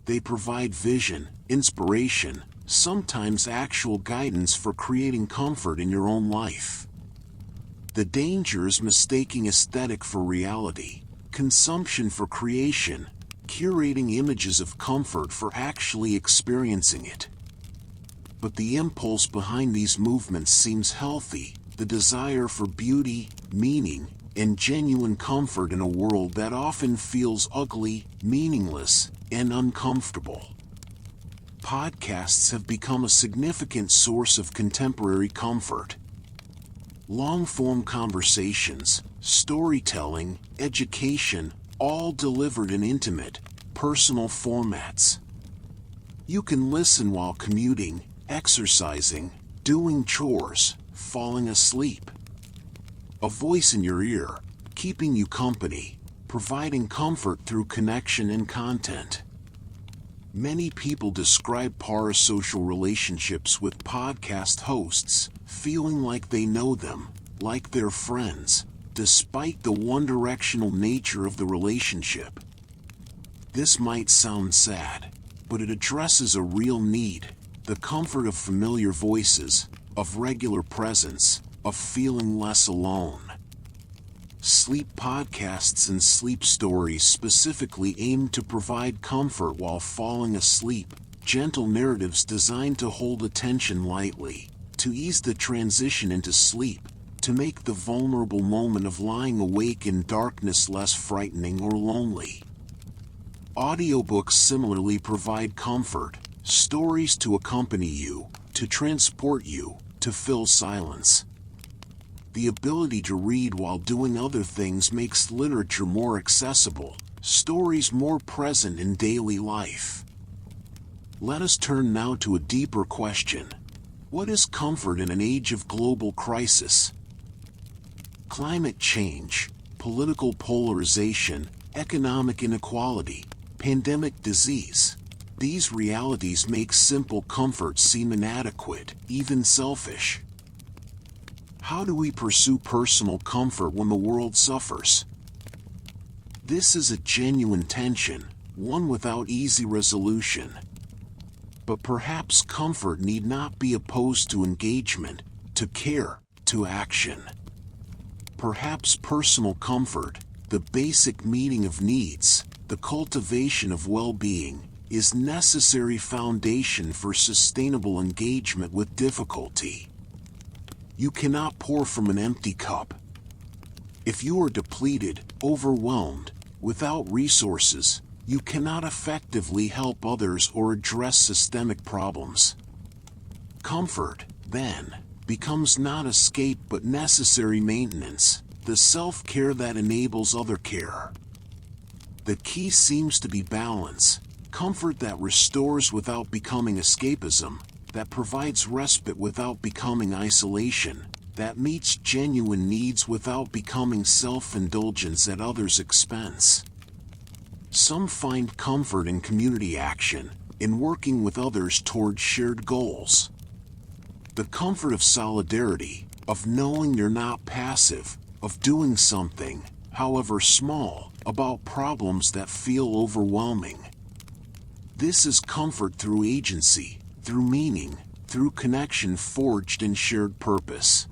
They provide vision, inspiration, sometimes actual guidance for creating comfort in your own life. The danger is mistaking aesthetic for reality, consumption for creation, curating images of comfort for actually experiencing it. But the impulse behind these movements seems healthy, the desire for beauty, meaning, and genuine comfort in a world that often feels ugly, meaningless, and uncomfortable. Podcasts have become a significant source of contemporary comfort. Long-form conversations, storytelling, education, all delivered in intimate, personal formats. You can listen while commuting, exercising, doing chores, falling asleep. A voice in your ear, keeping you company, providing comfort through connection and content. Many people describe parasocial relationships with podcast hosts, feeling like they know them, like they're friends, despite the one-directional nature of the relationship. This might sound sad, but it addresses a real need, the comfort of familiar voices, of regular presence, of feeling less alone. Sleep podcasts and sleep stories specifically aim to provide comfort while falling asleep, gentle narratives designed to hold attention lightly, to ease the transition into sleep, to make the vulnerable moment of lying awake in darkness less frightening or lonely. Audiobooks similarly provide comfort, stories to accompany you, to transport you, to fill silence. The ability to read while doing other things makes literature more accessible, stories more present in daily life. Let us turn now to a deeper question. What is comfort in an age of global crisis? Climate change, political polarization, economic inequality, pandemic disease. These realities make simple comfort seem inadequate, even selfish. How do we pursue personal comfort when the world suffers? This is a genuine tension, one without easy resolution. But perhaps comfort need not be opposed to engagement, to care, to action. Perhaps personal comfort, the basic meeting of needs, the cultivation of well-being, is necessary foundation for sustainable engagement with difficulty. You cannot pour from an empty cup. If you are depleted, overwhelmed, without resources, you cannot effectively help others or address systemic problems. Comfort, then, becomes not escape but necessary maintenance, the self-care that enables other care. The key seems to be balance, comfort that restores without becoming escapism, that provides respite without becoming isolation, that meets genuine needs without becoming self-indulgence at others' expense. Some find comfort in community action, in working with others toward shared goals. The comfort of solidarity, of knowing you're not passive, of doing something, however small, about problems that feel overwhelming. This is comfort through agency, through meaning, through connection forged in shared purpose.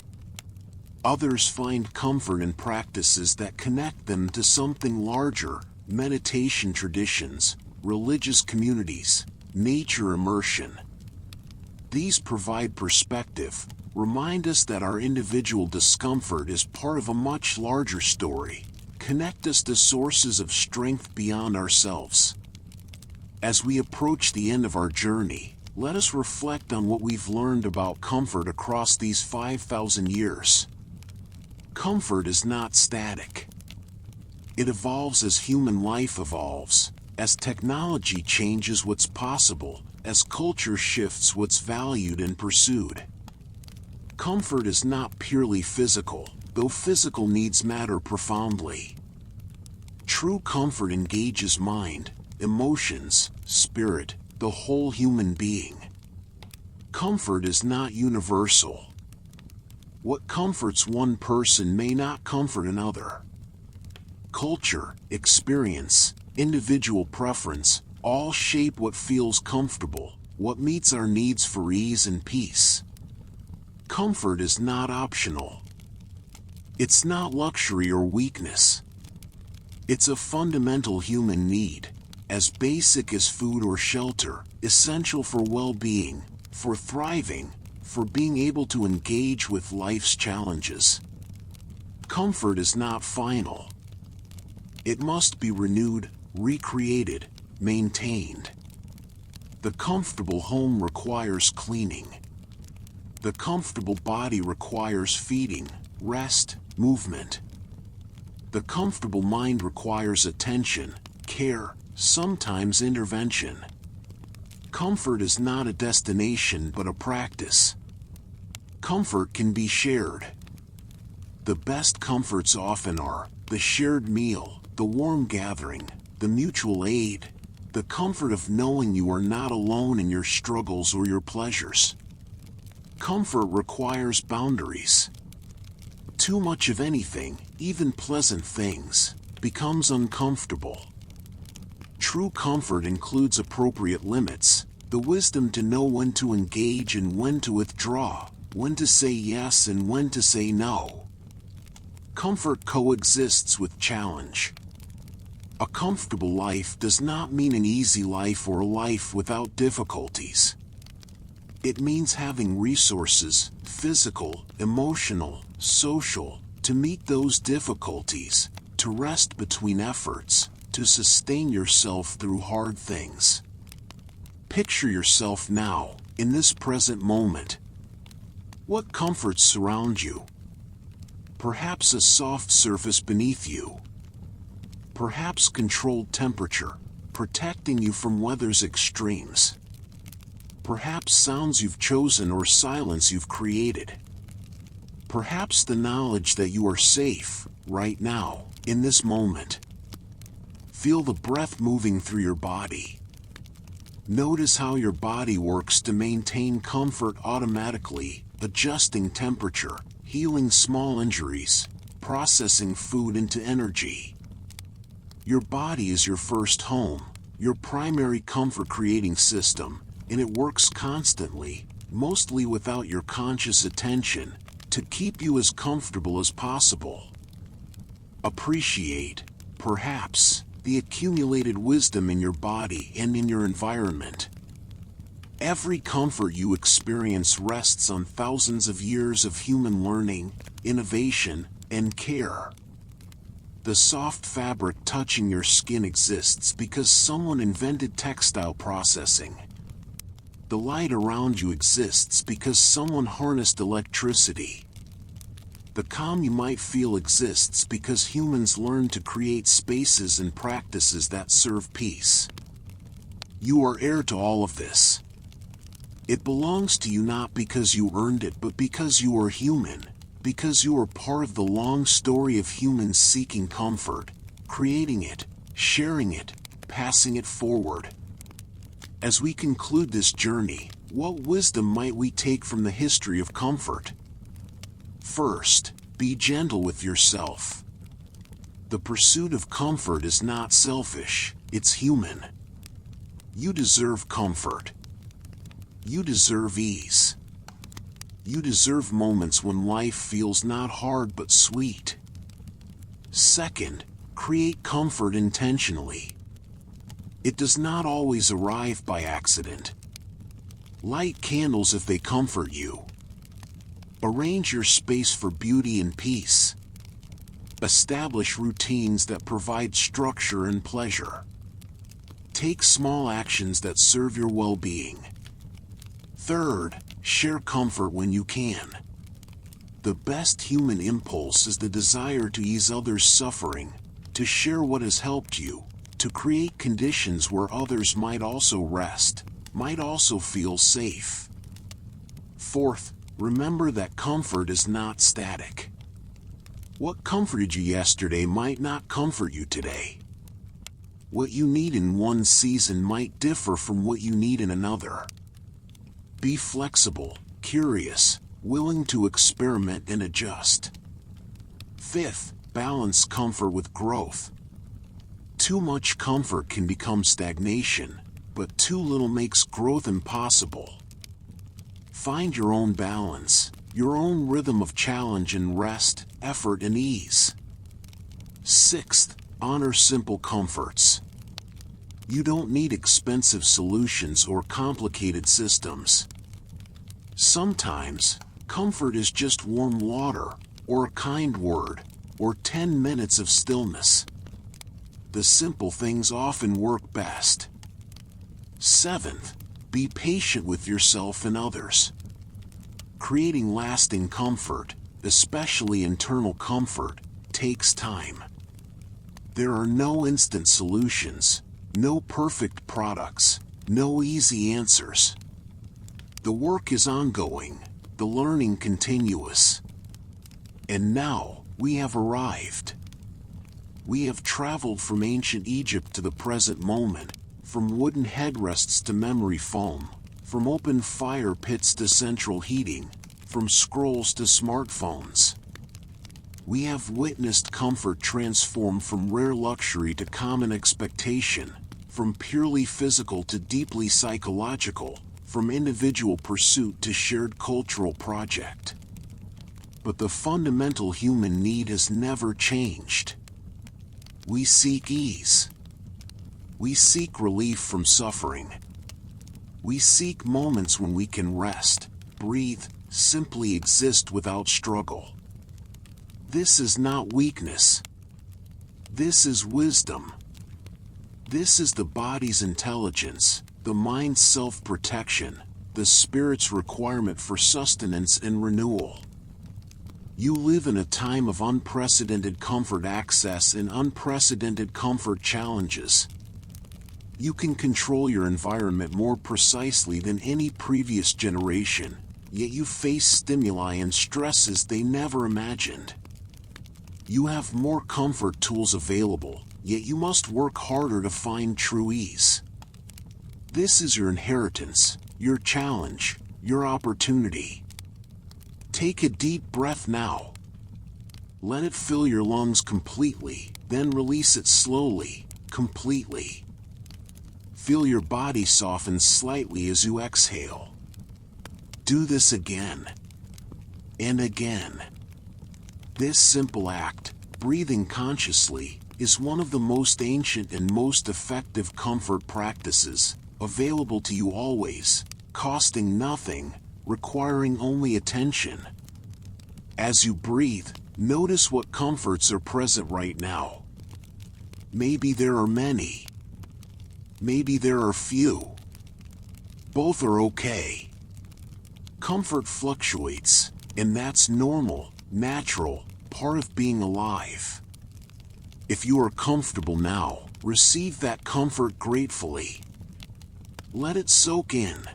Others find comfort in practices that connect them to something larger, meditation traditions, religious communities, nature immersion. These provide perspective, remind us that our individual discomfort is part of a much larger story, connect us to sources of strength beyond ourselves. As we approach the end of our journey, let us reflect on what we've learned about comfort across these 5,000 years. Comfort is not static. It evolves as human life evolves, as technology changes what's possible, as culture shifts what's valued and pursued. Comfort is not purely physical, though physical needs matter profoundly. True comfort engages mind, emotions, spirit, the whole human being. Comfort is not universal. What comforts one person may not comfort another. Culture, experience, individual preference, all shape what feels comfortable, what meets our needs for ease and peace. Comfort is not optional. It's not luxury or weakness. It's a fundamental human need, as basic as food or shelter, essential for well-being, for thriving, for being able to engage with life's challenges. Comfort is not final. It must be renewed, recreated, maintained. The comfortable home requires cleaning. The comfortable body requires feeding, rest, movement. The comfortable mind requires attention, care, sometimes intervention. Comfort is not a destination but a practice. Comfort can be shared. The best comforts often are the shared meal, the warm gathering, the mutual aid, the comfort of knowing you are not alone in your struggles or your pleasures. Comfort requires boundaries. Too much of anything, even pleasant things, becomes uncomfortable. True comfort includes appropriate limits, the wisdom to know when to engage and when to withdraw, when to say yes and when to say no. Comfort coexists with challenge. A comfortable life does not mean an easy life or a life without difficulties. It means having resources, physical, emotional, social, to meet those difficulties, to rest between efforts, to sustain yourself through hard things. Picture yourself now, in this present moment. What comforts surround you? Perhaps a soft surface beneath you. Perhaps controlled temperature, protecting you from weather's extremes. Perhaps sounds you've chosen or silence you've created. Perhaps the knowledge that you are safe, right now, in this moment. Feel the breath moving through your body. Notice how your body works to maintain comfort automatically, adjusting temperature, healing small injuries, processing food into energy. Your body is your first home, your primary comfort-creating system, and it works constantly, mostly without your conscious attention, to keep you as comfortable as possible. Appreciate, perhaps, the accumulated wisdom in your body and in your environment. Every comfort you experience rests on thousands of years of human learning, innovation, and care. The soft fabric touching your skin exists because someone invented textile processing. The light around you exists because someone harnessed electricity. The calm you might feel exists because humans learned to create spaces and practices that serve peace. You are heir to all of this. It belongs to you not because you earned it but because you are human, because you are part of the long story of humans seeking comfort, creating it, sharing it, passing it forward. As we conclude this journey, what wisdom might we take from the history of comfort? First, be gentle with yourself. The pursuit of comfort is not selfish, it's human. You deserve comfort. You deserve ease. You deserve moments when life feels not hard but sweet. Second, create comfort intentionally. It does not always arrive by accident. Light candles if they comfort you. Arrange your space for beauty and peace. Establish routines that provide structure and pleasure. Take small actions that serve your well-being. Third, share comfort when you can. The best human impulse is the desire to ease others' suffering, to share what has helped you, to create conditions where others might also rest, might also feel safe. Fourth, remember that comfort is not static. What comforted you yesterday might not comfort you today. What you need in one season might differ from what you need in another. Be flexible, curious, willing to experiment and adjust. Fifth, balance comfort with growth. Too much comfort can become stagnation, but too little makes growth impossible. Find your own balance, your own rhythm of challenge and rest, effort and ease. Sixth, honor simple comforts. You don't need expensive solutions or complicated systems. Sometimes, comfort is just warm water, or a kind word, or 10 minutes of stillness. The simple things often work best. Seventh, be patient with yourself and others. Creating lasting comfort, especially internal comfort, takes time. There are no instant solutions, no perfect products, No easy answers. The work is ongoing, the learning continuous. And now, we have arrived. We have traveled from ancient Egypt to the present moment, from wooden headrests to memory foam, from open fire pits to central heating, from scrolls to smartphones. We have witnessed comfort transform from rare luxury to common expectation, from purely physical to deeply psychological, from individual pursuit to shared cultural project. But the fundamental human need has never changed. We seek ease. We seek relief from suffering. We seek moments when we can rest, breathe, simply exist without struggle. This is not weakness. This is wisdom. This is the body's intelligence, the mind's self-protection, the spirit's requirement for sustenance and renewal. You live in a time of unprecedented comfort access and unprecedented comfort challenges. You can control your environment more precisely than any previous generation, yet you face stimuli and stresses they never imagined. You have more comfort tools available, yet you must work harder to find true ease. This is your inheritance, your challenge, your opportunity. Take a deep breath now. Let it fill your lungs completely, then release it slowly, completely. Feel your body soften slightly as you exhale. Do this again and again. This simple act, breathing consciously, is one of the most ancient and most effective comfort practices, available to you always, costing nothing, requiring only attention. As you breathe, notice what comforts are present right now. Maybe there are many. Maybe there are few. Both are okay. Comfort fluctuates, and that's normal, natural, part of being alive. If you are comfortable now, receive that comfort gratefully. Let it soak in.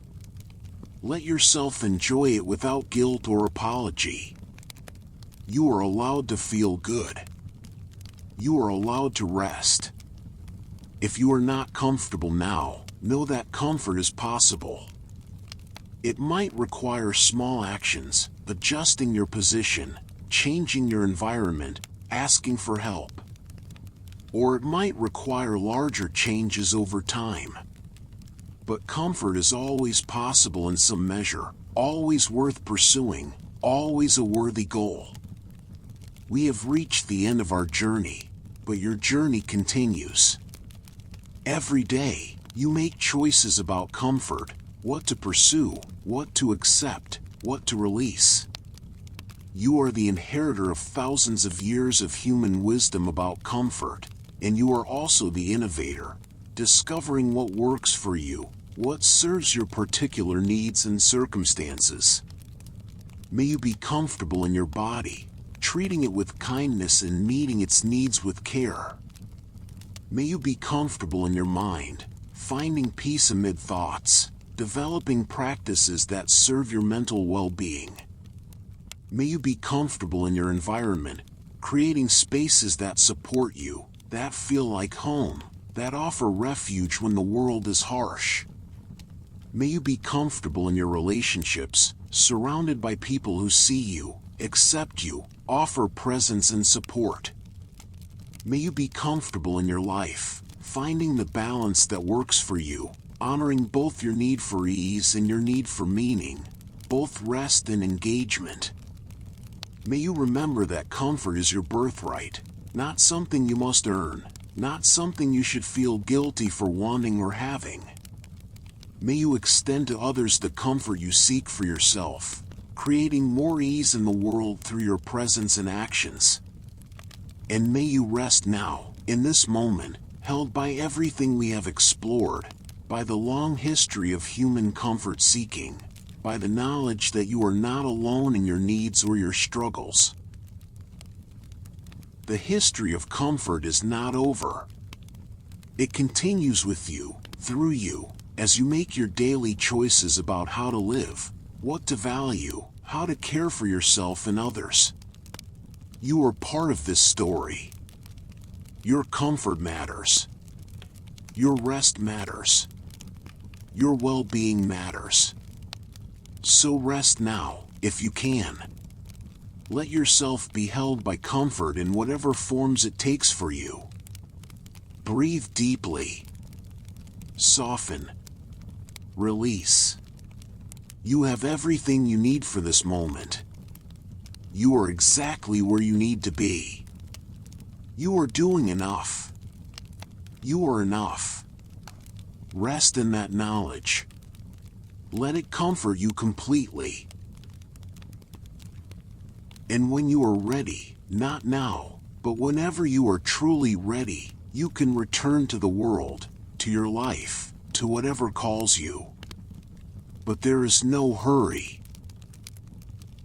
Let yourself enjoy it without guilt or apology. You are allowed to feel good. You are allowed to rest. If you are not comfortable now, know that comfort is possible. It might require small actions, adjusting your position, changing your environment, asking for help. Or it might require larger changes over time. But comfort is always possible in some measure, always worth pursuing, always a worthy goal. We have reached the end of our journey, but your journey continues. Every day, you make choices about comfort, what to pursue, what to accept, what to release. You are the inheritor of thousands of years of human wisdom about comfort, and you are also the innovator, discovering what works for you, what serves your particular needs and circumstances. May you be comfortable in your body, treating it with kindness and meeting its needs with care. May you be comfortable in your mind, finding peace amid thoughts, developing practices that serve your mental well-being. May you be comfortable in your environment, creating spaces that support you, that feel like home, that offer refuge when the world is harsh. May you be comfortable in your relationships, surrounded by people who see you, accept you, offer presence and support. May you be comfortable in your life, finding the balance that works for you, honoring both your need for ease and your need for meaning, both rest and engagement. May you remember that comfort is your birthright, not something you must earn, not something you should feel guilty for wanting or having. May you extend to others the comfort you seek for yourself, creating more ease in the world through your presence and actions. And may you rest now, in this moment, held by everything we have explored, by the long history of human comfort seeking, by the knowledge that you are not alone in your needs or your struggles. The history of comfort is not over. It continues with you, through you, as you make your daily choices about how to live, what to value, how to care for yourself and others. You are part of this story. Your comfort matters. Your rest matters. Your well-being matters. So rest now, if you can. Let yourself be held by comfort in whatever forms it takes for you. Breathe deeply. Soften. Release. You have everything you need for this moment. You are exactly where you need to be. You are doing enough. You are enough. Rest in that knowledge. Let it comfort you completely. And when you are ready, not now, but whenever you are truly ready, you can return to the world, to your life, to whatever calls you. But there is no hurry,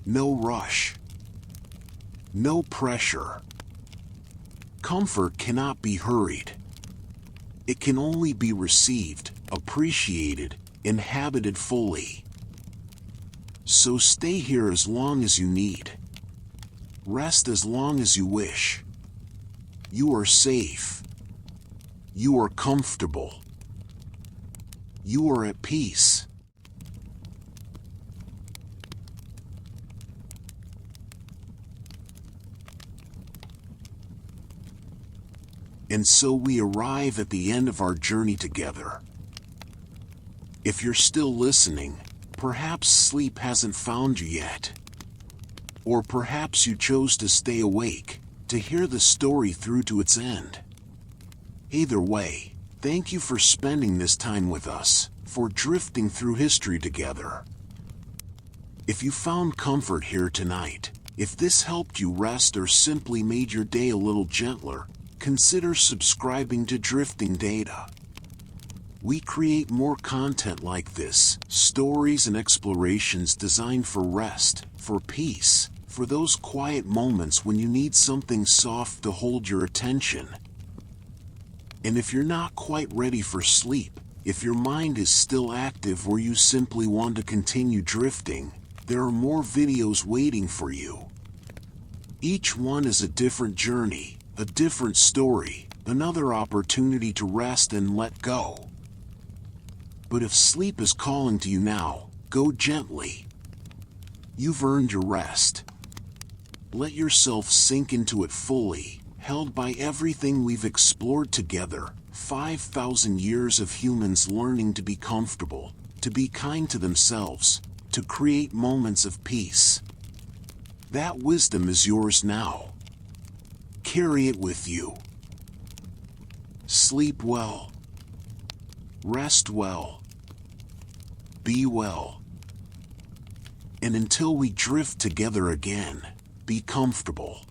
no rush, no pressure. Comfort cannot be hurried. It can only be received, appreciated, inhabited fully. So stay here as long as you need. Rest as long as you wish. You are safe. You are comfortable. You are at peace. And so we arrive at the end of our journey together. If you're still listening, perhaps sleep hasn't found you yet. Or perhaps you chose to stay awake, to hear the story through to its end. Either way, thank you for spending this time with us, for drifting through history together. If you found comfort here tonight, if this helped you rest or simply made your day a little gentler, consider subscribing to Drifting Data. We create more content like this, stories and explorations designed for rest, for peace, for those quiet moments when you need something soft to hold your attention. And if you're not quite ready for sleep, if your mind is still active or you simply want to continue drifting, there are more videos waiting for you. Each one is a different journey, a different story, another opportunity to rest and let go. But if sleep is calling to you now, go gently. You've earned your rest. Let yourself sink into it fully, held by everything we've explored together, 5,000 years of humans learning to be comfortable, to be kind to themselves, to create moments of peace. That wisdom is yours now. Carry it with you. Sleep well. Rest well. Be well. And until we drift together again, be comfortable.